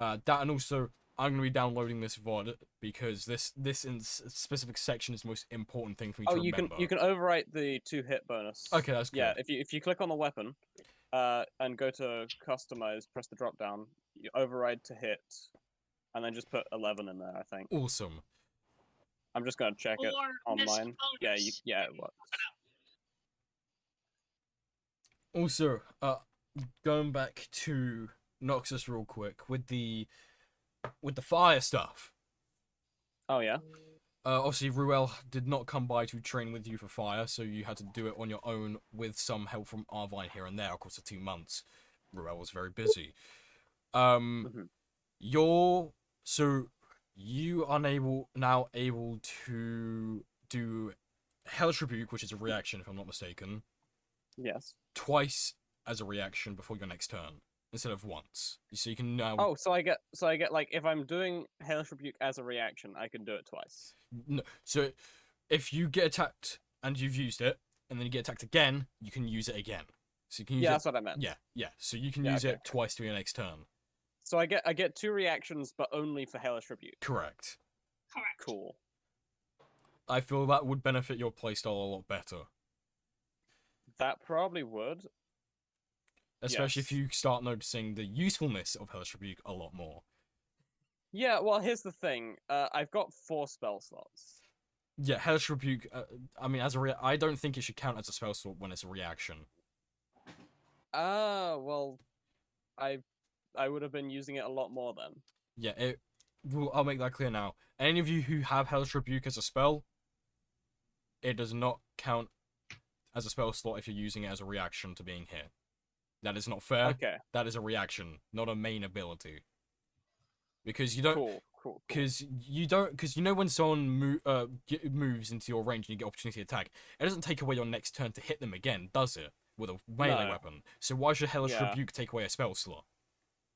That, and also I'm gonna be downloading this VOD because this in specific section is the most important thing for me to remember. you can overwrite the 2-hit bonus. Okay, that's good. Yeah, if you click on the weapon, and go to customize, press the drop down, you override to hit, and then just put 11 in there. I think. Awesome. I'm just gonna check it Or miss online. Yeah, bonus. it works. Also, going back to Noxus real quick with the fire stuff. Oh yeah. Obviously, Ruel did not come by to train with you for fire, so you had to do it on your own with some help from Arvine here and there across the 2 months. Ruel was very busy. You are now able to do Hellish Rebuke, which is a reaction, if I'm not mistaken. Yes. Twice as a reaction before your next turn, instead of once. So you can now. Oh, so I get like if I'm doing Hellish Rebuke as a reaction, I can do it twice. No, so if you get attacked and you've used it, and then you get attacked again, you can use it again. So you can use it. That's what I meant. Yeah. So you can use it twice to your next turn. So I get 2 reactions, but only for Hellish Rebuke. Correct. Correct. Cool. I feel that would benefit your playstyle a lot better. That probably would. Especially if Yes. you start noticing the usefulness of Hellish Rebuke a lot more. Yeah, well, here's the thing. I've got 4 spell slots. Yeah, Hellish Rebuke, I mean, I don't think it should count as a spell slot when it's a reaction. Well, I would have been using it a lot more then. Yeah, I'll make that clear now. Any of you who have Hellish Rebuke as a spell, it does not count as a spell slot if you're using it as a reaction to being hit. That is not fair. Okay. That is a reaction, not a main ability. Because you don't. Cool. Because you don't. Because you know when someone moves into your range and you get opportunity to attack, it doesn't take away your next turn to hit them again, does it? With a melee No. weapon. So why should Hellish Yeah. Rebuke take away a spell slot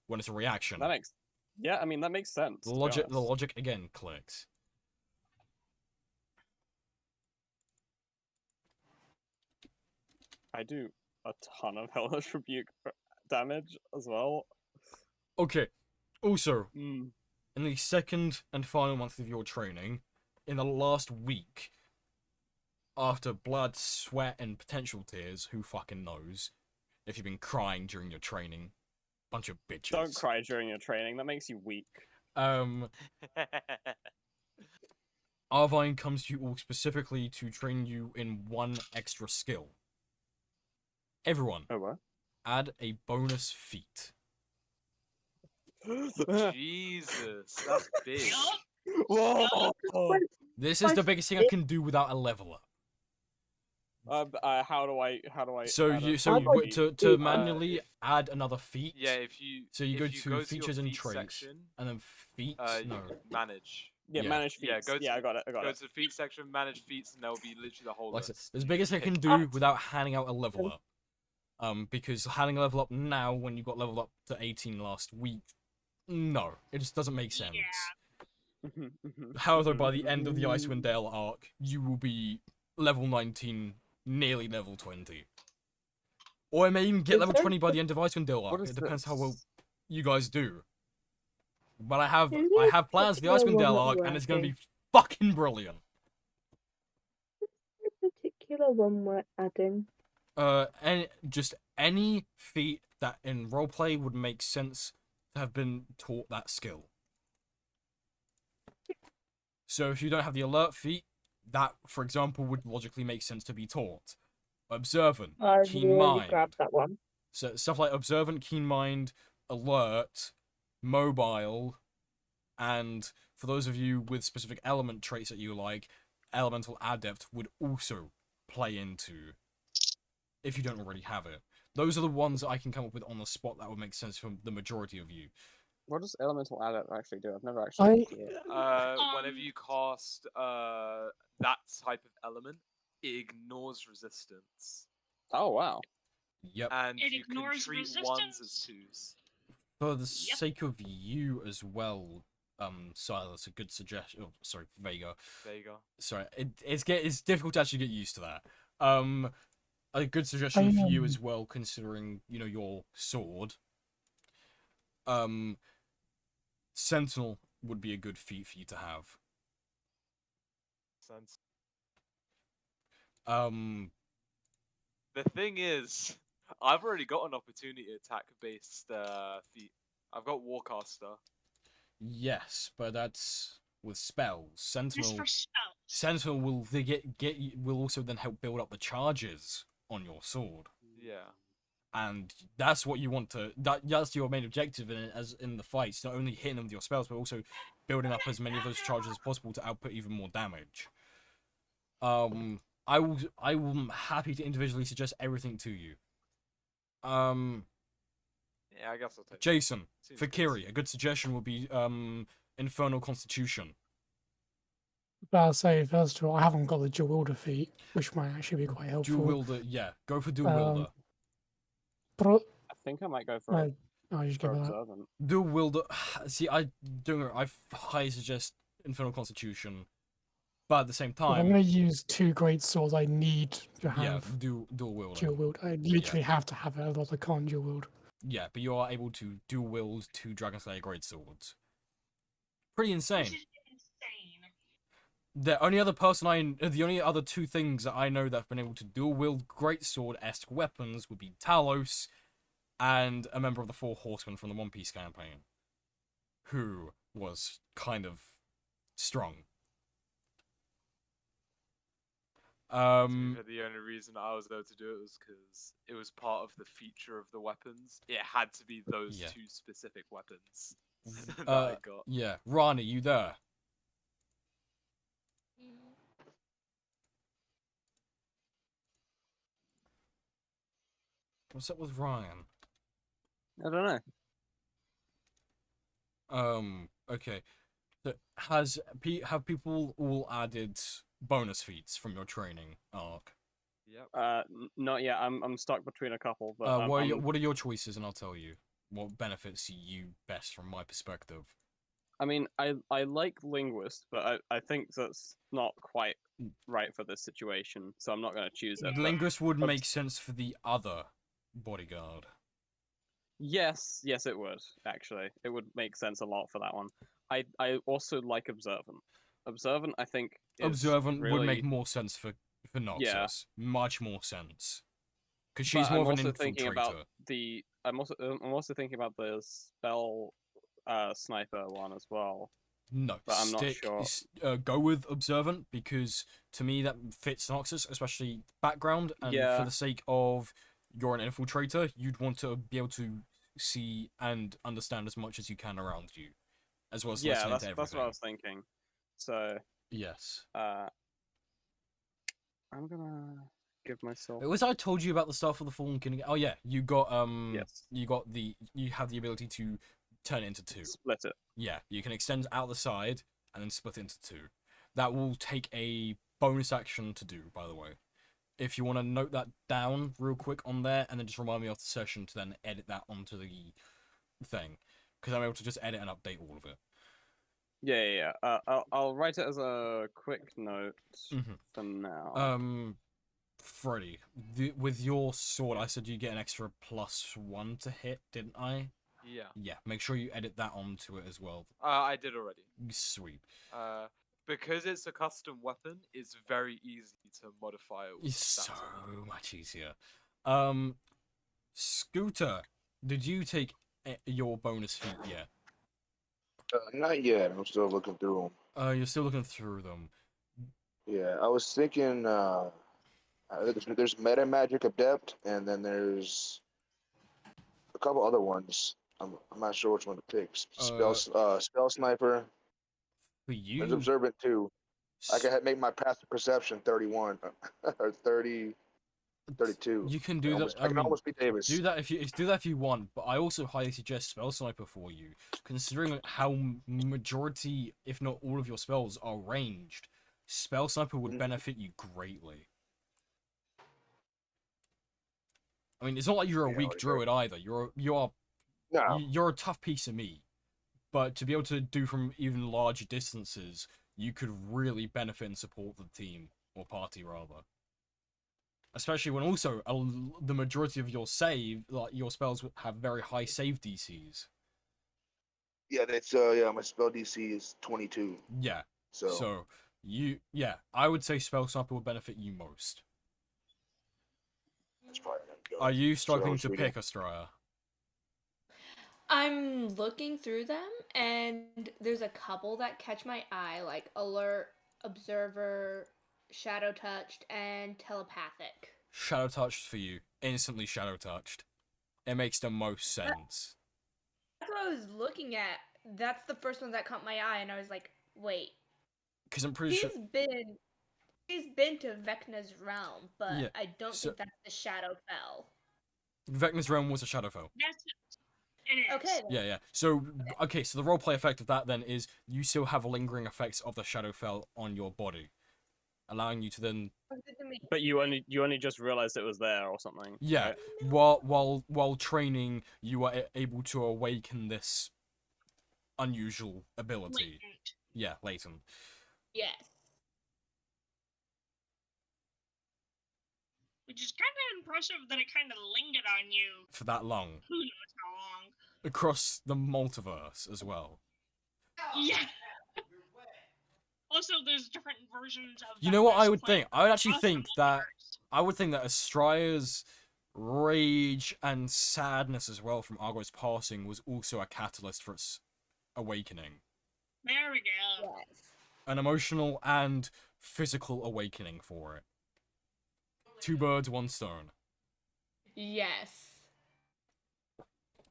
when it's a reaction? That makes Yeah, I mean that makes sense. The to be logic honest. again clicks. I do a ton of Hellish Rebuke damage as well. Okay. Also, Mm. in the second and final month of your training, in the last week, after blood, sweat, and potential tears, who fucking knows? If you've been crying during your training, bunch of bitches. Don't cry during your training. That makes you weak. Arvine comes to you all specifically to train you in one extra skill. Everyone, Oh what? add a bonus feat. Jesus, that's big. Whoa! This is the biggest thing I can do without a level up. How do I? So add you a to feat? to manually if- add another feat. Yeah, if you So you if go you to go features to your and feats traits, section, and then feats. you No, can manage. Yeah, Yeah. manage feats. Yeah, go to I got it. I got go it. to the feats section, manage feats, and there'll be literally the whole like I said, list. as You big just as I can pick do one. without handing out a level up. Because handing a level up now when you got leveled up to 18 last week, no, it just doesn't make sense. However, by the end of the Icewind Dale arc, you will be level 19, nearly level 20. Or I may even get level 20 by the end of Icewind Dale arc. It depends how well you guys do. But I have plans for the Icewind Dale arc, and it's gonna be fucking brilliant. Particular one we're adding. Any feat that in roleplay would make sense to have been taught that skill. So if you don't have the alert feat, that, for example, would logically make sense to be taught. Observant, I've keen already mind. grabbed that one. So stuff like observant, keen mind, alert, mobile, and for those of you with specific element traits that you like, elemental adept would also play into, if you don't already have it. Those are the ones that I can come up with on the spot that would make sense for the majority of you. What does elemental adept actually do? I've never actually. looked at it. Whenever you cast that type of element, it ignores resistance. Oh wow. Yep. And It you can ignores treat ones as resistance? twos. For the sake of you as well, Silas, a good suggestion. Oh, sorry, Vega. Vega. Sorry, it's difficult to actually get used to that. A good suggestion for you as well, considering your sword. Sentinel would be a good feat for you to have. Sense. The thing is, I've already got an opportunity attack based feat. I've got Warcaster. Yes, but that's with spells. Sentinel. It's for spells. Sentinel will will also then help build up the charges on your sword. Yeah. And that's what you want to. That's your main objective in the fights. Not only hitting them with your spells, but also building up as many of those charges as possible to output even more damage. I'm happy to individually suggest everything to you. Yeah, I guess I'll take. Jason, Seems for good. Kiri, a good suggestion would be Infernal Constitution. But I'll say first of all, I haven't got the dual wielder feat, which might actually be quite helpful. Dual wielder, yeah, go for dual wielder. But I think I might go for no, I'll just give it that. observant. Dual wielder. See, I highly suggest Infernal Constitution, but at the same If I'm time, going to use two great swords, I need to yeah, have dual wielder. dual wield. I literally have to have it, otherwise I can't dual wield. Yeah, but you are able to dual wield two Dragon Slayer great swords. Pretty insane. Which is insane. The only other two things that I know that have been able to dual wield greatsword-esque weapons would be Talos and a member of the Four Horsemen from the One Piece campaign, who was kind of strong. The only reason I was able to do it was because it was part of the feature of the weapons. It had to be those two specific weapons that I got. Yeah, Rani, you there? What's up with Ryan? I don't know. Okay. So have people all added bonus feats from your training arc? Yep. Not yet. I'm stuck between a couple. But what are your choices, and I'll tell you. what benefits you best from my perspective. I mean, I like linguist, but I think that's not quite right for this situation, so I'm not going to choose it. but- Linguist would make sense for the other bodyguard. Yes, it would, actually. It would make sense a lot for that one. I also like observant. Observant, I think, is Observant really... would make more sense for Noxus. Much more sense. Because she's But more I'm of an also thinking about infiltrator. the... I'm also thinking about the spell sniper one as well. No, But I'm not sure. Go with Observant, because to me that fits Noxus, especially background, and Yeah. for the sake of you're an infiltrator, you'd want to be able to see and understand as much as you can around you, as well as listening to everything. That's what I was thinking. So, Yes. I'm gonna give myself... Was I told you about the stuff for the Fallen King? Oh yeah, you got Yes. you have the ability to turn it into two. Split it. Yeah, you can extend out the side and then split it into two. That will take a bonus action to do, by the way. If you want to note that down real quick on there, and then just remind me of the session to then edit that onto the thing, because I'm able to just edit and update all of it. Yeah. I'll write it as a quick note for now. Freddy, with your sword, I said you get an extra +1 to hit, didn't I? Yeah. Yeah, make sure you edit that onto it as well. I did already. Sweet. Because it's a custom weapon, it's very easy to modify it. With It's so stats. much easier. Scooter, did you take your bonus feat yet? Not yet. I'm still looking through them. You're still looking through them. Yeah, I was thinking. There's meta magic adept, and then there's a couple other ones. I'm not sure which one to pick. Spell sniper. For you, There's observant too. I can make my passive perception 31 or 30, 32. You can do that. I can almost beat Davis. Do that if you want, but I also highly suggest spell sniper for you, considering how majority, if not all, of your spells are ranged. Spell sniper would benefit you greatly. I mean, it's not like you're a weak druid either. You're a tough piece of meat, but to be able to do from even larger distances, you could really benefit and support the team or party rather. Especially when also the majority of your your spells have very high save DCs. Yeah, that's my spell DC is 22. Yeah. So I would say spell sniper would benefit you most. that's probably gonna go. Are you struggling to pick, Astraya? I'm looking through them, and there's a couple that catch my eye, like alert, observer, shadow touched, and telepathic. Shadow touched for you. Instantly shadow touched. It makes the most sense. That's what I was looking at. That's the first one that caught my eye, and I was like, wait. Because I'm pretty sure... He's been to Vecna's realm, but Yeah, I don't think that's the Shadowfell. Vecna's realm was a Shadowfell. That's it is. Okay. Yeah. So the roleplay effect of that then is you still have lingering effects of the Shadowfell on your body, allowing you to then... But you only just realized it was there or something. Yeah. Right? While training, you are able to awaken this unusual ability. Latent. Yeah, latent. Yes. Which is kind of impressive that it kind of lingered on you. For that long. Who knows how long. Across the multiverse as well. Yeah. Also, there's different versions of. You know what I would playing think? I would actually across think the that multiverse. Astraya's rage and sadness as well from Argo's passing was also a catalyst for its awakening. There we go. Yes. An emotional and physical awakening for it. 2 birds, 1 stone. Yes.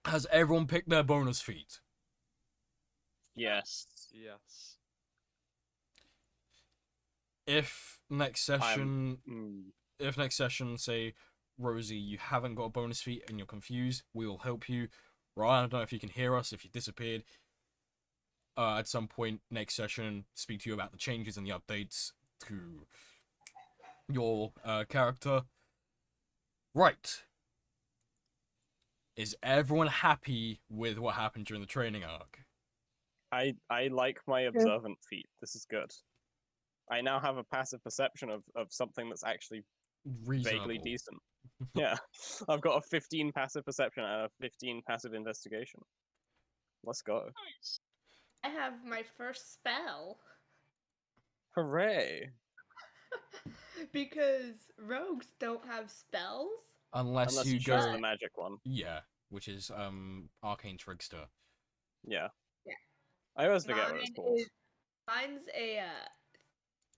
Has everyone picked their bonus feat? Yes. Yes. If next session, say, Rosie, you haven't got a bonus feat and you're confused, we will help you. Ryan, I don't know if you can hear us, if you disappeared. At some point next session, speak to you about the changes and the updates to your character. Right. Is everyone happy with what happened during the training arc? I like my observant feat. This is good. I now have a passive perception of something that's actually Reasonable. vaguely decent. Yeah, I've got a 15 passive perception and a 15 passive investigation. Let's go. Nice. I have my first spell. Hooray! Because rogues don't have spells. Unless you choose go, the magic one. yeah, which is Arcane Trickster. Yeah. Yeah. I always forget what it's called. Mine's a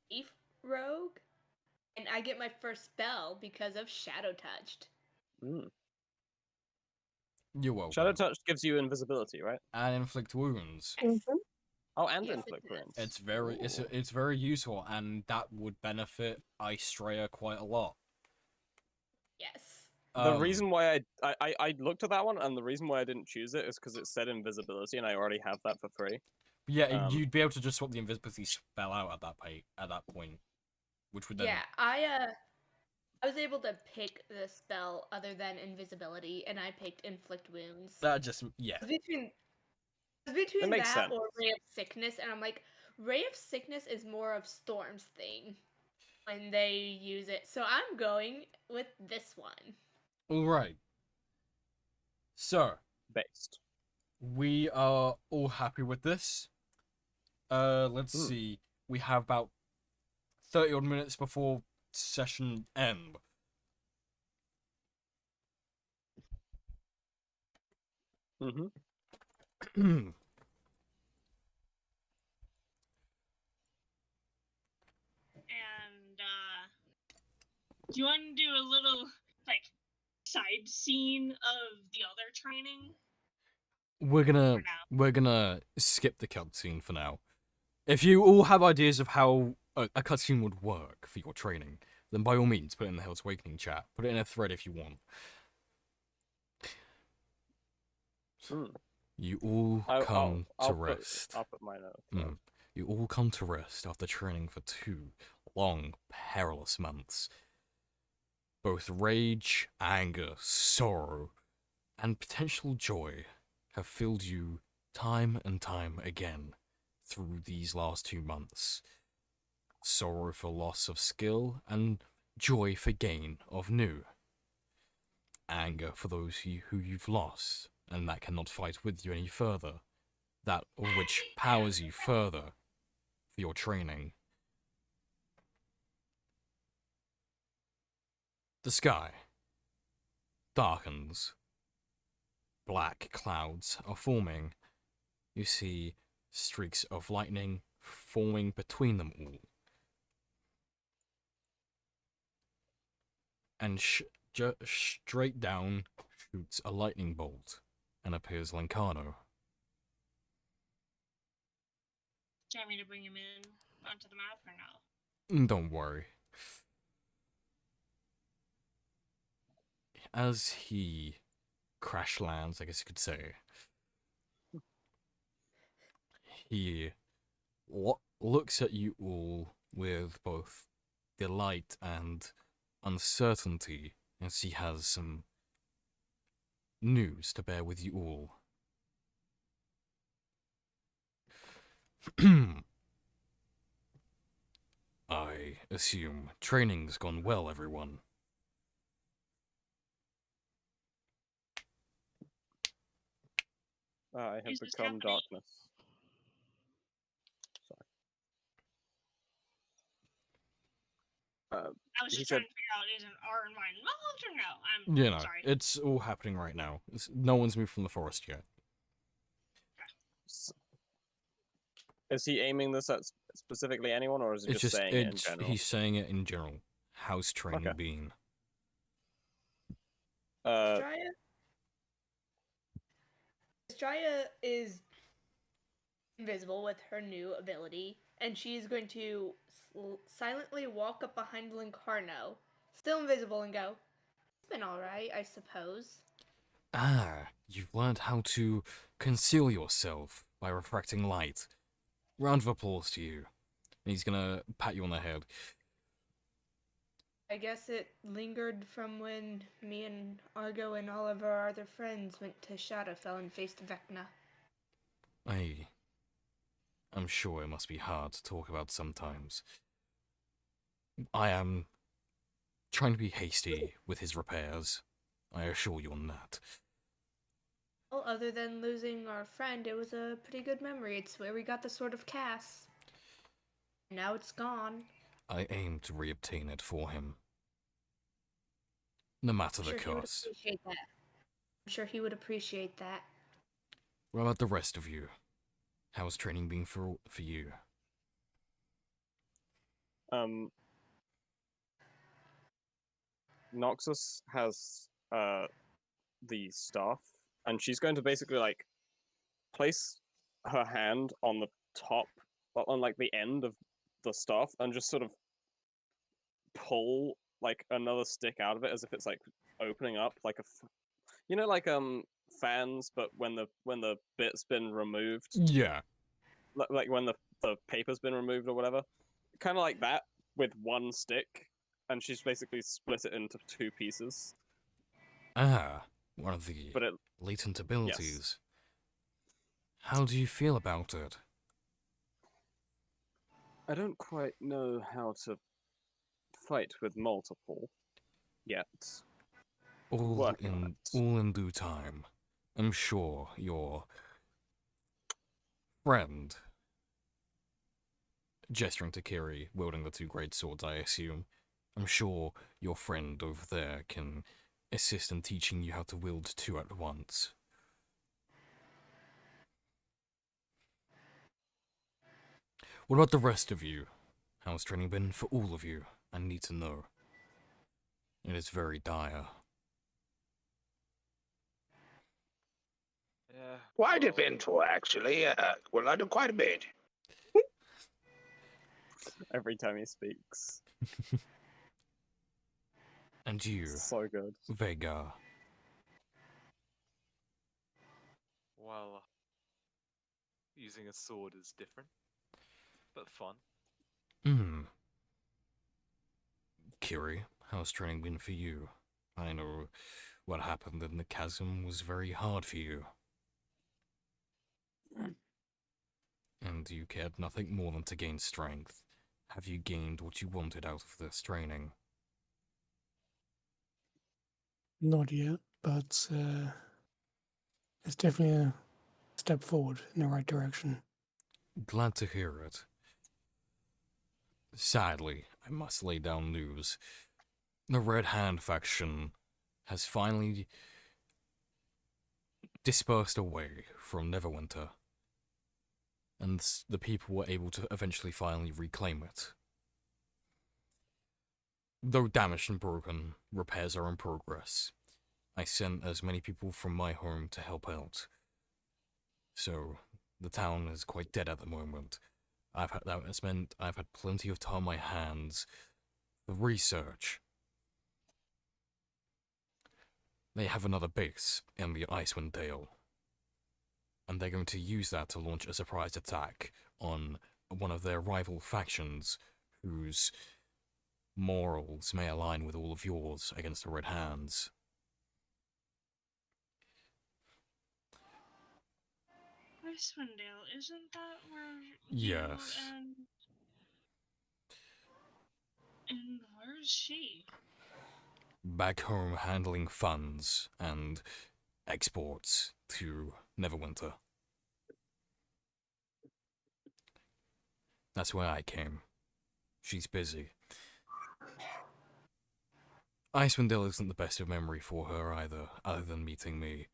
thief rogue, and I get my first spell because of Shadow Touched. Mm. You're welcome. Shadow Touch gives you invisibility, right? And inflict wounds. Oh, and Yes, inflict it does. wounds. It's very Ooh. it's very useful, and that would benefit Icebreaker quite a lot. Yes. The reason why I looked at that one, and the reason why I didn't choose it is because it said invisibility, and I already have that for free. Yeah, you'd be able to just swap the invisibility spell out at that point, which would then. Yeah, I was able to pick the spell other than invisibility, and I picked inflict wounds. That just yeah. Between That makes that sense. or ray of sickness, and I'm like, ray of sickness is more of Storm's thing when they use it, so I'm going with this one. All right. So Based. we are all happy with this. Let's see. We have about 30 odd minutes before session end. Mm-hmm. And do you want to do a little like side scene of the other training? We're gonna skip the cutscene for now. If you all have ideas of how a cutscene would work for your training, then by all means put it in the Hell's Awakening chat. Put it in a thread if you want. You all come to rest. I'll put my note. You all come to rest after training for 2 long, perilous months. Both rage, anger, sorrow, and potential joy have filled you time and time again through these last 2 months. Sorrow for loss of skill, and joy for gain of new. Anger for those who you've lost, and that cannot fight with you any further. That of which powers you further for your training. The sky darkens. Black clouds are forming. You see streaks of lightning forming between them all. And straight down shoots a lightning bolt and appears Lancano. Do you want me to bring him in onto the map or no? Don't worry. As he crash lands, I guess you could say, he looks at you all with both delight and uncertainty as he has some news to bear with you all. I assume training's gone well, everyone. I have Is this become happening? darkness. Sorry. I was he just said- trying to figure out is an R in mine involved or no? I'm sorry. It's all happening right now. No one's moved from the forest yet. Is he aiming this at specifically anyone, or is he It's just saying it in general? He's saying it in general. How's training been? Estrella is invisible with her new ability, and she's going to silently walk up behind Lincarno, still invisible, and go, "It's been alright, I suppose." Ah, you've learned how to conceal yourself by refracting light. Round of applause to you. And he's gonna pat you on the head. I guess it lingered from when me and Argo and all of our other friends went to Shadowfell and faced Vecna. I'm sure it must be hard to talk about sometimes. I am trying to be hasty with his repairs. I assure you on that. Well, other than losing our friend, it was a pretty good memory. It's where we got the Sword of Cass. Now it's gone. I aim to reobtain it for him. No matter the I'm sure he would cost. appreciate that. I'm sure he would appreciate that. What about the rest of you? How's training been for you? Noxus has the staff, and she's going to basically like place her hand on the top, on like the end of the staff, and just sort of pull like another stick out of it as if it's like opening up like you know, like fans, but when the bit's been removed, Yeah. like when the paper's been removed or whatever, kind of like that with one stick, and she's basically split it into two pieces. Ah, one of the But it, latent abilities. How do you feel about it? I don't quite know how to fight with multiple yet. All Working on it. in due time. I'm sure your friend, gesturing to Kiri, wielding the two great swords, I assume. I'm sure your friend over there can assist in teaching you how to wield two at once. What about the rest of you? How's training been for all of you? I need to know. It is very dire. Yeah. Quite well, eventful, actually. Well, I do quite a bit. Every time he speaks. And you, So good. Vega. Well, using a sword is different, but fun. Kiri, how's training been for you? I know what happened in the chasm was very hard for you. And you cared nothing more than to gain strength. Have you gained what you wanted out of this training? Not yet, but it's definitely a step forward in the right direction. Glad to hear it. Sadly, I must lay down news. The Red Hand faction has finally dispersed away from Neverwinter, and the people were able to eventually finally reclaim it. Though damaged and broken, repairs are in progress. I sent as many people from my home to help out. So, the town is quite dead at the moment. That has meant I've had plenty of time on my hands for research. They have another base in the Icewind Dale, and they're going to use that to launch a surprise attack on one of their rival factions whose morals may align with all of yours against the Red Hands. Icewind Dale, isn't that where Yes. and where's she? Back home handling funds and exports to Neverwinter. That's where I came. She's busy. Icewind Dale isn't the best of memory for her either, other than meeting me.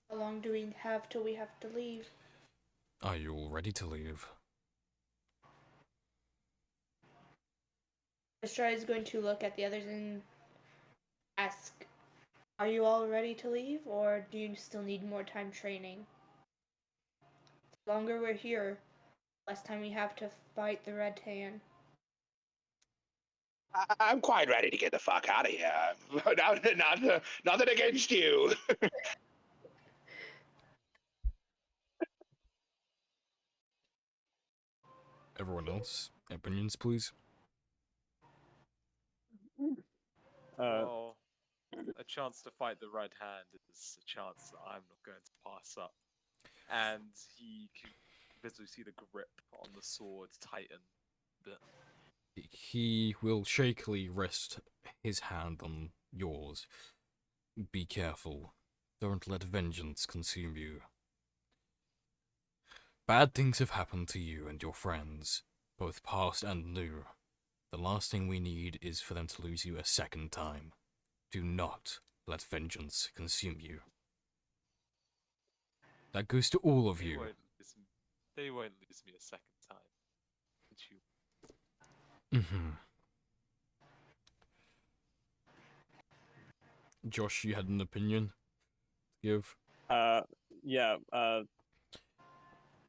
How long do we have till we have to leave? Are you all ready to leave? Estrada is going to look at the others and ask, are you all ready to leave, or do you still need more time training? The longer we're here, the less time we have to fight the Red Tan. I'm quite ready to get the fuck out of here. Nothing against you. everyone else, opinions, please. Well, a chance to fight the Red Hand is a chance that I'm not going to pass up. And he can visibly see the grip on the sword tighten a bit. He will shakily rest his hand on yours. Be careful. Don't let vengeance consume you. Bad things have happened to you and your friends, both past and new. The last thing we need is for them to lose you a second time. Do not let vengeance consume you. That goes to all of you. They won't lose me a second time. Don't you? Josh, you had an opinion to give? Yeah.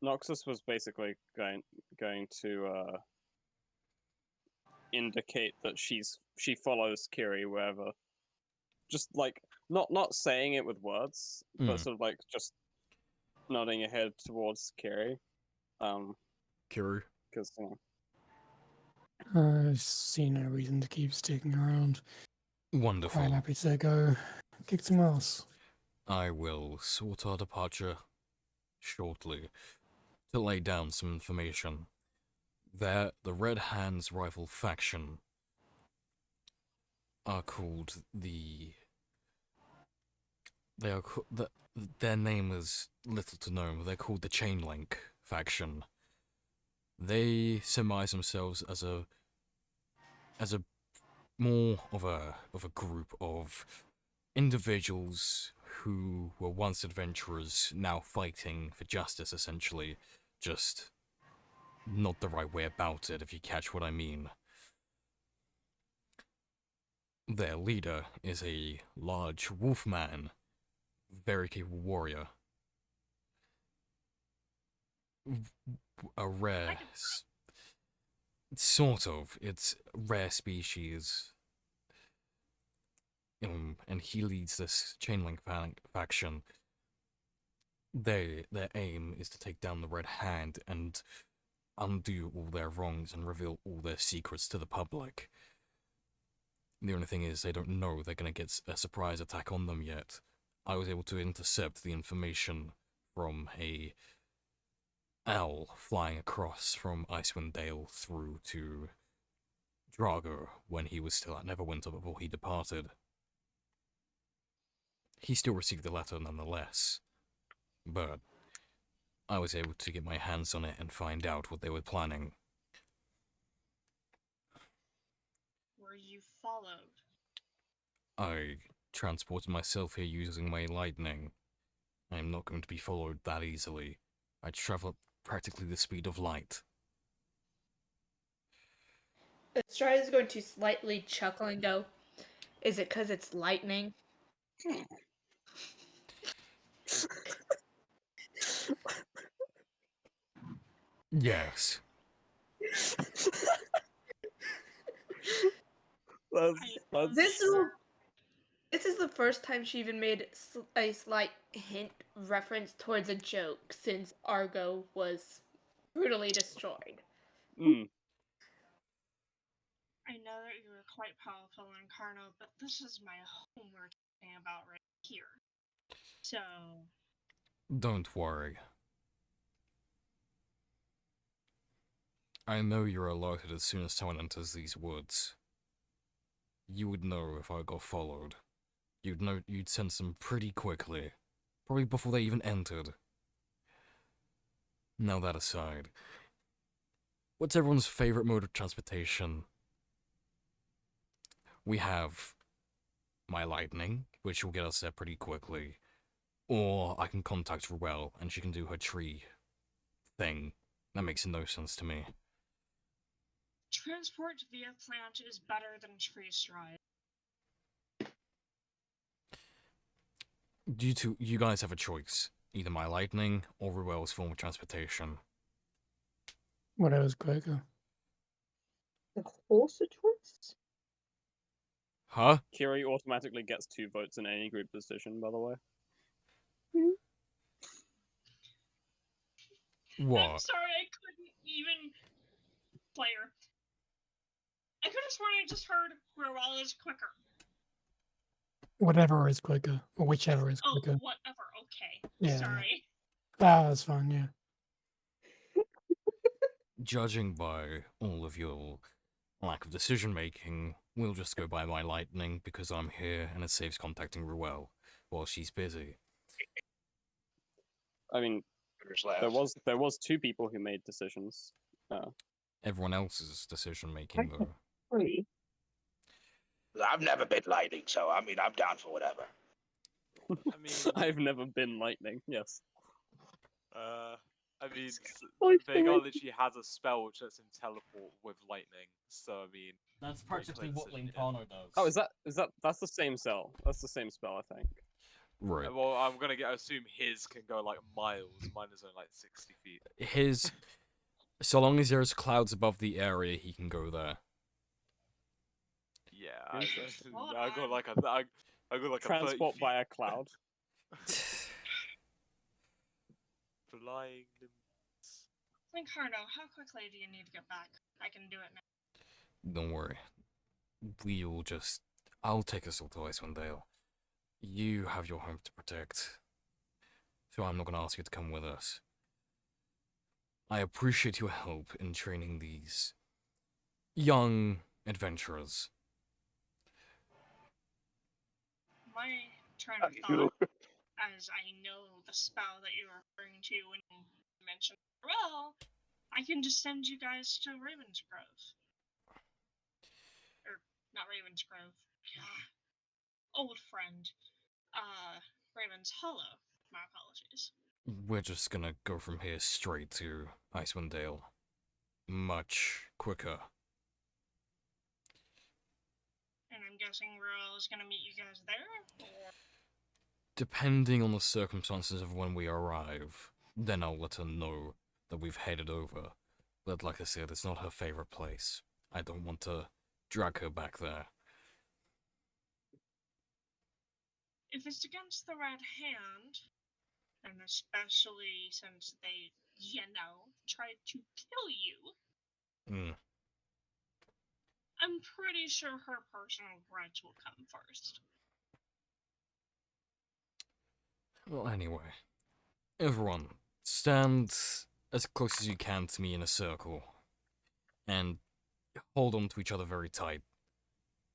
Noxus was basically going to indicate that she follows Kiri wherever. Just like not saying it with words, but sort of like just nodding her head towards Kiri. Kiri. Because I see no reason to keep sticking around. Wonderful. Quite happy to go kick some ass. I will sort our departure shortly to lay down some information. The Red Hands rival faction are called their name is little to know. They're called the Chainlink faction. They surmise themselves as a more of a group of individuals who were once adventurers, now fighting for justice, essentially. Just not the right way about it, if you catch what I mean. Their leader is a large wolf man, very capable warrior. A rare, sort of, it's a rare species. And he leads this Chainlink faction. Their aim is to take down the Red Hand and undo all their wrongs and reveal all their secrets to the public. The only thing is, they don't know they're going to get a surprise attack on them yet. I was able to intercept the information from a owl flying across from Icewind Dale through to Drago when he was still at Neverwinter before he departed. He still received the letter nonetheless, but I was able to get my hands on it and find out what they were planning. Were you followed? I transported myself here using my lightning. I am not going to be followed that easily. I travel at practically the speed of light. Stride is going to slightly chuckle and go, "Is it because it's lightning?" Yes. This is the first time she even made a slight hint reference towards a joke since Argo was brutally destroyed. I know that you were quite powerful in Carno, but this is my home we're talking about right here. So... Don't worry. I know you're alerted as soon as someone enters these woods. You would know if I got followed. You'd sense them pretty quickly. Probably before they even entered. Now that aside, what's everyone's favorite mode of transportation? We have my lightning, which will get us there pretty quickly. Or I can contact Ruel, and she can do her tree thing. That makes no sense to me. Transport via plant is better than tree stride. You guys have a choice. Either my lightning or Ruel's form of transportation. Whatever's quicker. The horse a choice? Huh? Kiri automatically gets 2 votes in any group decision, by the way. What? I'm sorry, I couldn't even player. I could have sworn I just heard Ruel is quicker. Whatever is quicker, or whichever is Oh, quicker. whatever. Okay. Yeah. Sorry. That's fine. Yeah. Judging by all of your lack of decision making, we'll just go by my lightning because I'm here and it saves contacting Ruel while she's busy. I mean, There's left. there was two people who made decisions. Everyone else's decision making, though. Three. I've never been lightning, so I mean, I'm down for whatever. I mean, I've never been lightning. Yes. I mean, Oh, Vhagar sorry. literally has a spell which lets him teleport with lightning. So I mean, That's practically what does. Oh, that's the same spell? That's the same spell, I think. Right. well, I'm gonna assume his can go like miles. Mine is only like 60 feet. His, so long as there's clouds above the area, he can go there. Yeah, Interesting. I got like a, I got like Transport a 30 by a cloud. flying. Think Hardo, how quickly do you need to get back? I can do it now. Don't worry. I'll take us all to Icewind Dale. You have your home to protect, so I'm not going to ask you to come with us. I appreciate your help in training these young adventurers. My train of thought, as I know the spell that you're referring to when you mentioned Ruel, I can just send you guys to Ravensgrove. Or, not Ravensgrove. Old friend. Raven's Hollow. My apologies. We're just going to go from here straight to Icewind Dale. Much quicker. And I'm guessing Ruel is gonna meet you guys there? Or... Depending on the circumstances of when we arrive, then I'll let her know that we've headed over. But like I said, it's not her favorite place. I don't want to drag her back there. If it's against the Red Hand, and especially since they, tried to kill you, I'm pretty sure her personal grudge will come first. Well, anyway. Everyone, stand as close as you can to me in a circle. And hold on to each other very tight.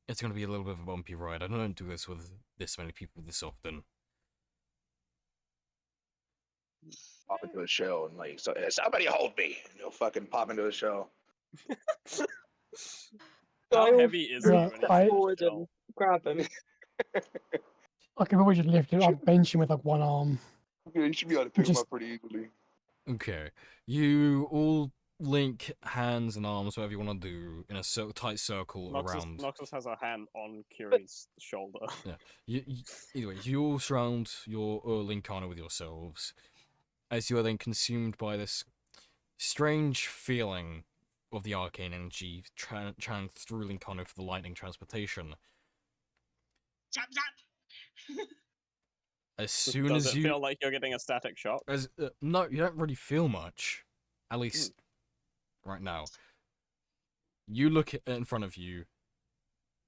It's going to be a little bit of a bumpy ride. I don't do this with this many people this often. Pop into a shell and like, somebody hold me. And you'll fucking pop into a shell. How I'll heavy is he Yeah, when he's I- in forward the and shell? grab him. I can probably just lift it up, bench him with like one arm. Yeah, you should be able to pick him Just- up pretty easily. Okay. You all link hands and arms, whatever you want to do, in a tight circle around. Noxus has a hand on Kiri's shoulder. Either way, you all surround your Linkana with yourselves, as you are then consumed by this strange feeling of the arcane energy channeling through Linkana for the lightning transportation. Zap zap! As soon Does as it you feel like you're getting a static shock? no, you don't really feel much, at least right now. You look in front of you,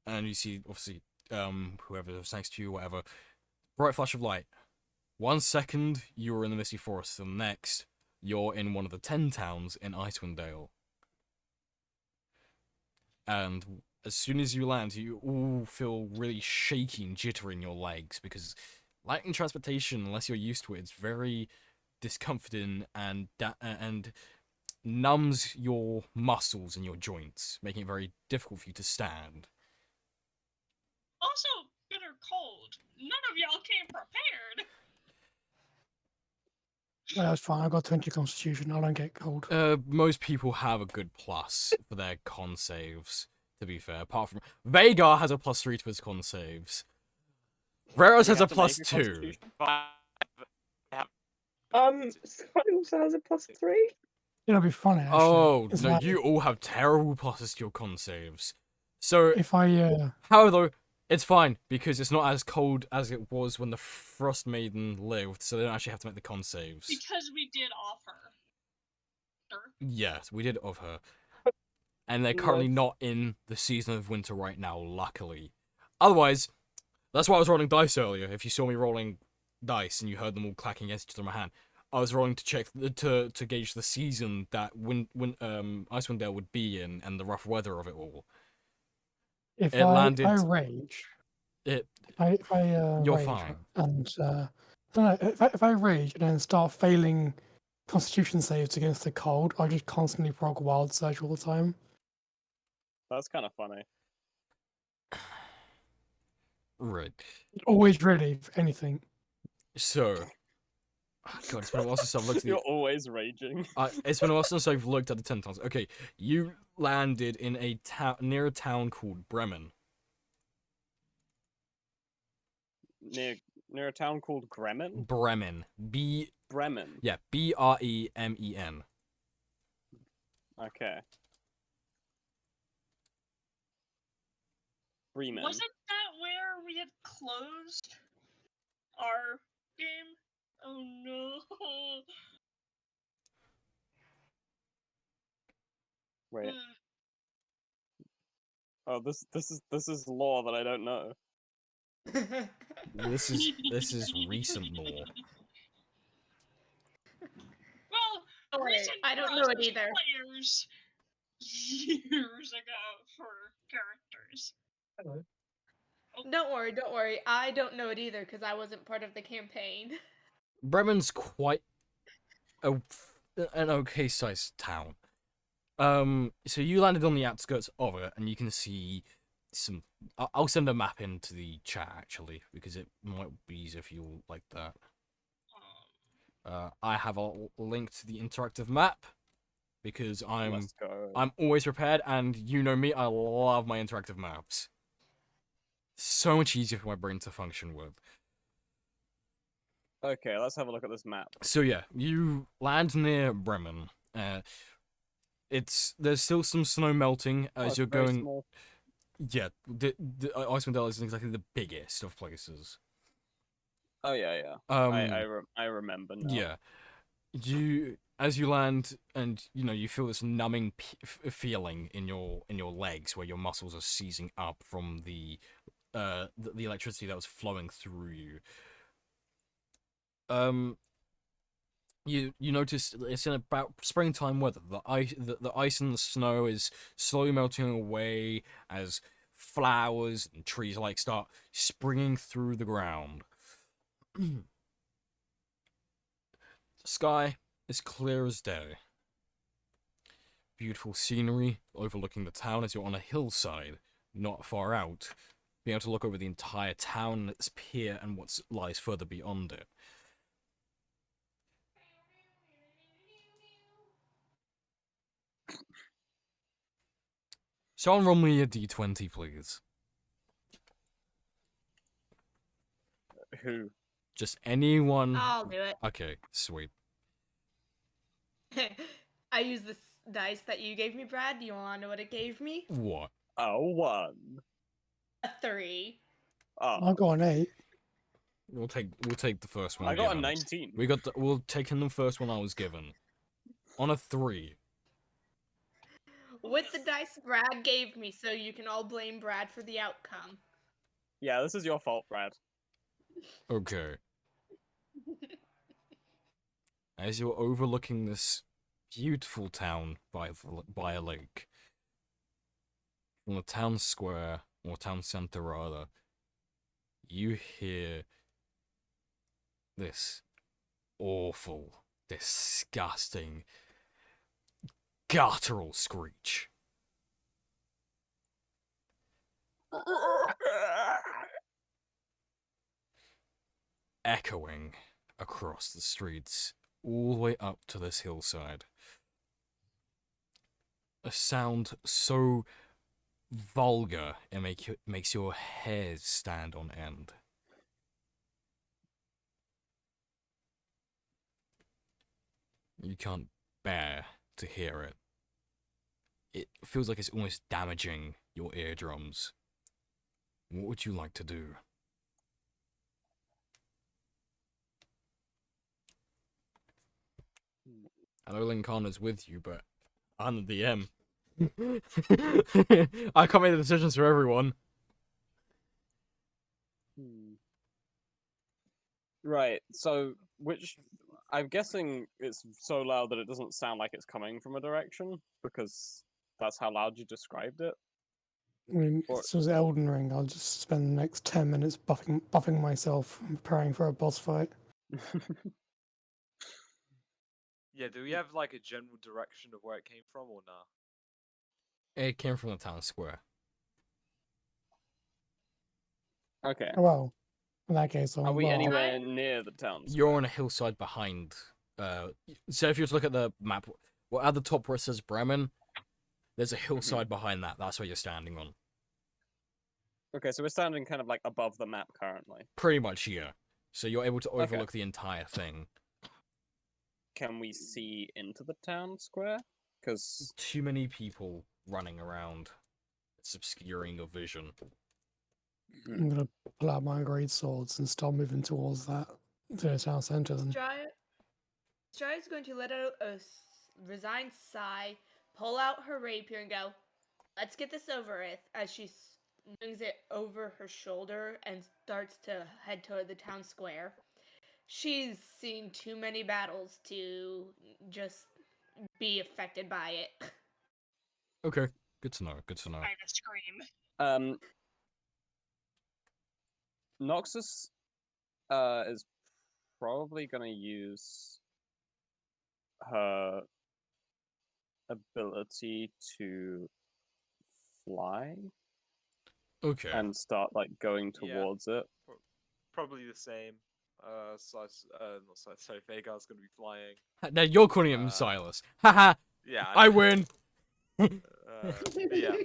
and you see obviously whoever's next to you, whatever. Bright flash of light. 1 second you're in the misty forest, and the next you're in one of the 10 towns in Icewind Dale. And as soon as you land, you all feel really shaky and jittery in your legs because lightning transportation, unless you're used to it, it's very discomforting and numbs your muscles and your joints, making it very difficult for you to stand. Also, bitter cold. None of y'all came prepared. Yeah, that's fine. I got 20 constitution. I don't get cold. Most people have a good plus for their con saves, to be fair. Apart from Vhagar has a +3 to his con saves. Veros You has a have to make +2. constitution- Scotty also has a +3. It'll be funny. Actually. Oh, It's no, like, you all have terrible pluses to your con saves. So, if I however, though, it's fine, because it's not as cold as it was when the Frost Maiden lived, so they don't actually have to make the con saves. Because we did offer. Sure. Yes, we did of her. and they're currently Nice. not in the season of winter right now, luckily. Otherwise, that's why I was rolling dice earlier. If you saw me rolling dice and you heard them all clacking against each other in my hand, I was rolling to check to gauge the season that Icewind Dale would be in and the rough weather of it all. If It landed. I rage, It. if I You're rage fine. and I don't know, if I rage and then start failing Constitution saves against the cold, I just constantly prog Wild Surge all the time. That's kind of funny. Right. Always ready for anything. So. Oh, God, it's been a while since I've looked at You're always raging. It's been a while since I've looked at the 10 tons. Okay, you landed in a near a town called Bremen. Near a town called Bremen? Bremen. Bremen. Yeah, Bremen. Okay. Bremen. Wasn't that where we had closed our game? Oh no. Wait. Oh, this is lore that I don't know. This is recent lore. Well, Oh, wait, recent I don't for know us it as either. players years ago for characters. Hello. Don't worry. I don't know it either because I wasn't part of the campaign. Bremen's quite an okay sized town. So you landed on the outskirts of it, and you can see some. I'll send a map into the chat actually because it might be easier if you like that. I have a link to the interactive map because Let's go. I'm always prepared, and you know me, I love my interactive maps. So much easier for my brain to function with. Okay, let's have a look at this map. So yeah, you land near Bremen. There's still some snow melting as it's you're very going. small. Yeah, the Icewind Dale isn't exactly the biggest of places. Oh yeah. I remember now. Yeah, as you land and you feel this numbing feeling in your legs where your muscles are seizing up from the electricity that was flowing through you. You notice it's in about springtime weather. The ice and the snow is slowly melting away as flowers and trees start springing through the ground. The sky is clear as day. Beautiful scenery overlooking the town as you're on a hillside, not far out, being able to look over the entire town and its pier and what lies further beyond it. Someone roll me a d20, please. Who? Just anyone. I'll do it. Okay, sweet. I used this dice that you gave me, Brad. Do you want to know what it gave me? What? A 1. A 3. Oh, I got an 8. We'll take the first one. I got a given. 19. We'll take in the first one I was given. On a 3. With the dice Brad gave me, so you can all blame Brad for the outcome. Yeah, this is your fault, Brad. Okay. As you're overlooking this beautiful town by a lake, from the town square, or town center rather, you hear this awful, disgusting, guttural screech. Echoing across the streets, all the way up to this hillside. A sound so vulgar it makes your hairs stand on end. You can't bear to hear it. It feels like it's almost damaging your eardrums. What would you like to do? I know Lincoln is with you, but I'm the DM. I can't make the decisions for everyone. Right. So, which I'm guessing it's so loud that it doesn't sound like it's coming from a direction because that's how loud you described it. I mean, Or- if this was Elden Ring, I'll just spend the next 10 minutes buffing myself and preparing for a boss fight. Yeah, do we have like a general direction of where it came from or nah? It came from the town square. Okay. Oh, well, in that case, Are we well, anywhere near the town? You're square? on a hillside behind. So if you just look at the map, well, at the top where it says Bremen, there's a hillside behind that. That's where you're standing on. Okay, so we're standing kind of like above the map currently. Pretty much, yeah. So you're able to Okay. overlook the entire thing. Can we see into the town square? Because Too many people running around. It's obscuring your vision. I'm gonna pull out my great swords and start moving towards that to the town center. Then Stride's going to let out a resigned sigh, pull out her rapier, and go, "Let's get this over with," as she swings it over her shoulder and starts to head toward the town square. She's seen too many battles to just be affected by it. Okay, good to know. Good to know. By the scream. Noxus is probably gonna use her ability to fly Okay. and start like going Yeah. towards it. Probably the same. Not sorry, Vagar's gonna be flying. Now you're calling him Uh, Silas. Haha, Yeah, I win. but yeah.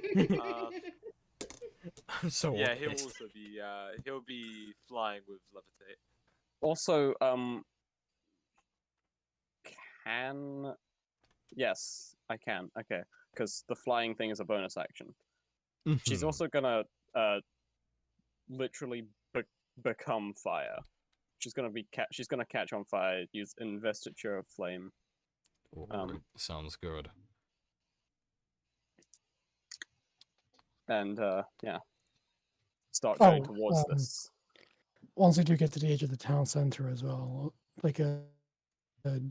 I'm so Yeah, pissed. he'll also be he'll be flying with levitate. Also, yes, I can. Okay, because the flying thing is a bonus action. She's Mhm. also gonna literally become fire. She's gonna she's gonna catch on fire. Use investiture of flame. Sounds good. And yeah, start going Oh, towards this. once I do get to the edge of the town center as well, like a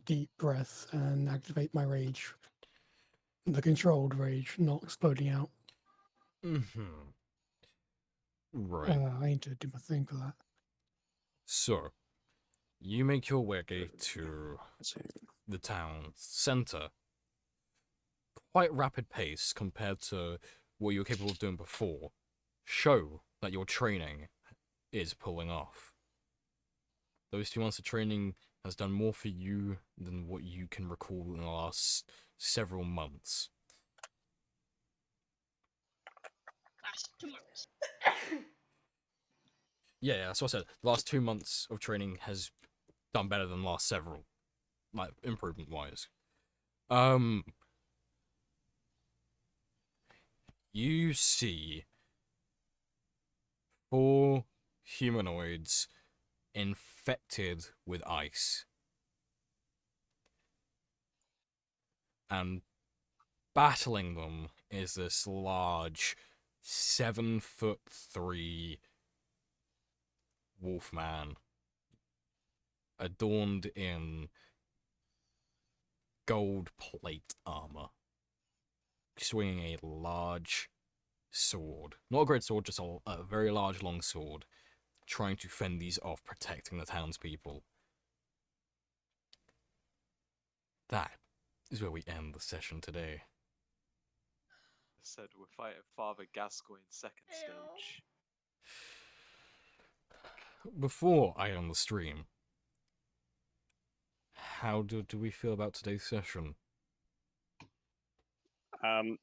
deep breath and activate my rage. The controlled rage, not exploding out. Mm-hmm. Right. I need to do my thing for that. So, you make your way to the town center. Quite rapid pace compared to what you were capable of doing before. Show that your training is pulling off. Those 2 months of training has done more for you than what you can recall in the last several months. Last 2 months. Yeah, that's what I said. The last 2 months of training has done better than the last several, like improvement-wise. You see 4 humanoids infected with ice. And battling them is this large 7'3" wolfman, adorned in gold plate armor, swinging a large sword. Not a great sword, just a very large long sword, trying to fend these off, protecting the townspeople. That is where we end the session today. I said we're fighting Father Gascoigne's second stage. Before I end the stream, how do we feel about today's session?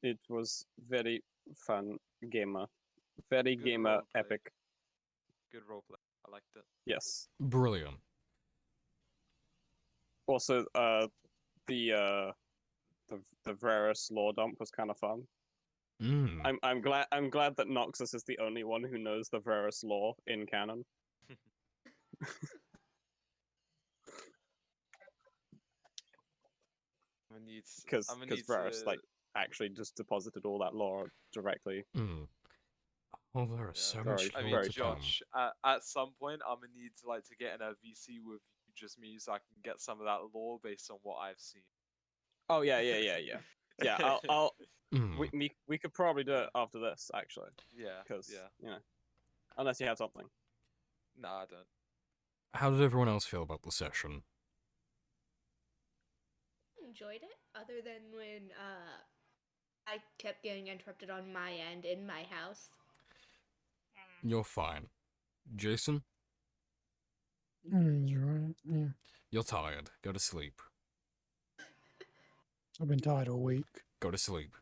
It was very fun gamer. Very Good gamer roleplay. epic. Good roleplay. I liked it. Yes. Brilliant. Also, the Varus lore dump was kind of fun. I'm glad that Noxus is the only one who knows the Varus lore in canon. I'm gonna need Because Varus, like, actually just deposited all that lore directly. Oh, there is so much I lore mean, to come. Josh, at some point, I'm gonna need to get in a VC with just me, so I can get some of that lore based on what I've seen. Oh yeah. Yeah, I'll we could probably do it Yeah. after this actually. Yeah. Because Yeah. unless you have something. No, I don't. How did everyone else feel about the session? Enjoyed it, other than when I kept getting interrupted on my end in my house. You're fine. Jason? You're right. Yeah, You're tired. Go to sleep. I've been tired all week. Go to sleep.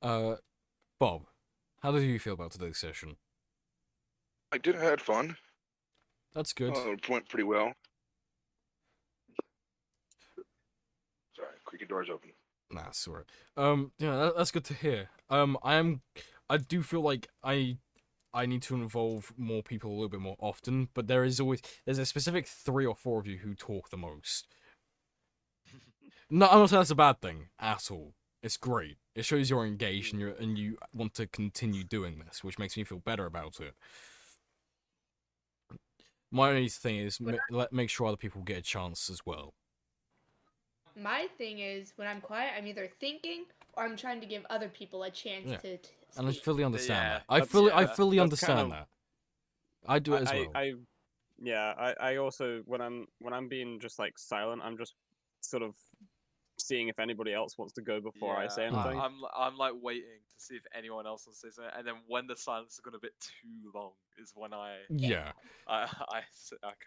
Bob, how did you feel about today's session? I did have fun. That's good. It went pretty well. Sorry, creaky doors open. Nah, sorry. Yeah, that's good to hear. I do feel like I need to involve more people a little bit more often, but there's a specific 3 or 4 of you who talk the most. No, I'm not saying that's a bad thing at all. It's great. It shows you're engaged and you want to continue doing this, which makes me feel better about it. My only thing is make sure other people get a chance as well. My thing is, when I'm quiet, I'm either thinking or I'm trying to give other people a chance to speak. And I fully understand that. I fully understand that. I do it as well. I also when I'm being just like silent, I'm just sort of seeing if anybody else wants to go before I say anything. I'm like waiting to see if anyone else wants to say something, and then when the silence has gone a bit too long is when I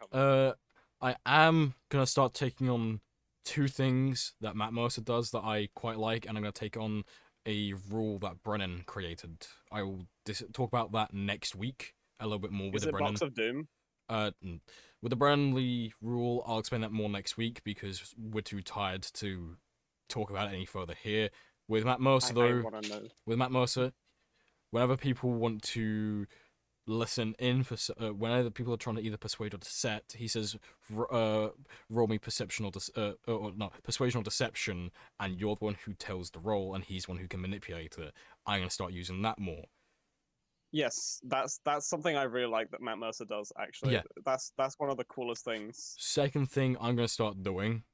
come. I am gonna start taking on 2 things that Matt Mercer does that I quite like, and I'm gonna take on a rule that Brennan created. I will talk about that next week a little bit more with the Brennan. Box of Doom? With the Brennan rule, I'll explain that more next week because we're too tired to talk about it any further here. With Matt Mercer, whenever people want to listen in for whenever people are trying to either persuade or decept, he says, roll me perception or persuasion or deception, and you're the one who tells the roll, and he's the one who can manipulate it. I'm gonna start using that more. Yes, that's something I really like that Matt Mercer does. Actually, yeah, that's one of the coolest things. Second thing I'm gonna start doing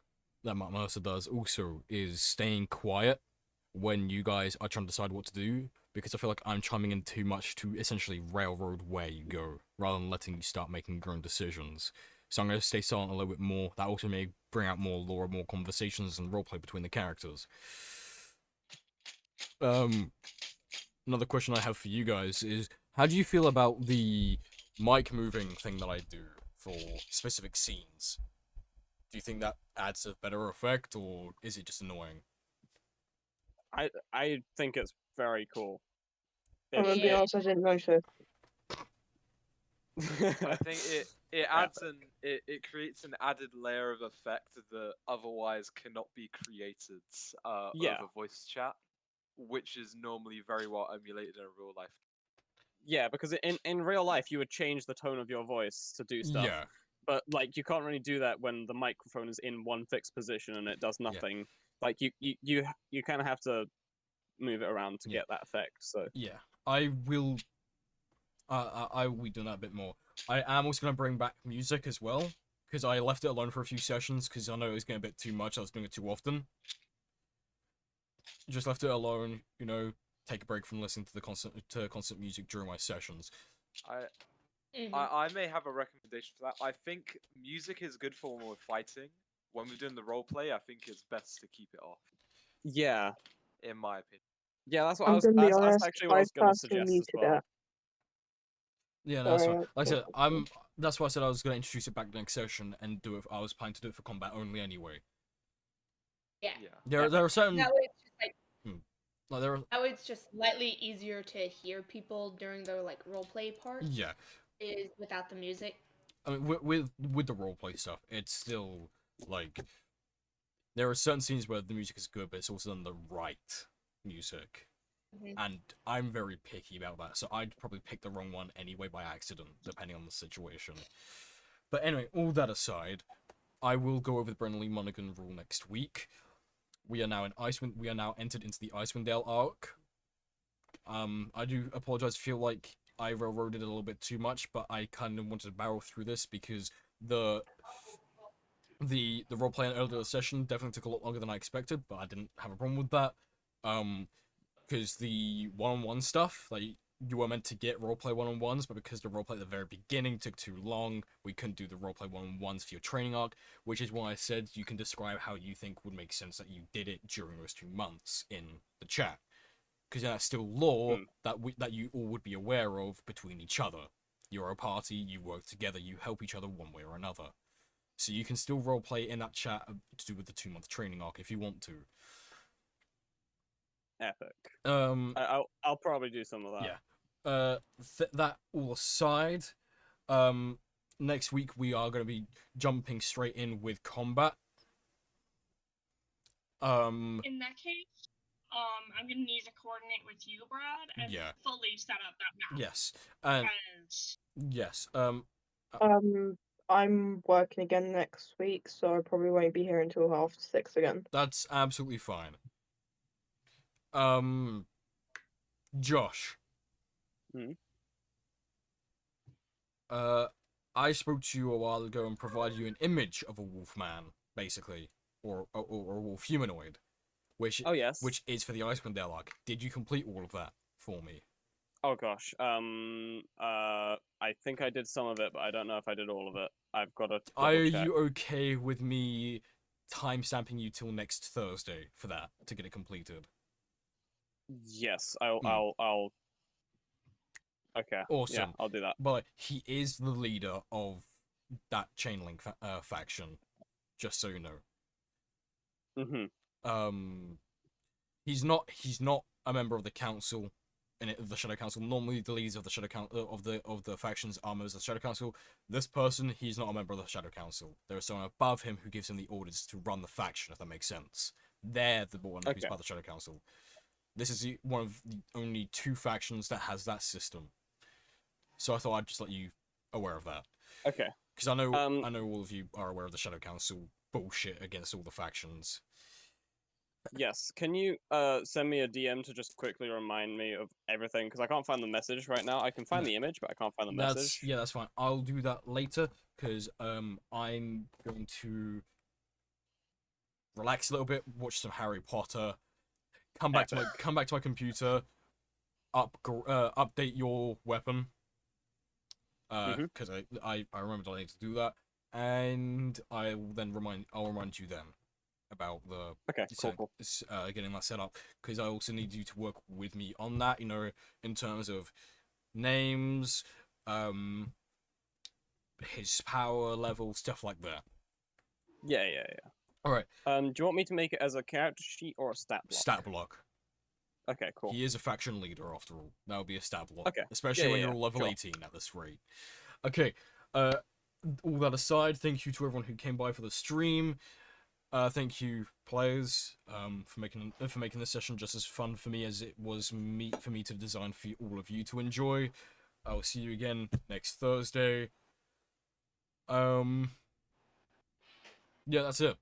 that Matt Mercer does also is staying quiet when you guys are trying to decide what to do, because I feel like I'm chiming in too much to essentially railroad where you go, rather than letting you start making your own decisions. So I'm going to stay silent a little bit more. That also may bring out more lore, more conversations, and roleplay between the characters. Another question I have for you guys is, how do you feel about the mic moving thing that I do for specific scenes? Do you think that adds a better effect, or is it just annoying? I think it's very cool. I'm gonna be honest, I didn't notice. I think it adds it creates an added layer of effect that otherwise cannot be created over voice chat, which is normally very well emulated in real life. Yeah, because in real life you would change the tone of your voice to do stuff. Yeah. But like you can't really do that when the microphone is in one fixed position and it does nothing. Yeah. Like you kind of have to move it around to get that effect. So yeah, I will be doing that a bit more. I am also going to bring back music as well, because I left it alone for a few sessions because I know it was getting a bit too much. I was doing it too often. Just left it alone, you know, take a break from listening to the constant music during my sessions. I may have a recommendation for that. I think music is good for when we're fighting. When we're doing the roleplay, I think it's best to keep it off. Yeah. In my opinion. Yeah, that's what I'm gonna be honest, that's actually what I was going to suggest as well. That. Yeah, no, that's right. Like I said, that's why I said I was going to introduce it back the next session and do it. I was planning to do it for combat only anyway. Yeah. There are certain. That way it's just like there are. That way it's just slightly easier to hear people during their like roleplay part. Yeah. Is without the music. I mean, with the roleplay stuff, it's still like there are certain scenes where the music is good, but it's also done the right music. And I'm very picky about that, so I'd probably pick the wrong one anyway by accident, depending on the situation. But anyway, all that aside, I will go over the Brennan Lee Monaghan rule next week. We are now in Icewind. We are now entered into the Icewind Dale arc. I do apologize. Feel like I railroaded it a little bit too much, but I kind of wanted to barrel through this because the role playing earlier this session definitely took a lot longer than I expected, but I didn't have a problem with that. Because the one-on-one stuff, like, you were meant to get roleplay one-on-ones, but because the roleplay at the very beginning took too long, we couldn't do the roleplay one-on-ones for your training arc, which is why I said you can describe how you think would make sense that you did it during those 2 months in the chat. Because that's still lore that you all would be aware of between each other. You're a party, you work together, you help each other one way or another. So you can still roleplay in that chat to do with the 2-month training arc if you want to. Epic. I'll probably do some of that. Yeah. That all aside, next week we are going to be jumping straight in with combat. In that case, I'm gonna need to coordinate with you, Brad, and fully set up that map. Yes. And Because yes. I'm working again next week, so I probably won't be here until 6:30 again. That's absolutely fine. Josh. I spoke to you a while ago and provided you an image of a wolf man, basically, or a wolf humanoid, which which is for the Icewind Dale arc. Did you complete all of that for me? Oh gosh. I think I did some of it, but I don't know if I did all of it. I've got to. Are you okay with me timestamping you till next Thursday for that to get it completed? Yes, I'll. Okay. Awesome. Yeah, I'll do that. But he is the leader of that Chainlink faction, just so you know. He's not a member of the council, the Shadow Council. Normally, the leaders of the Shadow Council of the factions are members of the Shadow Council. This person, he's not a member of the Shadow Council. There is someone above him who gives him the orders to run the faction, if that makes sense. They're the one who's part of the Shadow Council. This is one of the only 2 factions that has that system. So I thought I'd just let you aware of that. Okay. Because I know all of you are aware of the Shadow Council bullshit against all the factions. Yes. Can you send me a DM to just quickly remind me of everything? Because I can't find the message right now. I can find the image, but I can't find the message. Yeah, that's fine. I'll do that later because I'm going to relax a little bit, watch some Harry Potter, come back to my computer, update your weapon. Because I remembered I need to do that, and I'll remind you then about the cool. Getting that set up, because I also need you to work with me on that, you know, in terms of names, his power level, stuff like that. Yeah. All right. Do you want me to make it as a character sheet or a stat block? Stat block. Okay, cool. He is a faction leader, after all. That would be a stat block. Okay. Especially when you're level 18 at this rate. Okay. All that aside, thank you to everyone who came by for the stream. Thank you, players, for making this session just as fun for me as it was for me to design for all of you to enjoy. I will see you again next Thursday. Yeah, that's it.